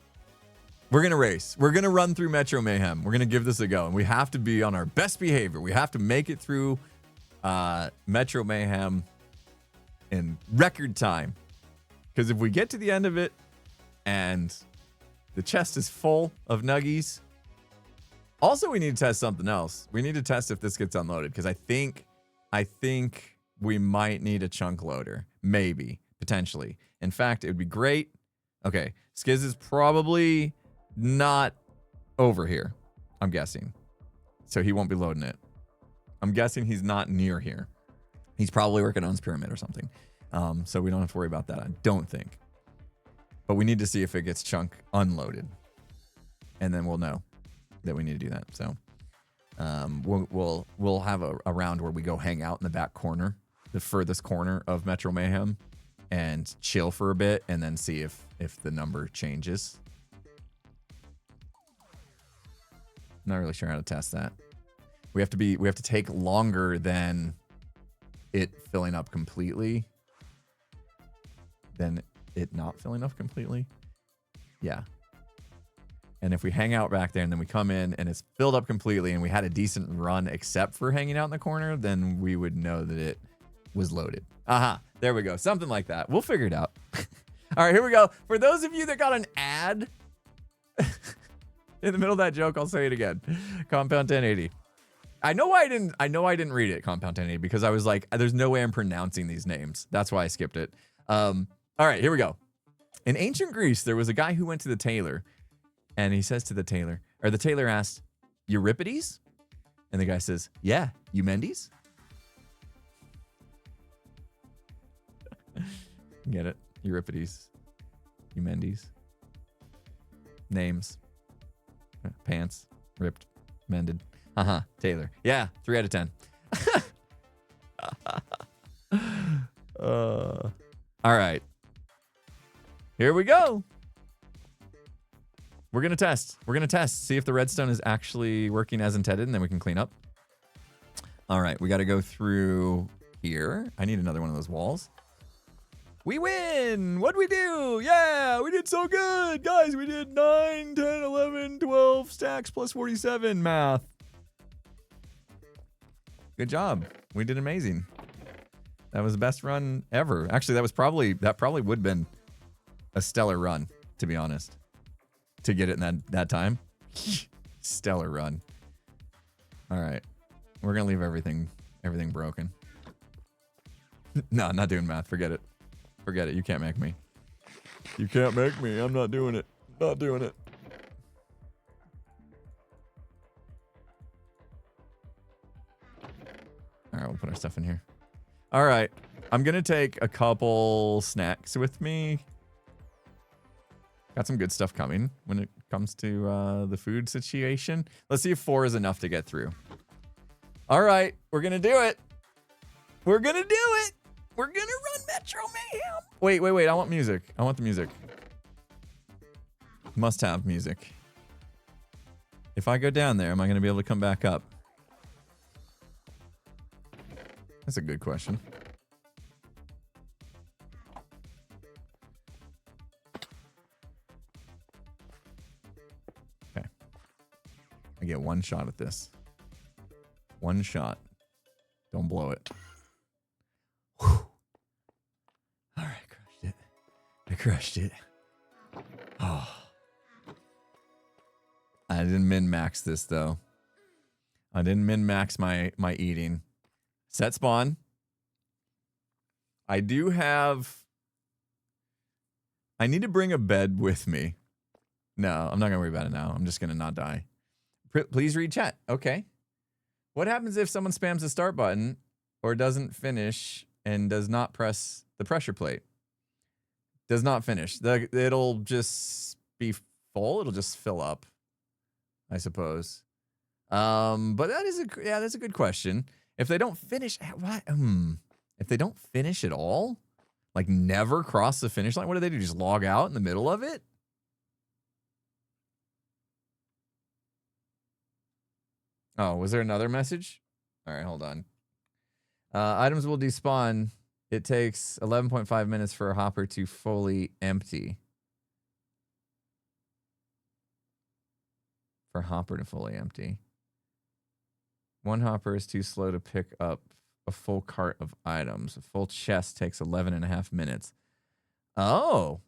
We're gonna race. We're gonna run through Metro Mayhem. We're gonna give this a go, and we have to be on our best behavior. We have to make it through Metro Mayhem in record time. Because if we get to the end of it and the chest is full of nuggies. Also, we need to test something else. We need to test if this gets unloaded, because I think we might need a chunk loader. Maybe, potentially. In fact, it would be great. Okay, Skiz is probably not over here, I'm guessing. So he won't be loading it. I'm guessing he's not near here. He's probably working on his pyramid or something. So we don't have to worry about that, I don't think. But we need to see if it gets chunk unloaded. And then we'll know that we need to do that. So we'll have a round where we go hang out in the back corner, the furthest corner of Metro Mayhem, and chill for a bit and then see if the number changes. Not really sure how to test that. We have to take longer than it filling up completely. Than it not filling up completely. Yeah. And if we hang out back there and then we come in and it's filled up completely and we had a decent run except for hanging out in the corner, then we would know that it was loaded. Aha, there we go. Something like that. We'll figure it out. All right, here we go. For those of you that got an ad in the middle of that joke, I'll say it again. Compound 1080. I know I didn't read it, Compound 1080, because I was like, there's no way I'm pronouncing these names. That's why I skipped it. All right, here we go. In ancient Greece, there was a guy who went to the tailor, and he says to the tailor, or the tailor asked, Euripides? And the guy says, yeah, Eumendes? Get it? Euripides. Eumendes. Names. Pants. Ripped. Mended. Taylor. Yeah, 3 out of 10. All right. Here we go. We're going to test. We're going to test. See if the redstone is actually working as intended, and then we can clean up. All right. We got to go through here. I need another one of those walls. We win. What'd we do? Yeah, we did so good. Guys, we did 9, 10, 11, 12 stacks plus 47 math. Good job. We did amazing. That was the best run ever. Actually, that probably would have been a stellar run, to be honest. To get it in that time. Stellar run. All right. We're going to leave everything broken. No, not doing math. Forget it. Forget it. You can't make me. You can't make me. I'm not doing it. Not doing it. All right, we'll put our stuff in here. All right. I'm going to take a couple snacks with me. Got some good stuff coming when it comes to the food situation. Let's see if 4 is enough to get through. All right. We're going to do it. We're going to do it. We're gonna run Metro Mayhem. Wait. I want music. I want the music. Must have music. If I go down there, am I gonna be able to come back up? That's a good question. Okay. I get one shot at this. One shot. Don't blow it. Whew. All right, crushed it. I crushed it. Oh. I didn't min-max this, though. I didn't min-max my eating. Set spawn. I do have... I need to bring a bed with me. No, I'm not going to worry about it now. I'm just going to not die. Please read chat. Okay. What happens if someone spams the start button or doesn't finish and does not press the pressure plate? Does not finish. It'll just be full. It'll just fill up, I suppose. But that's a good question. If they don't finish, what? If they don't finish at all, like never cross the finish line, what do? Just log out in the middle of it? Oh, was there another message? All right, hold on. Items will despawn. It takes 11.5 minutes for a hopper to fully empty. For hopper to fully empty. One hopper is too slow to pick up a full cart of items. A full chest takes 11.5 minutes. Oh.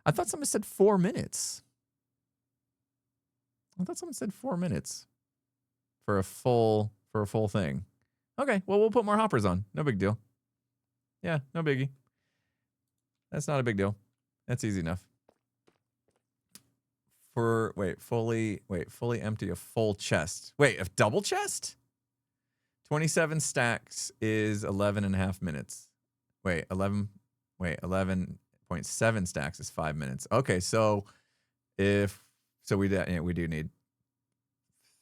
I thought someone said 4 minutes. I thought someone said 4 minutes for a full thing. Okay, well, we'll put more hoppers on. No big deal. Yeah, no biggie. That's not a big deal. That's easy enough. Fully empty a full chest. Wait, a double chest? 27 stacks is 11.5 minutes. 11.7 stacks is 5 minutes. Okay, so we do need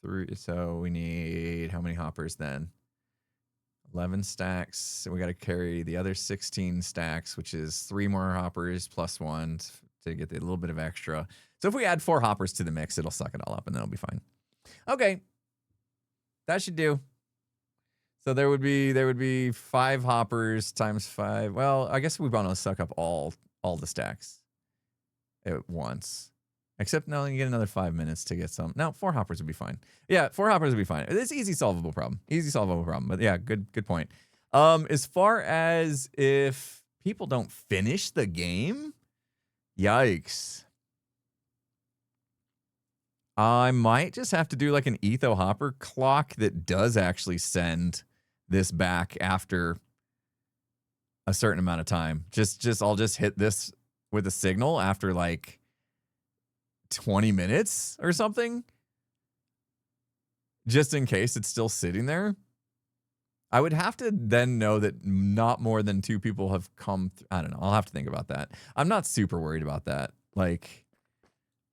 3. So we need how many hoppers then? 11 stacks. So we got to carry the other 16 stacks, which is 3 more hoppers plus 1 to get a little bit of extra. So if we add 4 hoppers to the mix, it'll suck it all up and then it'll be fine. Okay. That should do. So there would be 5 hoppers times 5. Well, I guess we want to suck up all the stacks at once. Except now you get another 5 minutes to get some. No, 4 hoppers would be fine. Yeah, 4 hoppers would be fine. It's easy solvable problem. But yeah, good point. As far as if people don't finish the game, yikes. I might just have to do like an etho hopper clock that does actually send this back after a certain amount of time. I'll just hit this with a signal after like 20 minutes or something, just in case it's still sitting there. I would have to then know that not more than 2 people have come I don't know. I'll have to think about that. I'm not super worried about that. Like,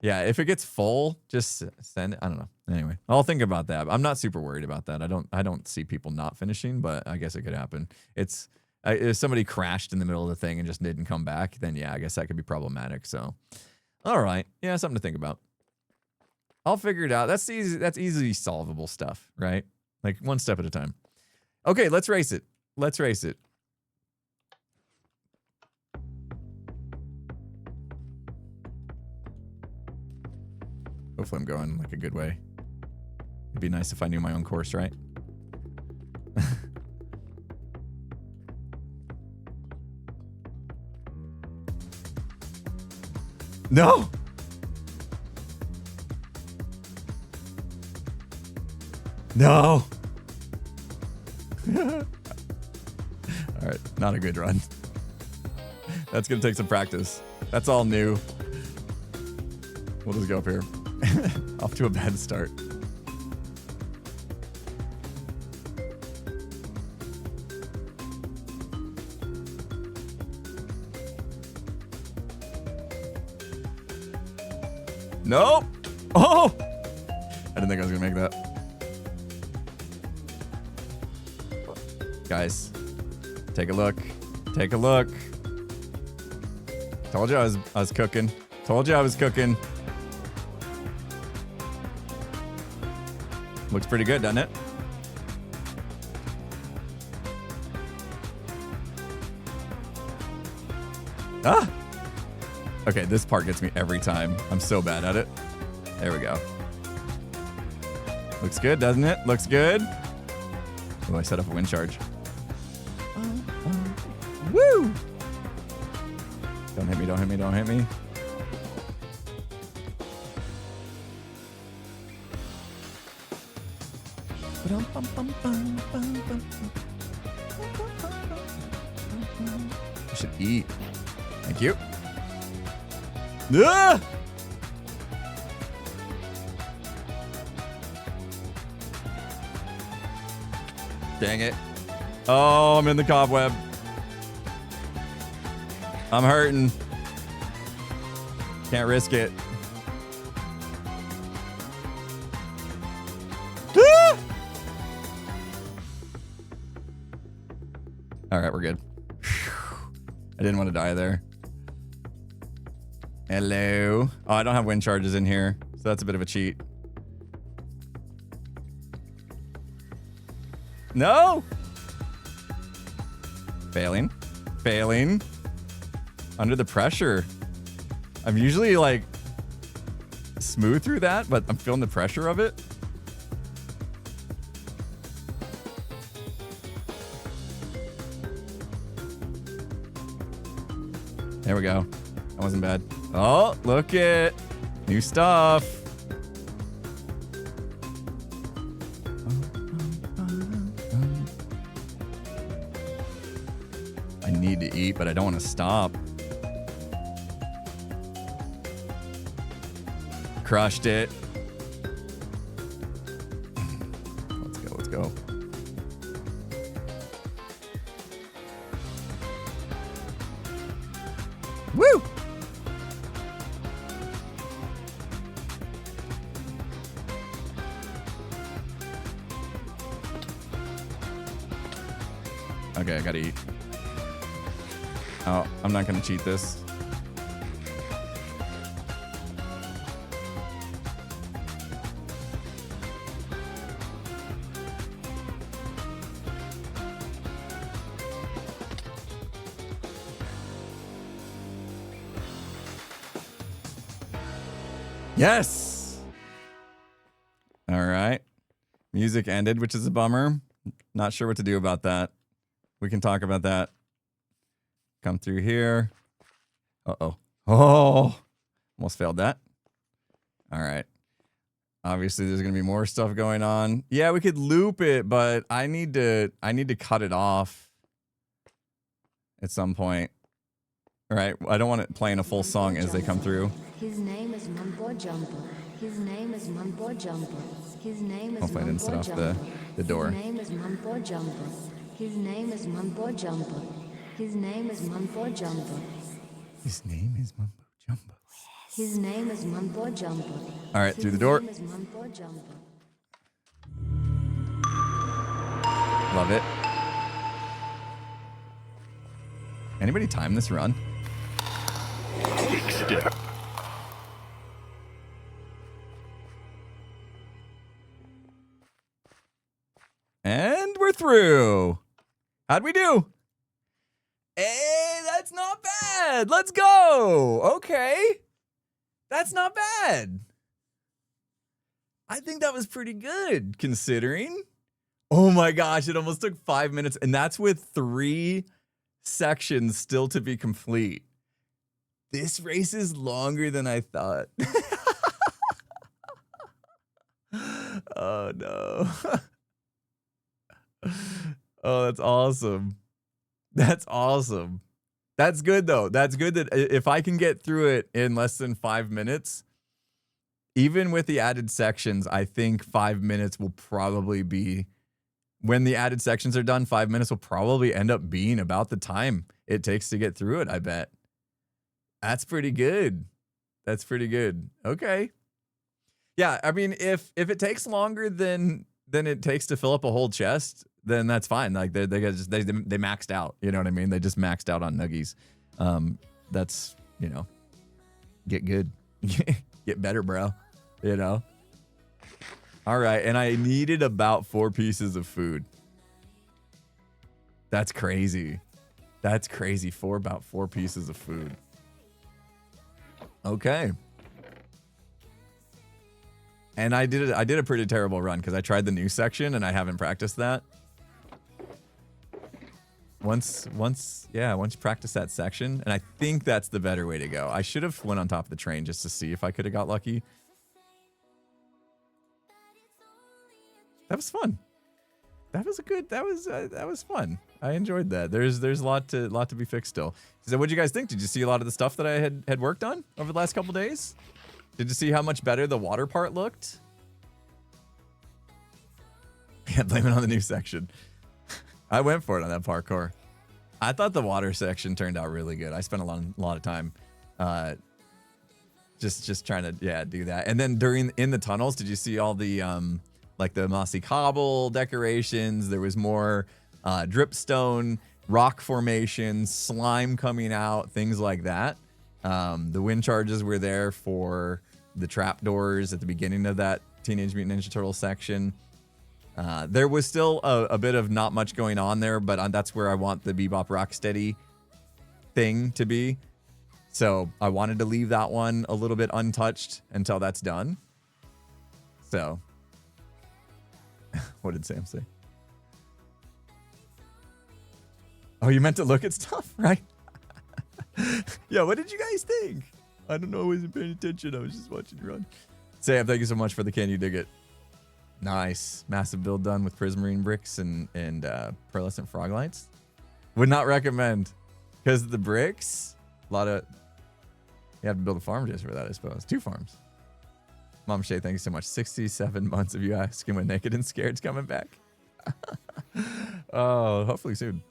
yeah, if it gets full, just send it. I don't know. Anyway, I'll think about that. I'm not super worried about that. I don't see people not finishing, but I guess it could happen. It's if somebody crashed in the middle of the thing and just didn't come back, then yeah, I guess that could be problematic. So all right. Yeah, something to think about. I'll figure it out. That's easily solvable stuff, right? Like one step at a time. Okay, let's race it. Hopefully I'm going like a good way. It'd be nice if I knew my own course, right? No! No! All right, not a good run. That's gonna take some practice. That's all new. We'll just go up here. Off to a bad start. Nope. Oh! I didn't think I was gonna make that. Guys, Take a look. Take a look. Told you I was cooking. Told you I was cooking. Looks pretty good, doesn't it? Ah! Okay, this part gets me every time. I'm so bad at it. There we go. Looks good, doesn't it? Looks good. Oh, I set up a wind charge. Woo! Don't hit me, don't hit me, don't hit me. I should eat. Thank you. Ah! Dang it. Oh, I'm in the cobweb. I'm hurting. Can't risk it. Ah! All right, we're good. I didn't want to die there. Hello. Oh, I don't have wind charges in here, so that's a bit of a cheat. No! Failing. Failing. Under the pressure. I'm usually like smooth through that, but I'm feeling the pressure of it. There we go. That wasn't bad. Oh, look it. New stuff. I need to eat, but I don't want to stop. Crushed it. Let's go, let's go. Woo! Okay, I gotta eat. Oh, I'm not gonna cheat this. Yes! All right. Music ended, which is a bummer. Not sure what to do about that. We can talk about that. Come through here. Uh-oh. Oh! Almost failed that. All right. Obviously, there's going to be more stuff going on. Yeah, we could loop it, but I need to cut it off at some point. All right. I don't want it playing a full song as they come through. His name is Mumbo Jumbo. His name is Mumbo Jumbo. His name is Hopefully I didn't set off the door. His name is Mumbo Jumbo. His name is Mumbo Jumbo. His name is Mumbo Jumbo. His name is Mumbo Jumbo. His name is Mumbo Jumbo. All right, through the door. His name is Mumbo Jumbo. Love it. Anybody time this run? And we're through. How'd we do? Hey, that's not bad. Let's go. Okay. That's not bad. I think that was pretty good considering. Oh my gosh, it almost took 5 minutes. And that's with 3 sections still to be complete. This race is longer than I thought. Oh no. Oh, that's awesome. That's awesome. That's good though. That's good that if I can get through it in less than 5 minutes, even with the added sections, I think 5 minutes will probably be, when the added sections are done, 5 minutes will probably end up being about the time it takes to get through it, I bet. That's pretty good. That's pretty good. Okay. Yeah, I mean, if it takes longer than it takes to fill up a whole chest, then that's fine. Like they maxed out. You know what I mean? They just maxed out on nuggies. That's, you know, get good, get better, bro. You know. All right, and I needed about 4 pieces of food. That's crazy. That's crazy. About 4 pieces of food. Okay. And I did a pretty terrible run because I tried the new section and I haven't practiced that. Once you practice that section, and I think that's the better way to go. I should have went on top of the train just to see if I could have got lucky. That was fun. That was fun. I enjoyed that. There's a lot to be fixed still. So what'd you guys think? Did you see a lot of the stuff that I had worked on over the last couple days? Did you see how much better the water part looked? Yeah, blame it on the new section. I went for it on that parkour. I thought the water section turned out really good. I spent a lot of time just trying to do that. And then in the tunnels, did you see all the like the mossy cobble decorations? There was more dripstone, rock formations, slime coming out, things like that. The wind charges were there for the trapdoors at the beginning of that Teenage Mutant Ninja Turtle section. There was still a bit of not much going on there, but that's where I want the Bebop Rocksteady thing to be. So I wanted to leave that one a little bit untouched until that's done. So, what did Sam say? Oh, you meant to look at stuff, right? Yeah, what did you guys think? I don't know. I wasn't paying attention. I was just watching you run. Sam, thank you so much for the Can You Dig It? Nice. Massive build done with prismarine bricks and pearlescent frog lights. Would not recommend. Because the bricks, a lot of... You have to build a farm just for that, I suppose. 2 farms. Mom Shay, thank you so much. 67 months of you asking when Naked and Scared's coming back. Oh, hopefully soon.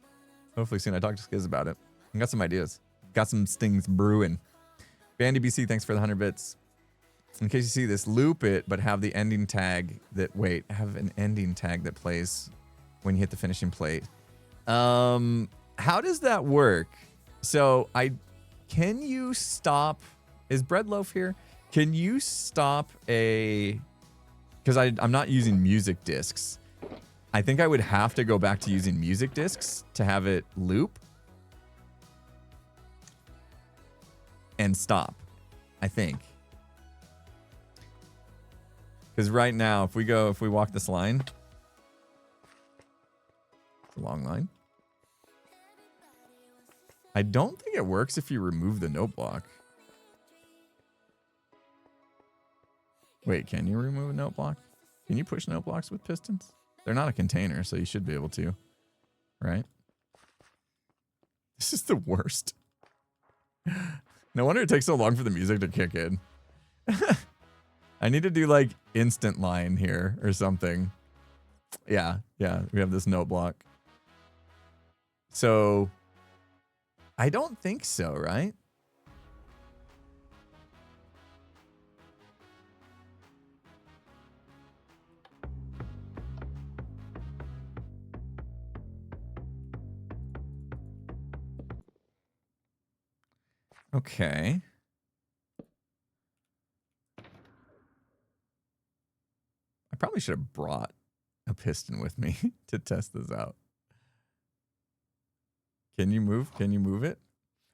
Hopefully soon. I talked to Skiz about it. I got some ideas. Got some things brewing. Bandy BC, thanks for the 100 bits. In case you see this, loop it, but have the ending tag that... Wait, have an ending tag that plays when you hit the finishing plate. How does that work? So, can you stop... Is Breadloaf here? Can you stop a... Because I'm not using music discs. I think I would have to go back to using music discs to have it loop. And stop. I think. Because right now, if we walk this line, it's a long line. I don't think it works if you remove the note block. Wait, can you remove a note block? Can you push note blocks with pistons? They're not a container, so you should be able to, right? This is the worst. No wonder it takes so long for the music to kick in. I need to do like instant line here or something. Yeah, we have this note block. So I don't think so, right? Okay. I probably should have brought a piston with me to test this out. Can you move? Can you move it?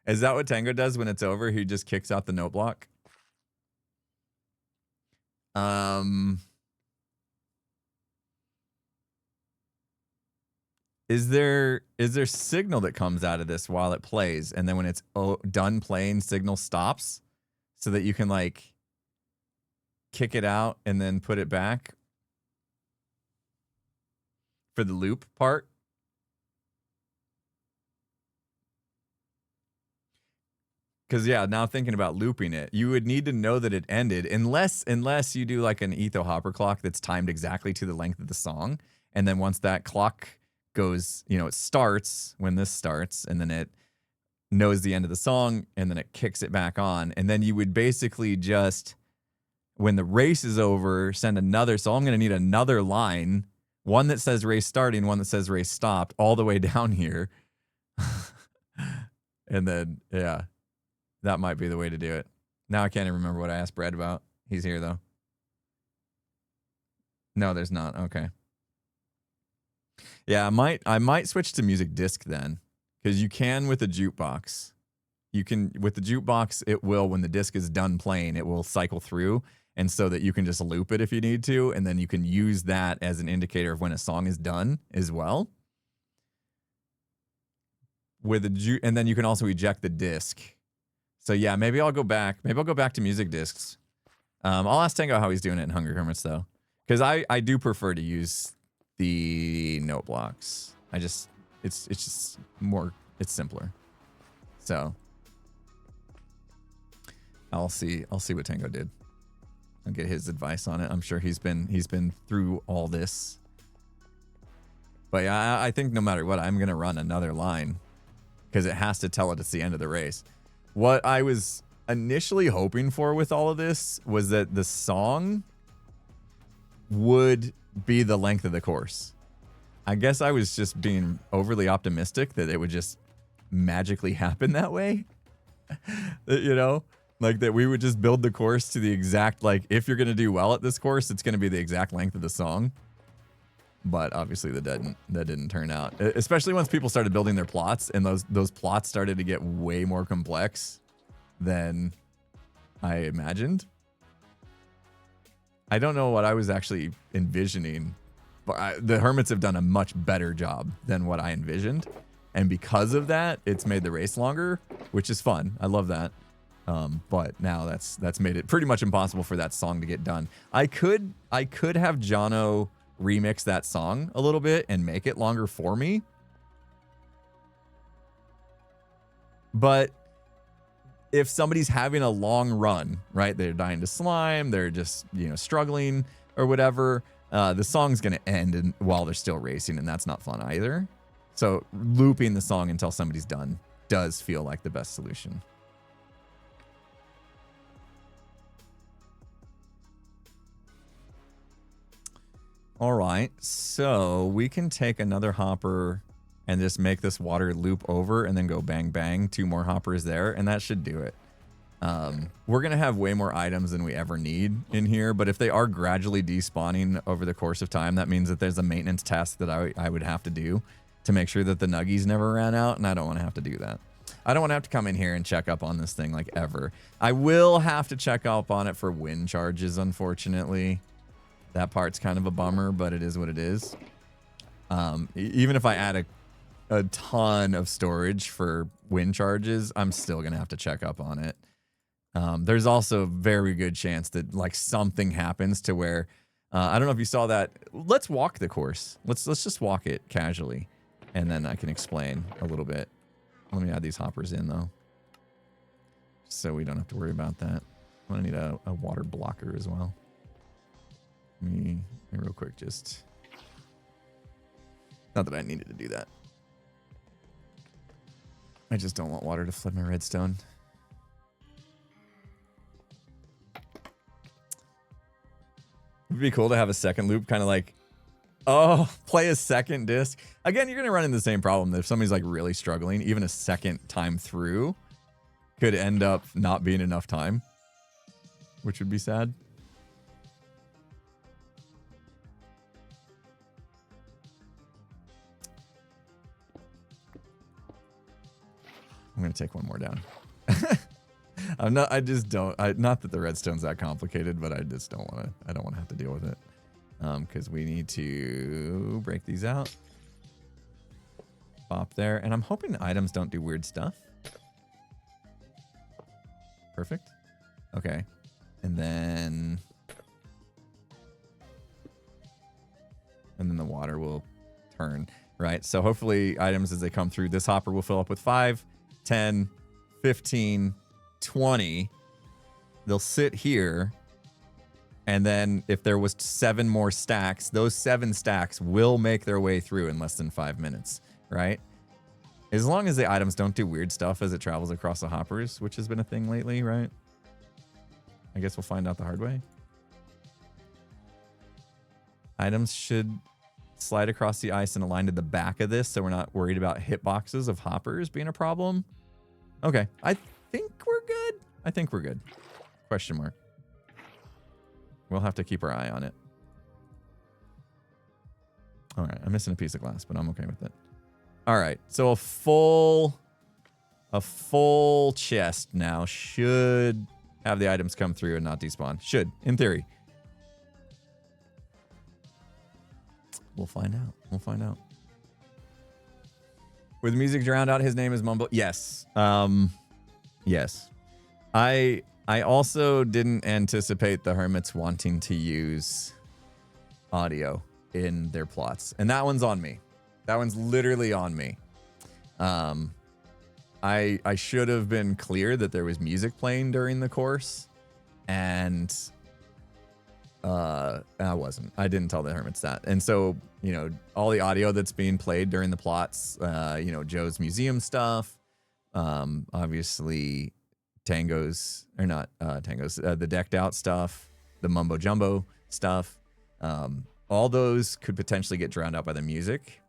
Is that what Tango does when it's over? He just kicks out the note block? Is there signal that comes out of this while it plays, and then when it's done playing, signal stops, so that you can like kick it out and then put it back for the loop part? Because yeah, now thinking about looping it, you would need to know that it ended, unless you do like an etho hopper clock that's timed exactly to the length of the song, and then once that clock goes, you know, it starts when this starts, and then it knows the end of the song, and then it kicks it back on, and then you would basically just, when the race is over, send another. So I'm going to need another line One that says race starting, one that says race stopped, all the way down here. And then, yeah, that might be the way to do it. Now I can't even remember what I asked Brad about. He's here, though. No, there's not. Okay. Yeah, I might switch to music disc then, because you can with the jukebox. You can with the jukebox, it will, when the disc is done playing, it will cycle through, and so that you can just loop it if you need to, and then you can use that as an indicator of when a song is done as well. With and then you can also eject the disc. So yeah, maybe I'll go back. Maybe I'll go back to music discs. I'll ask Tango how he's doing it in Hungry Hermits though, because I do prefer to use the note blocks. It's just more, it's simpler. So I'll see what Tango did. I'll get his advice on it. I'm sure he's been through all this. But yeah, I think no matter what, I'm gonna run another line because it has to tell it it's the end of the race. What I was initially hoping for with all of this was that the song would be the length of the course. I guess I was just being overly optimistic that it would just magically happen that way. You know, like that we would just build the course to the exact, like if you're going to do well at this course, it's going to be the exact length of the song. But obviously that didn't turn out, especially once people started building their plots and those plots started to get way more complex than I imagined. I don't know what I was actually envisioning, but the Hermits have done a much better job than what I envisioned. And because of that, it's made the race longer, which is fun. I love that. But now that's made it pretty much impossible for that song to get done. I could have Jono remix that song a little bit and make it longer for me. But if somebody's having a long run, right? They're dying to slime, they're just, struggling or whatever, the song's going to end while they're still racing, and that's not fun either. So looping the song until somebody's done does feel like the best solution. All right, so we can take another hopper and just make this water loop over and then go bang, bang, 2 more hoppers there, and that should do it. We're going to have way more items than we ever need in here, but if they are gradually despawning over the course of time, that means that there's a maintenance task that I would have to do to make sure that the nuggies never ran out, and I don't want to have to do that. I don't want to have to come in here and check up on this thing like ever. I will have to check up on it for wind charges, unfortunately. That part's kind of a bummer, but it is what it is. Even if I add a ton of storage for wind charges, I'm still going to have to check up on it. There's also a very good chance that like something happens to where, I don't know if you saw that. Let's walk the course. Let's just walk it casually, and then I can explain a little bit. Let me add these hoppers in though, so we don't have to worry about that. I'm gonna need a water blocker as well. Let me real quick, just not that I needed to do that. I just don't want water to flood my redstone. It'd be cool to have a second loop, kind of like, play a second disc. Again, you're going to run into the same problem that if somebody's like really struggling, even a second time through could end up not being enough time, which would be sad. I'm going to take one more down. Not that the redstone's that complicated, but I just don't want to have to deal with it. Because we need to break these out. Pop there. And I'm hoping the items don't do weird stuff. Perfect. Okay. And then the water will turn, right? So hopefully items as they come through, this hopper will fill up with 5, 10, 15, 20. They'll sit here. And then if there was 7 more stacks, those 7 stacks will make their way through in less than 5 minutes, right? As long as the items don't do weird stuff as it travels across the hoppers, which has been a thing lately, right? I guess we'll find out the hard way. Items should slide across the ice and align to the back of this so we're not worried about hitboxes of hoppers being a problem. Okay, I think we're good. I think we're good. Question mark. We'll have to keep our eye on it. All right, I'm missing a piece of glass, but I'm okay with it. All right, so a full chest now should have the items come through and not despawn. Should, in theory. We'll find out. We'll find out. With music drowned out, his name is Mumble. Yes. Yes. I also didn't anticipate the Hermits wanting to use audio in their plots. And that one's on me. That one's literally on me. I should have been clear that there was music playing during the course. And I wasn't. I didn't tell the Hermits that. And so, you know, all the audio that's being played during the plots, you know, Joe's museum stuff, obviously Tango's, or not Tango's, the decked out stuff, the mumbo jumbo stuff, all those could potentially get drowned out by the music.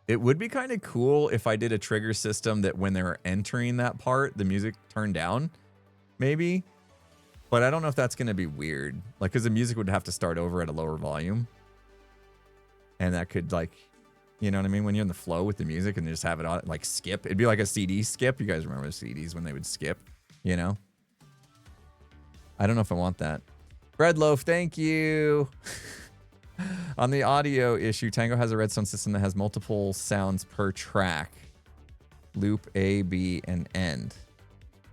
It would be kind of cool if I did a trigger system that when they were entering that part, the music turned down, maybe. But I don't know if that's going to be weird. Like, because the music would have to start over at a lower volume. And that could, like, you know what I mean? When you're in the flow with the music and just have it on, like, skip. It'd be like a CD skip. You guys remember the CDs when they would skip, you know? I don't know if I want that. Bread Loaf, thank you. On the audio issue, Tango has a Redstone system that has multiple sounds per track. Loop A, B, and end.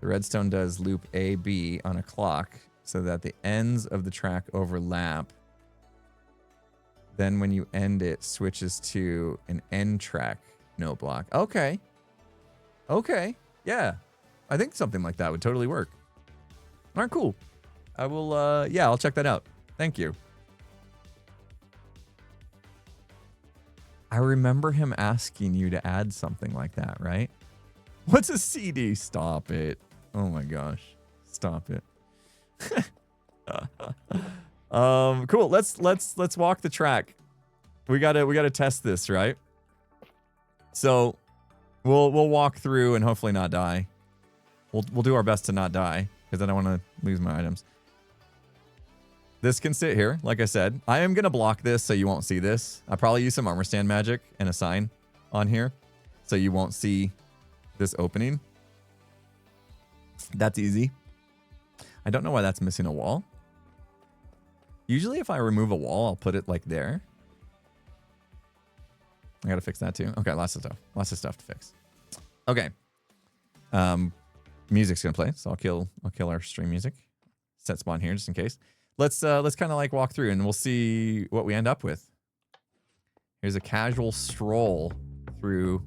The Redstone does loop A, B on a clock so that the ends of the track overlap. Then when you end it, switches to an end track note block. Okay. Okay. Yeah. I think something like that would totally work. All right, cool. I will, yeah, I'll check that out. Thank you. I remember him asking you to add something like that, right? What's a CD? Stop it. Oh my gosh. Stop it. Cool. Let's walk the track. We gotta test this, right? So we'll walk through and hopefully not die. We'll do our best to not die because I don't want to lose my items. This can sit here, like I said. I am gonna block this so you won't see this. I'll probably use some armor stand magic and a sign on here so you won't see this opening. That's easy. I don't know why that's missing a wall. Usually if I remove a wall, I'll put it like there. I gotta fix that too. Okay, lots of stuff to fix. Okay. Music's gonna play, so I'll kill our stream music. Set spawn here just in case. Let's kind of like walk through and we'll see what we end up with. Here's a casual stroll through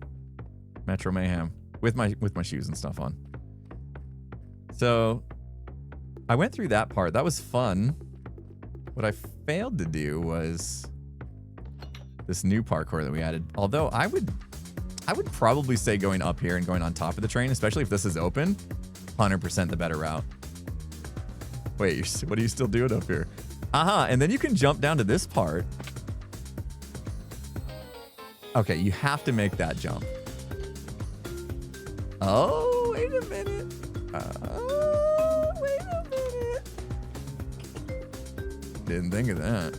Metro Mayhem with my shoes and stuff on. So I went through that part. That was fun. What I failed to do was this new parkour that we added. Although I would probably say going up here and going on top of the train, especially if this is open, 100% the better route. Wait, what are you still doing up here? And then you can jump down to this part. Okay, you have to make that jump. Oh, wait a minute. Wait a minute. Didn't think of that.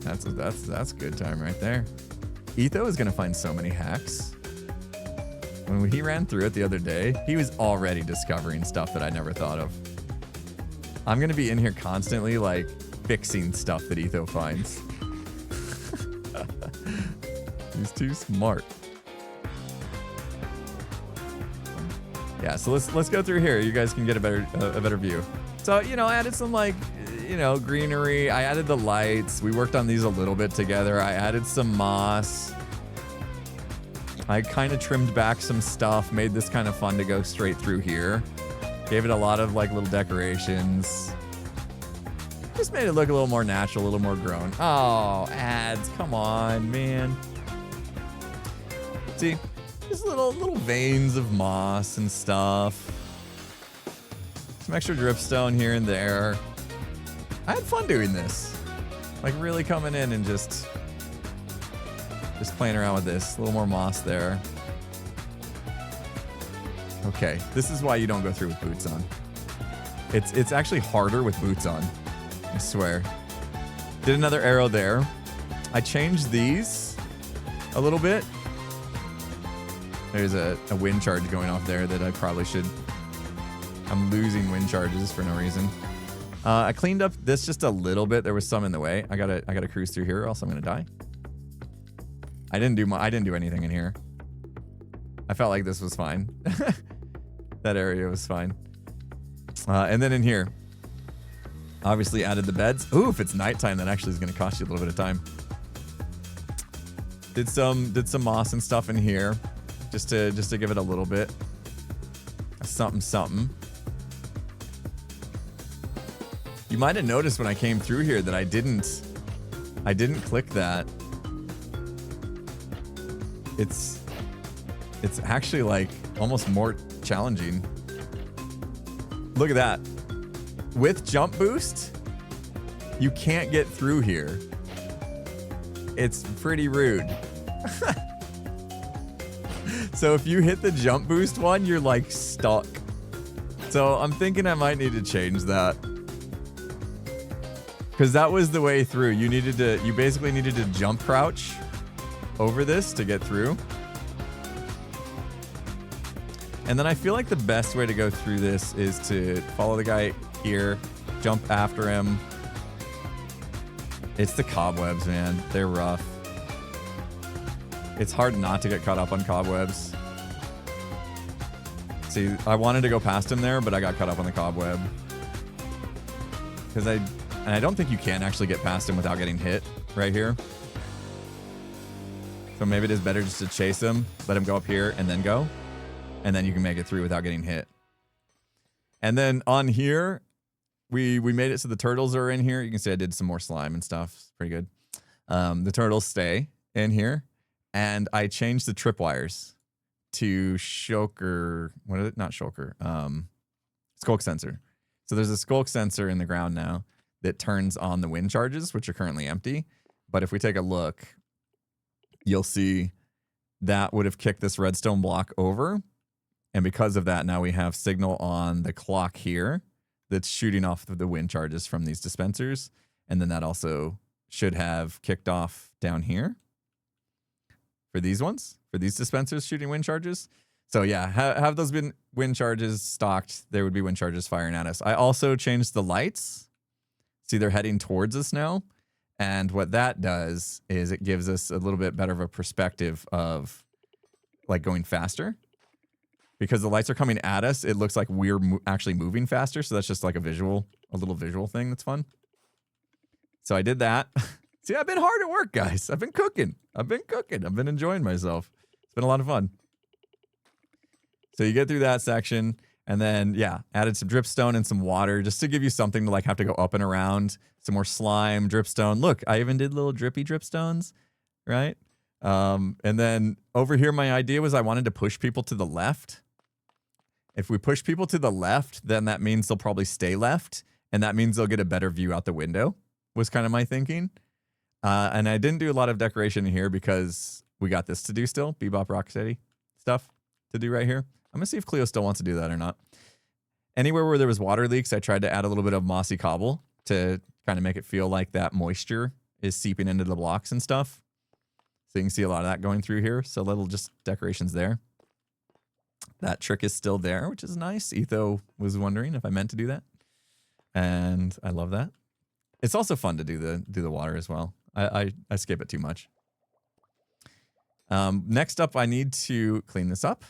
That's a good time right there. Etho is gonna find so many hacks. When he ran through it the other day, he was already discovering stuff that I never thought of. I'm gonna be in here constantly, like, fixing stuff that Etho finds. He's too smart. Yeah, so let's go through here. You guys can get a better view. So, you know, I added some, like, you know, greenery. I added the lights. We worked on these a little bit together. I added some moss. I kind of trimmed back some stuff, made this kind of fun to go straight through here. Gave it a lot of, like, little decorations. Just made it look a little more natural, a little more grown. Oh, ads, come on, man. See, just little veins of moss and stuff. Some extra dripstone here and there. I had fun doing this. Like really coming in and just playing around with this. A little more moss there. Okay, this is why you don't go through with boots on. It's actually harder with boots on, I swear. Did another arrow there. I changed these a little bit. There's a wind charge going off there that I probably should. I'm losing wind charges for no reason. I cleaned up this just a little bit. There was some in the way. I gotta cruise through here, or else I'm gonna die. I didn't do anything in here. I felt like this was fine. That area was fine. And then in here, obviously added the beds. Ooh, if it's nighttime, that actually is gonna cost you a little bit of time. Did some moss and stuff in here, just to give it a little bit something. You might have noticed when I came through here that I didn't click that. It's actually like almost more challenging. Look at that. With jump boost, you can't get through here. It's pretty rude. So if you hit the jump boost one, you're like stuck. So I'm thinking I might need to change that. Because that was the way through. You basically needed to jump crouch over this to get through. And then I feel like the best way to go through this is to follow the guy here, jump after him. It's the cobwebs, man. They're rough. It's hard not to get caught up on cobwebs. See, I wanted to go past him there, but I got caught up on the cobweb. And I don't think you can actually get past him without getting hit right here. So maybe it is better just to chase him, let him go up here and then go. And then you can make it through without getting hit. And then on here, we made it so the turtles are in here. You can see I did some more slime and stuff. It's pretty good. The turtles stay in here. And I changed the tripwires to shulker. What is it? Not shulker. Skulk sensor. So there's a skulk sensor in the ground now that turns on the wind charges, which are currently empty. But if we take a look, you'll see that would have kicked this redstone block over. And because of that, now we have signal on the clock here that's shooting off the wind charges from these dispensers. And then that also should have kicked off down here for these ones, for these dispensers shooting wind charges. So yeah, have those been wind charges stocked, there would be wind charges firing at us. I also changed the lights. See, they're heading towards us now. And what that does is it gives us a little bit better of a perspective of like going faster. Because the lights are coming at us, it looks like we're actually moving faster. So that's just like a little visual thing that's fun. So I did that. See, I've been hard at work, guys. I've been cooking. I've been enjoying myself. It's been a lot of fun. So you get through that section. And then, yeah, added some dripstone and some water just to give you something to like have to go up and around. Some more slime, dripstone. Look, I even did little drippy dripstones, right? And then over here, my idea was I wanted to push people to the left. If we push people to the left, then that means they'll probably stay left. And that means they'll get a better view out the window, was kind of my thinking. And I didn't do a lot of decoration in here because we got this to do still. Bebop Rocksteady stuff to do right here. I'm going to see if Cleo still wants to do that or not. Anywhere where there was water leaks, I tried to add a little bit of mossy cobble to kind of make it feel like that moisture is seeping into the blocks and stuff. So you can see a lot of that going through here. So little just decorations there. That trick is still there, which is nice. Etho was wondering if I meant to do that. And I love that. It's also fun to do the water as well. I skip it too much. Next up, I need to clean this up.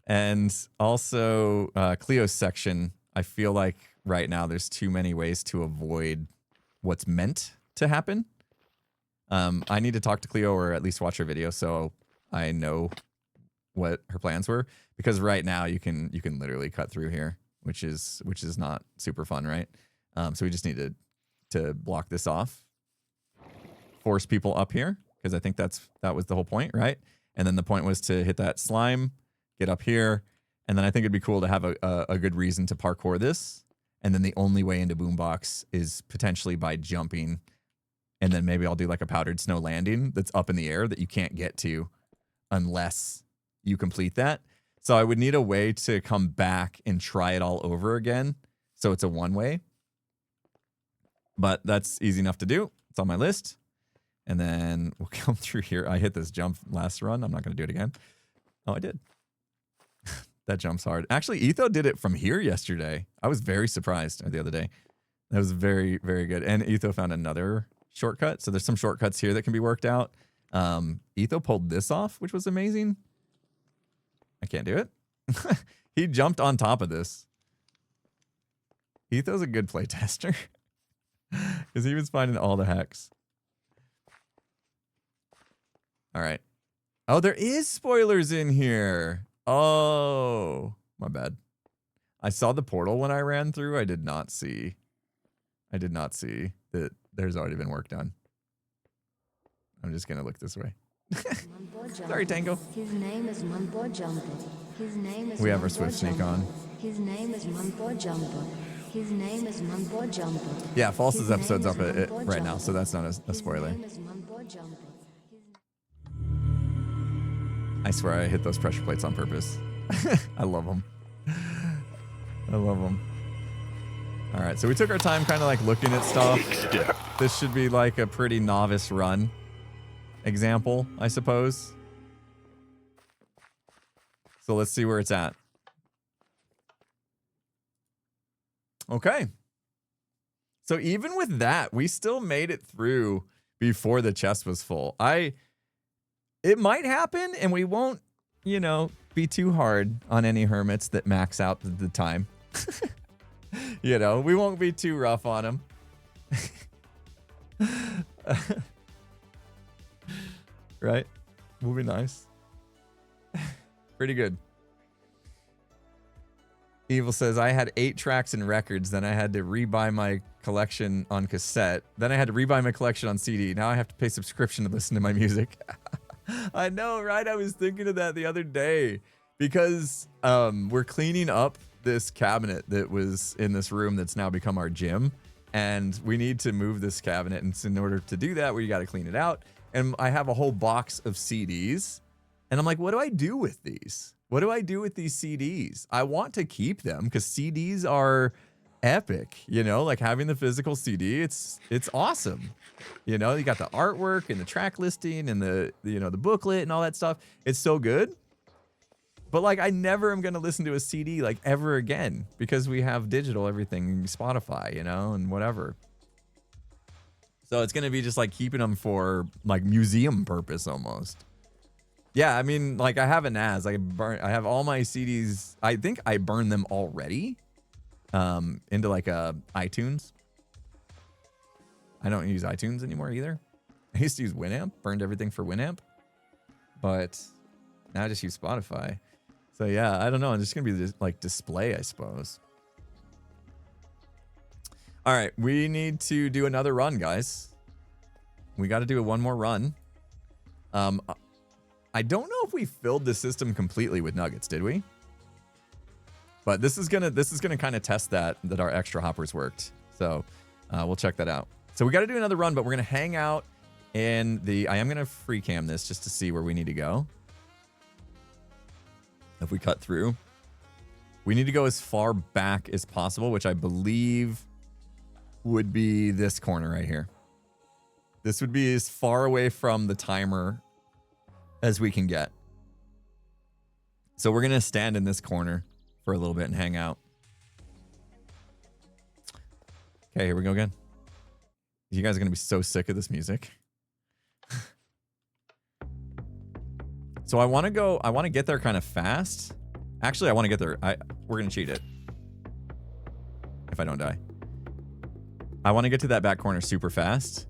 And also Cleo's section, I feel like right now there's too many ways to avoid what's meant to happen. I need to talk to Cleo or at least watch her video so I know what her plans were, because right now you can literally cut through here, which is not super fun, right? So we just need to block this off, force people up here, because I think that was the whole point, right? And then the point was to hit that slime, get up here, and then I think it'd be cool to have a good reason to parkour this. And then the only way into Boombox is potentially by jumping And then maybe I'll do like a powdered snow landing that's up in the air that you can't get to unless you complete that. So I would need a way to come back and try it all over again. So it's a one-way. But that's easy enough to do. It's on my list. And then we'll come through here. I hit this jump last run. I'm not going to do it again. Oh, I did. That jump's hard. Actually, Etho did it from here yesterday. I was very surprised the other day. That was very, very good. And Etho found another shortcut. So there's some shortcuts here that can be worked out. Etho pulled this off, which was amazing. I can't do it. He jumped on top of this. Etho's a good playtester. Because he was finding all the hacks. All right. Oh, there is spoilers in here. Oh, my bad. I saw the portal when I ran through. I did not see that there's already been work done. I'm just going to look this way. Sorry, Tango. His name is Mumbo Jumper. His name is We have our Mumbo Swift Sneak Jumper. on. His name is Mumbo Jumper. His name is Mumbo Jumper. Yeah, False's His episode's name up is at Mumbo right now, Jumper. so that's not a His spoiler. name is Mumbo Jumper. I swear I hit those pressure plates on purpose. I love them. I love them. All right, so we took our time kind of like looking at stuff. This should be like a pretty novice run example, I suppose. So let's see where it's at. Okay. So even with that, we still made it through before the chest was full. It might happen, and we won't, you know, be too hard on any hermits that max out the time. You know, we won't be too rough on them. Right? We'll be nice. Pretty good. Evil says, I had 8 tracks and records, then I had to rebuy my collection on cassette. Then I had to rebuy my collection on CD. Now I have to pay subscription to listen to my music. I know, right? I was thinking of that the other day because we're cleaning up this cabinet that was in this room that's now become our gym. And we need to move this cabinet. And so in order to do that, we got to clean it out. And I have a whole box of CDs. And I'm like, what do I do with these? What do I do with these CDs? I want to keep them because CDs are epic, you know, like having the physical CD, it's awesome. You know, you got the artwork and the track listing and the booklet and all that stuff. It's so good. But like, I never am going to listen to a CD like ever again because we have digital everything, Spotify, you know, and whatever. So it's going to be just like keeping them for like museum purpose almost. Yeah, I mean, like I have a NAS. I have all my CDs. I think I burned them already into like a iTunes. I don't use iTunes anymore either. I used to use Winamp, burned everything for Winamp. But now I just use Spotify. So yeah, I don't know. I'm just going to be this, like display, I suppose. All right, we need to do another run, guys. We got to do one more run. I don't know if we filled the system completely with nuggets, did we? But this is gonna kind of test that our extra hoppers worked. So we'll check that out. So we got to do another run, but we're gonna hang out in the. I am gonna free cam this just to see where we need to go. If we cut through, we need to go as far back as possible, which I believe would be this corner right here. This would be as far away from the timer as we can get. So we're going to stand in this corner for a little bit and hang out. Okay, here we go again. You guys are going to be so sick of this music. So I want to get there kind of fast. Actually, I want to get there. We're going to cheat it. If I don't die. I want to get to that back corner super fast.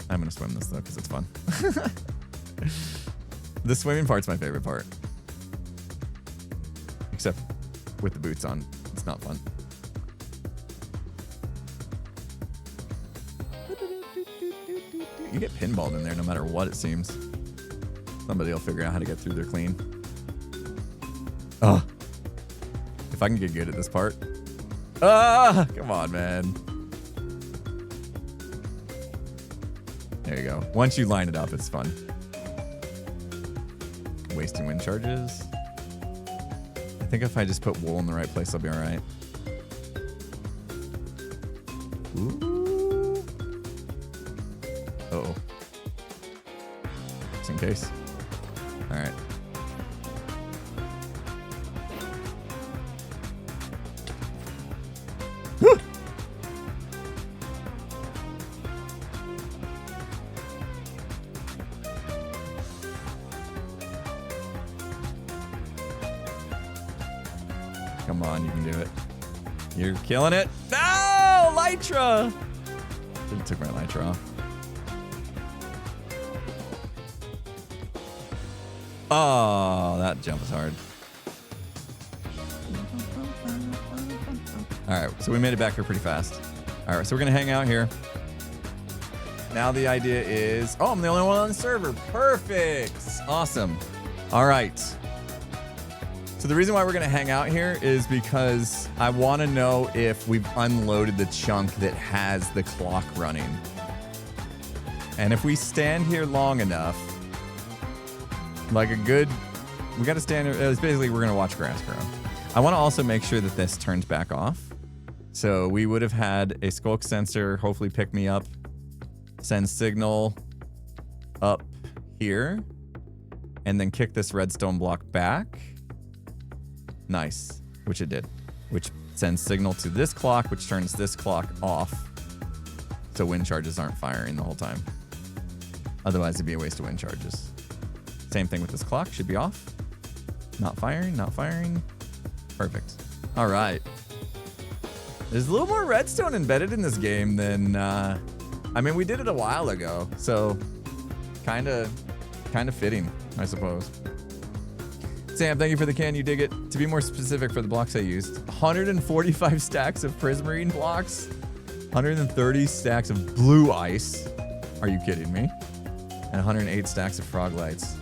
I'm going to swim this, though, because it's fun. The swimming part's my favorite part. Except with the boots on. It's not fun. You get pinballed in there no matter what, it seems. Somebody will figure out how to get through there clean. Oh. If I can get good at this part. Ah, come on, man. There you go. Once you line it up, it's fun. Wasting wind charges. I think if I just put wool in the right place, I'll be all right. Ooh. Uh-oh. Just in case. All right. Come on, you can do it. You're killing it. No! Lytra! Should have took my Lytra off. Oh, that jump was hard. All right, so we made it back here pretty fast. All right, so we're gonna hang out here. Now the idea is, oh, I'm the only one on the server. Perfect. Awesome. All right. So the reason why we're gonna hang out here is because I want to know if we've unloaded the chunk that has the clock running. And if we stand here long enough, like a good, we got to stand, it's basically we're gonna watch grass grow. I want to also make sure that this turns back off. So we would have had a skulk sensor hopefully pick me up, send signal up here, and then kick this redstone block back. Nice, which it did, which sends signal to this clock, which turns this clock off. So wind charges aren't firing the whole time. Otherwise it'd be a waste of wind charges. Same thing with this clock, should be off. Not firing, not firing. Perfect. All right. There's a little more redstone embedded in this game than, I mean, we did it a while ago, so kind of fitting, I suppose. Sam, thank you for the can. You dig it. To be more specific for the blocks I used, 145 stacks of prismarine blocks, 130 stacks of blue ice. Are you kidding me? And 108 stacks of frog lights.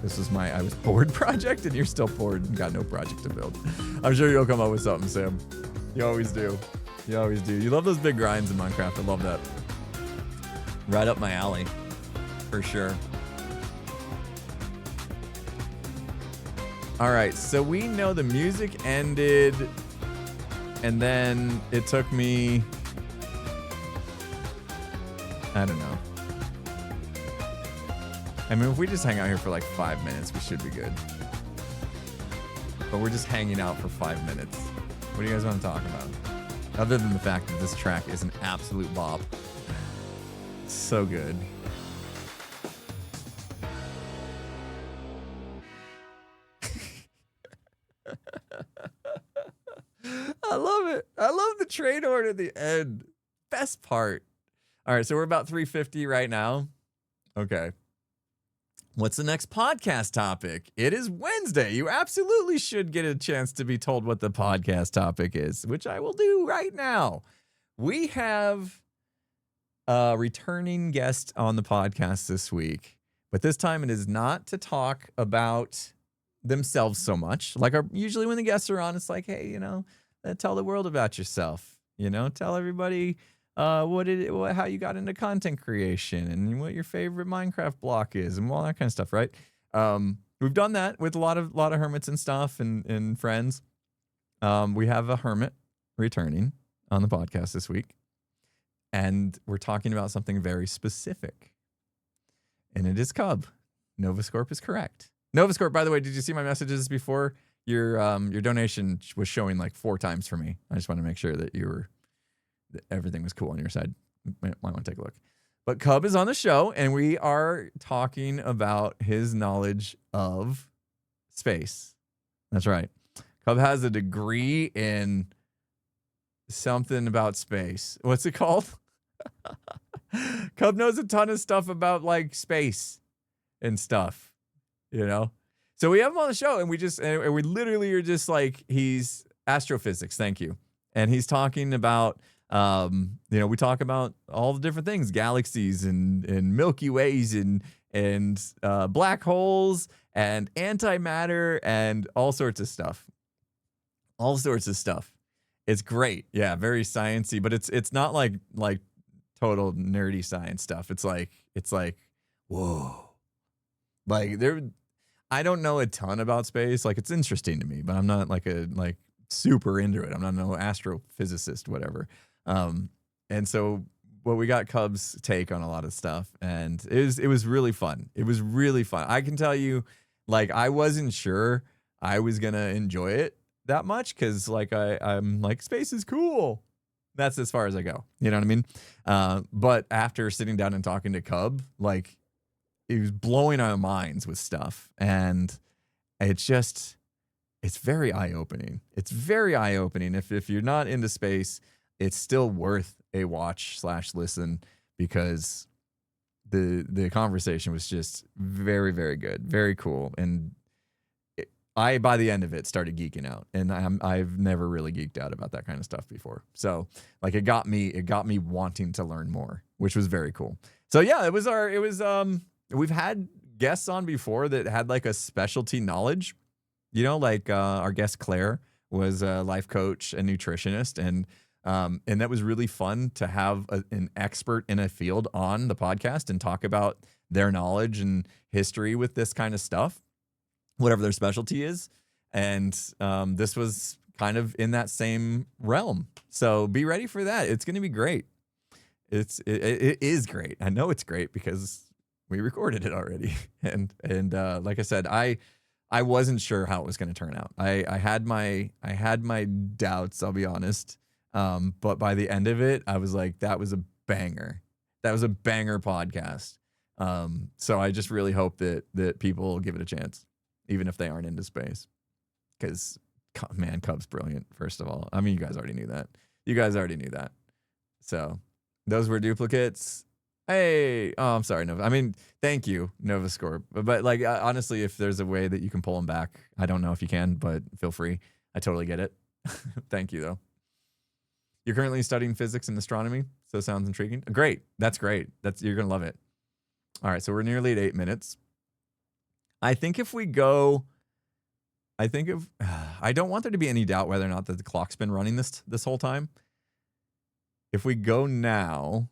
This was my I was bored project, and you're still bored and got no project to build. I'm sure you'll come up with something, Sam. You always do. You always do. You love those big grinds in Minecraft. I love that. Right up my alley, for sure. All right, so we know the music ended, and then it took me, I don't know. I mean, if we just hang out here for like 5 minutes, we should be good. But we're just hanging out for 5 minutes. What do you guys want to talk about? Other than the fact that this track is an absolute bop. So good. I love it. I love the trade order at the end. Best part. All right, so we're about 350 right now. Okay. What's the next podcast topic? It is Wednesday. You absolutely should get a chance to be told what the podcast topic is, which I will do right now. We have a returning guest on the podcast this week, but this time it is not to talk about themselves so much. Like usually when the guests are on, it's like, hey, you know, tell the world about yourself. You know, tell everybody how you got into content creation and what your favorite Minecraft block is and all that kind of stuff, right? We've done that with a lot of hermits and stuff and friends. We have a hermit returning on the podcast this week, and we're talking about something very specific, and it is Cub. Novascorp is correct. Novascorp, by the way, did you see my messages before? Your donation was showing like 4 times for me. I just want to make sure that that everything was cool on your side. Might want to take a look. But Cub is on the show, and we are talking about his knowledge of space. That's right. Cub has a degree in something about space. What's it called? Cub knows a ton of stuff about like space and stuff, you know? So we have him on the show, and we literally are just like, he's astrophysics. Thank you. And he's talking about, we talk about all the different things, galaxies and Milky Ways and black holes and antimatter and all sorts of stuff. It's great. Yeah, very sciencey, but it's not like total nerdy science stuff. It's like whoa. Like I don't know a ton about space. Like it's interesting to me, but I'm not like super into it. I'm not no astrophysicist, whatever. And so well, we got Cub's take on a lot of stuff, and it was really fun. It was really fun. I can tell you, like I wasn't sure I was gonna enjoy it that much because like I'm like space is cool. That's as far as I go. You know what I mean? But after sitting down and talking to Cub, like it was blowing our minds with stuff, and it's very eye opening. It's very eye opening. If you're not into space, it's still worth a watch/listen because the conversation was just very, very good, very cool, and I by the end of it started geeking out, and I've never really geeked out about that kind of stuff before. So like it got me wanting to learn more, which was very cool. So yeah, we've had guests on before that had like a specialty knowledge, you know, like our guest Claire was a life coach and nutritionist, and that was really fun to have an expert in a field on the podcast and talk about their knowledge and history with this kind of stuff, whatever their specialty is. And this was kind of in that same realm. So be ready for that. It's going to be great. It is great. I know it's great because we recorded it already. And like I said, I wasn't sure how it was going to turn out. I had my doubts, I'll be honest. But by the end of it, I was like, that was a banger. That was a banger podcast. So I just really hope that people give it a chance, even if they aren't into space. Because, man, Cub's brilliant, first of all. I mean, you guys already knew that. So those were duplicates. Hey, oh, I'm sorry, Nova. I mean, thank you, NovaScore. But like, honestly, if there's a way that you can pull them back, I don't know if you can, but feel free. I totally get it. Thank you, though. You're currently studying physics and astronomy, so it sounds intriguing. Great. That's great. You're going to love it. All right, so we're nearly at 8 minutes. I think if we go, I don't want there to be any doubt whether or not that the clock's been running this whole time. If we go now,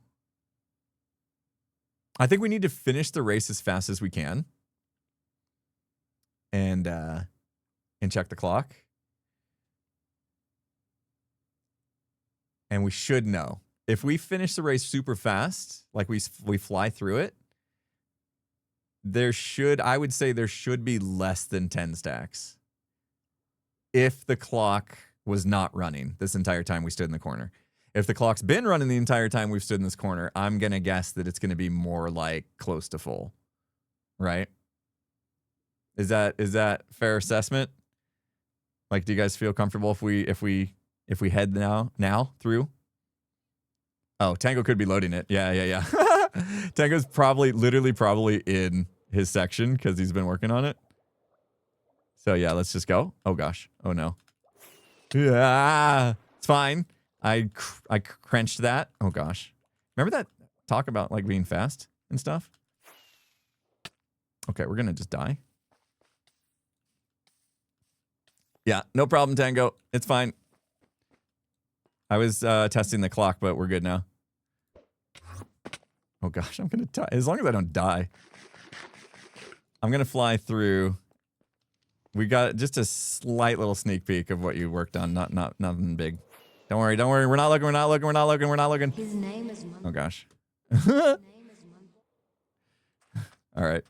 I think we need to finish the race as fast as we can and check the clock. And we should know. If we finish the race super fast, like we fly through it, I would say there should be less than 10 stacks. If the clock was not running this entire time we stood in the corner. If the clock's been running the entire time we've stood in this corner, I'm going to guess that it's going to be more like close to full. Right? Is that fair assessment? Like, do you guys feel comfortable if we head now through? Oh, Tango could be loading it. Yeah. Tango's probably in his section because he's been working on it. So yeah, let's just go. Oh gosh. Oh no. Yeah, it's fine. I crunched that. Oh gosh. Remember that talk about like being fast and stuff? Okay, we're gonna just die. Yeah, no problem, Tango. It's fine. I was testing the clock, but we're good now. Oh gosh, I'm gonna die. As long as I don't die. I'm gonna fly through. We got just a slight little sneak peek of what you worked on. Nothing big. Don't worry. We're not looking. His name is Oh gosh. All right.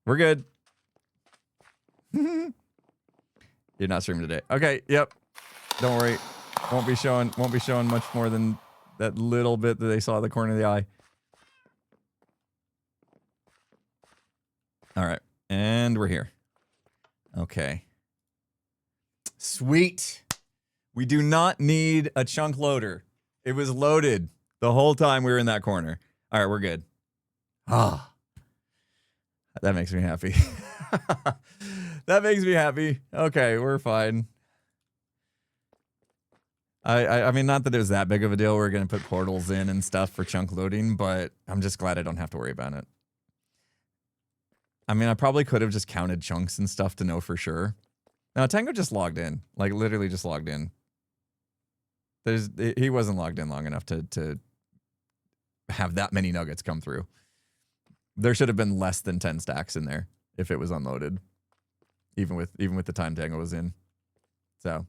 We're good. You're not streaming today. Okay, yep. Don't worry. Won't be showing much more than that little bit that they saw at the corner of the eye. All right. And we're here. Okay. Sweet. We do not need a chunk loader. It was loaded the whole time we were in that corner. All right, we're good. Ah. That makes me happy. That makes me happy. Okay, we're fine. I mean, not that it was that big of a deal. We're going to put portals in and stuff for chunk loading, but I'm just glad I don't have to worry about it. I mean, I probably could have just counted chunks and stuff to know for sure. No, Tango just logged in. Like, literally just logged in. he wasn't logged in long enough to have that many nuggets come through. There should have been less than 10 stacks in there if it was unloaded, even with the time Tango was in. So,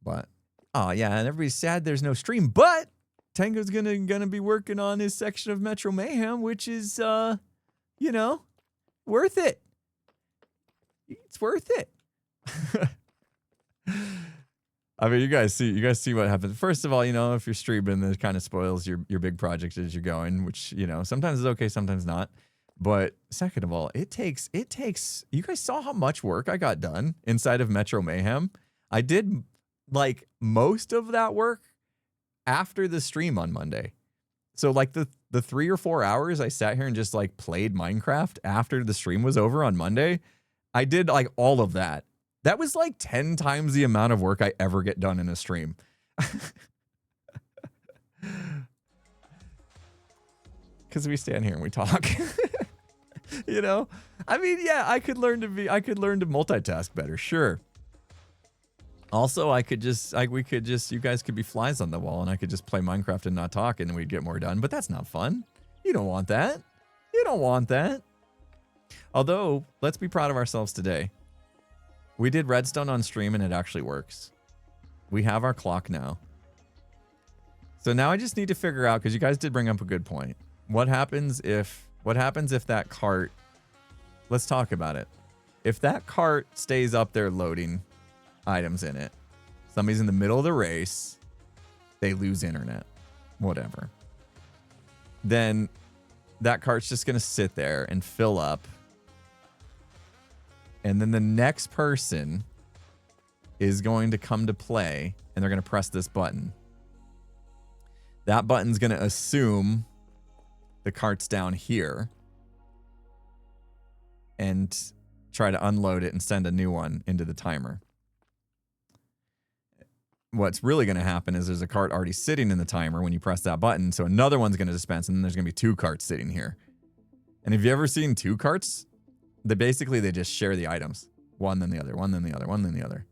but oh yeah, and everybody's sad there's no stream, but Tango's gonna be working on his section of Metro Mayhem, which is you know, worth it. It's worth it. I mean, you guys see what happens. First of all, you know, if you're streaming, that kind of spoils your big project as you're going, which, you know, sometimes is okay, sometimes not. But second of all, it takes, you guys saw how much work I got done inside of Metro Mayhem. I did like most of that work after the stream on Monday. So like the 3 or 4 hours I sat here and just like played Minecraft after the stream was over on Monday, I did like all of that. That was like 10 times the amount of work I ever get done in a stream. Because we stand here and we talk. You know? I mean, yeah, I could learn to multitask better, sure. Also, you guys could be flies on the wall and I could just play Minecraft and not talk and we'd get more done, but that's not fun. You don't want that. You don't want that. Although, let's be proud of ourselves today. We did Redstone on stream and it actually works. We have our clock now. So now I just need to figure out, because you guys did bring up a good point. What happens if that cart, let's talk about it. If that cart stays up there loading items in it, somebody's in the middle of the race, they lose internet, whatever. Then that cart's just going to sit there and fill up. And then the next person is going to come to play and they're going to press this button. That button's going to assume the cart's down here and try to unload it and send a new one into the timer. What's really going to happen is there's a cart already sitting in the timer when you press that button. So another one's going to dispense and then there's going to be 2 carts sitting here. And have you ever seen 2 carts? They just share the items. One, then the other, one, then the other, one, then the other.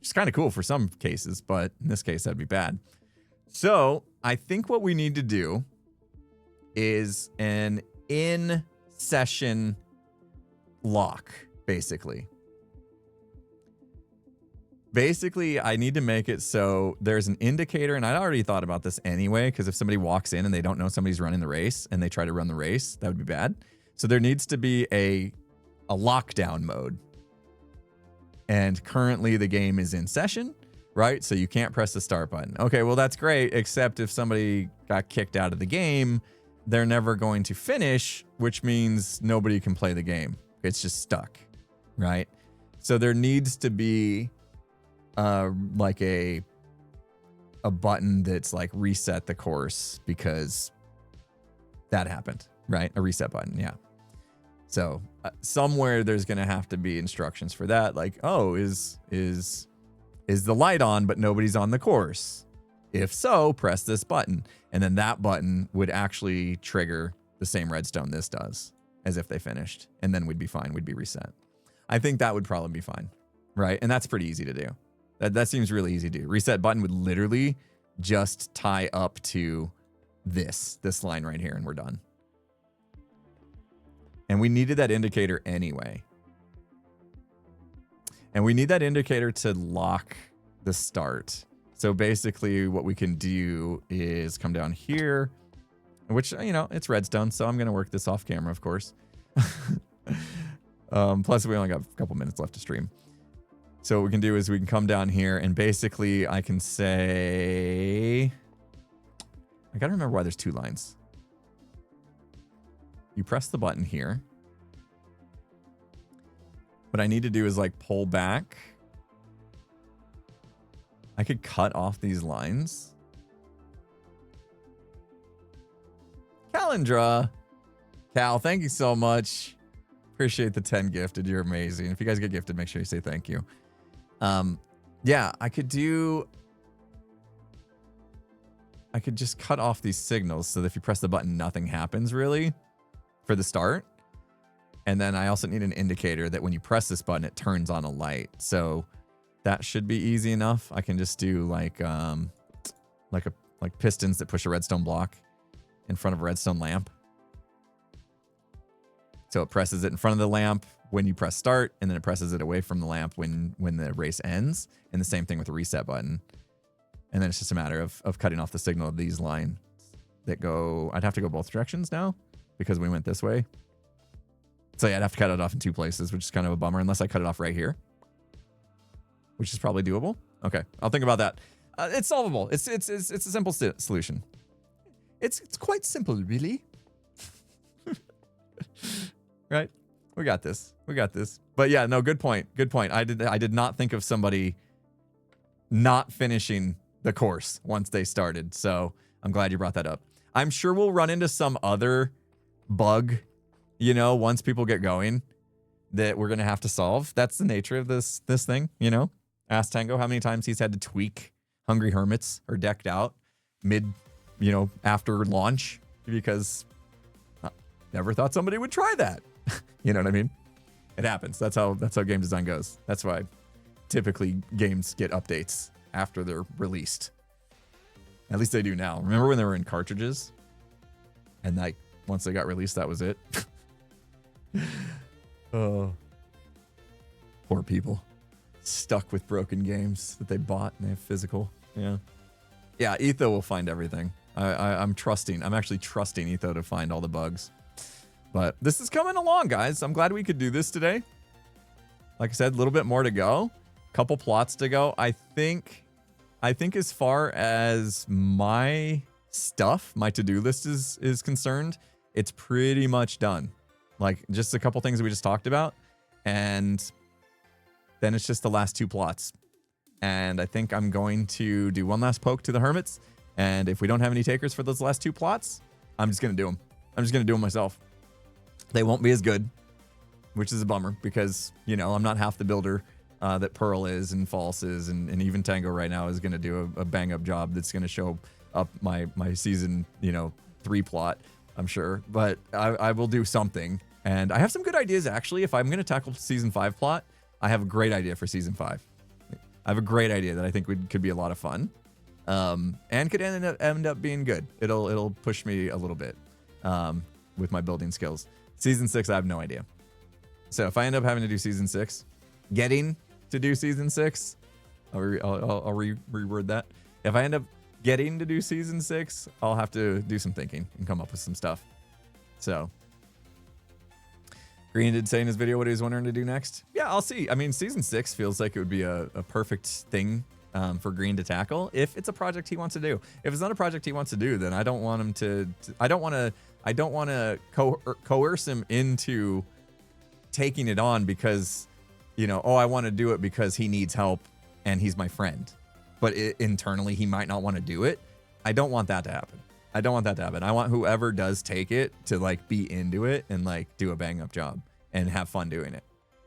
It's kind of cool for some cases, but in this case, that'd be bad. So I think what we need to do is an in-session lock, basically. Basically, I need to make it so there's an indicator, and I already thought about this anyway, because if somebody walks in and they don't know somebody's running the race and they try to run the race, that would be bad. So there needs to be a lockdown mode. And currently the game is in session, right? So you can't press the start button. Okay, well that's great, except if somebody got kicked out of the game, they're never going to finish, which means nobody can play the game. It's just stuck, right? So there needs to be like a button that's like reset the course because that happened, right? A reset button, yeah. So somewhere there's going to have to be instructions for that. Like, oh, is the light on, but nobody's on the course? If so, press this button. And then that button would actually trigger the same redstone this does as if they finished. And then we'd be fine. We'd be reset. I think that would probably be fine, right? And that's pretty easy to do. That seems really easy to do. Reset button would literally just tie up to this line right here and we're done. And we needed that indicator anyway. And we need that indicator to lock the start. So basically what we can do is come down here, which, you know, it's redstone, so I'm going to work this off camera, of course. Plus, we only got a couple minutes left to stream. So what we can do is we can come down here and basically I can say... I got to remember why there's 2 lines. You press the button here. What I need to do is like pull back. I could cut off these lines. Calendra. Cal, thank you so much. Appreciate the 10 gifted. You're amazing. If you guys get gifted, make sure you say thank you. Yeah, I could just cut off these signals so that if you press the button, nothing happens really for the start. And then I also need an indicator that when you press this button, it turns on a light. So that should be easy enough. I can just do like, like pistons that push a redstone block in front of a redstone lamp. So it presses it in front of the lamp when you press start, and then it presses it away from the lamp when the race ends. And the same thing with the reset button. And then it's just a matter of cutting off the signal of these lines that go, I'd have to go both directions now because we went this way. So yeah, I'd have to cut it off in 2 places, which is kind of a bummer unless I cut it off right here, which is probably doable. Okay, I'll think about that. It's solvable. It's a simple solution. It's quite simple, really. Right? We got this. We got this. But yeah, no, good point. Good point. I did not think of somebody not finishing the course once they started. So I'm glad you brought that up. I'm sure we'll run into some other bug, you know, once people get going that we're going to have to solve. That's the nature of this thing, you know? Ask Tango how many times he's had to tweak Hungry Hermits or Decked Out mid, you know, after launch because never thought somebody would try that. You know what I mean? It happens. That's how game design goes. That's why typically games get updates after they're released. At least they do now. Remember when they were in cartridges? And like once they got released, that was it. Oh, poor people. Stuck with broken games that they bought and they have physical. Yeah. Yeah, Etho will find everything. I'm trusting. I'm actually trusting Etho to find all the bugs. But this is coming along, guys. I'm glad we could do this today. Like I said, a little bit more to go. Couple plots to go. I think as far as my stuff, my to-do list is concerned, it's pretty much done. Like just a couple things that we just talked about. And then it's just the last 2 plots. And I think I'm going to do one last poke to the Hermits. And if we don't have any takers for those last 2 plots, I'm just going to do them. I'm just going to do them myself. They won't be as good, which is a bummer because, you know, I'm not half the builder that Pearl is and False is. And even Tango right now is going to do a bang up job that's going to show up my season, you know, 3 plot, I'm sure. But I will do something. And I have some good ideas, actually. If I'm going to tackle season 5 plot, I have a great idea for season 5. I have a great idea that I think could be a lot of fun, and could end up being good. It'll push me a little bit with my building skills. Season 6, I have no idea. So if I end up having to do season 6, getting to do season 6, I'll reword that. If I end up getting to do season 6, I'll have to do some thinking and come up with some stuff. So Green did say in his video what he was wondering to do next. Yeah, I'll see. I mean, season 6 feels like it would be a perfect thing for Green to tackle if it's a project he wants to do. If it's not a project he wants to do, then I don't want him to I don't want to coerce him into taking it on because, you know, oh, I want to do it because he needs help and he's my friend. But internally, he might not want to do it. I don't want that to happen. I don't want that to happen. I want whoever does take it to like be into it and like do a bang up job and have fun doing it.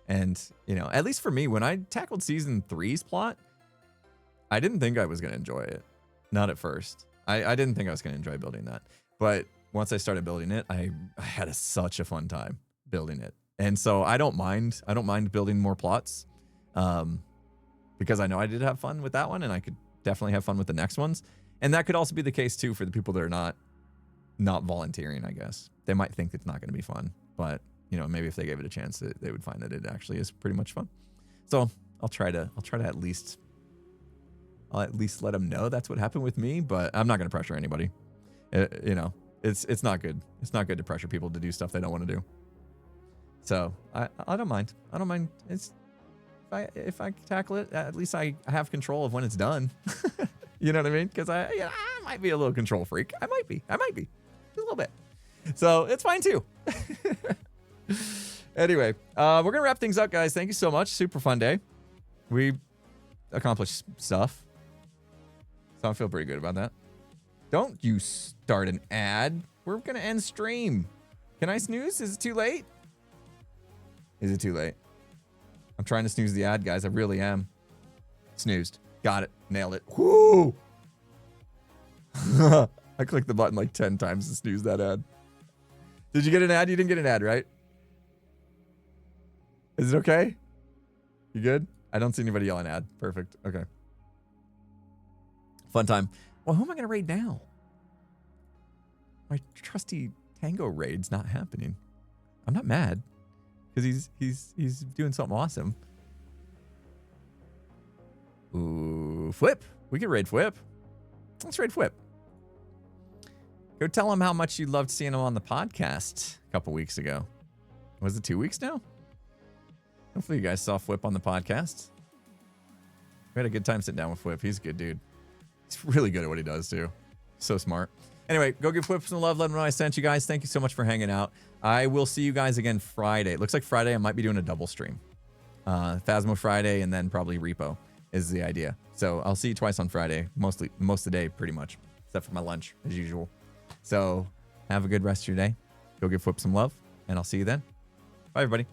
And, you know, at least for me, when I tackled season 3's plot, I didn't think I was going to enjoy it. Not at first. I didn't think I was going to enjoy building that. But once I started building it, I had such a fun time building it. And so I don't mind building more plots because I know I did have fun with that one and I could definitely have fun with the next ones. And that could also be the case too for the people that are not volunteering, I guess. They might think it's not going to be fun, but you know, maybe if they gave it a chance, they would find that it actually is pretty much fun. So I'll try to at least let them know that's what happened with me, but I'm not going to pressure anybody. You know, it's not good. It's not good to pressure people to do stuff they don't want to do. So I don't mind. I don't mind. If I tackle it, at least I have control of when it's done. You know what I mean? Because I might be a little control freak. I might be just a little bit. So it's fine too. Anyway, we're gonna wrap things up, guys. Thank you so much. Super fun day. We accomplished stuff, so I feel pretty good about that. Don't you start an ad. We're gonna end stream. Can I snooze? Is it too late? Is it too late? I'm trying to snooze the ad, guys. I really am. Snoozed. Got it. Nailed it. Whoo! I clicked the button like 10 times to snooze that ad. Did you get an ad? You didn't get an ad, right? Is it okay? You good? I don't see anybody yelling ad. Perfect. Okay. Fun time. Well, who am I going to raid now? My trusty Tango raid's not happening. I'm not mad because he's doing something awesome. Ooh, Flip. We can raid Flip. Let's raid Flip. Go tell him how much you loved seeing him on the podcast a couple weeks ago. Was it 2 weeks now? Hopefully you guys saw Flip on the podcast. We had a good time sitting down with Flip. He's a good dude. He's really good at what he does too. So smart. Anyway, go give Flip some love. Let him know I sent you guys. Thank you so much for hanging out. I will see you guys again Friday. It looks like Friday I might be doing a double stream. Phasmo Friday and then probably Repo is the idea. So I'll see you twice on Friday. Most of the day, pretty much. Except for my lunch, as usual. So have a good rest of your day. Go give Flip some love. And I'll see you then. Bye, everybody.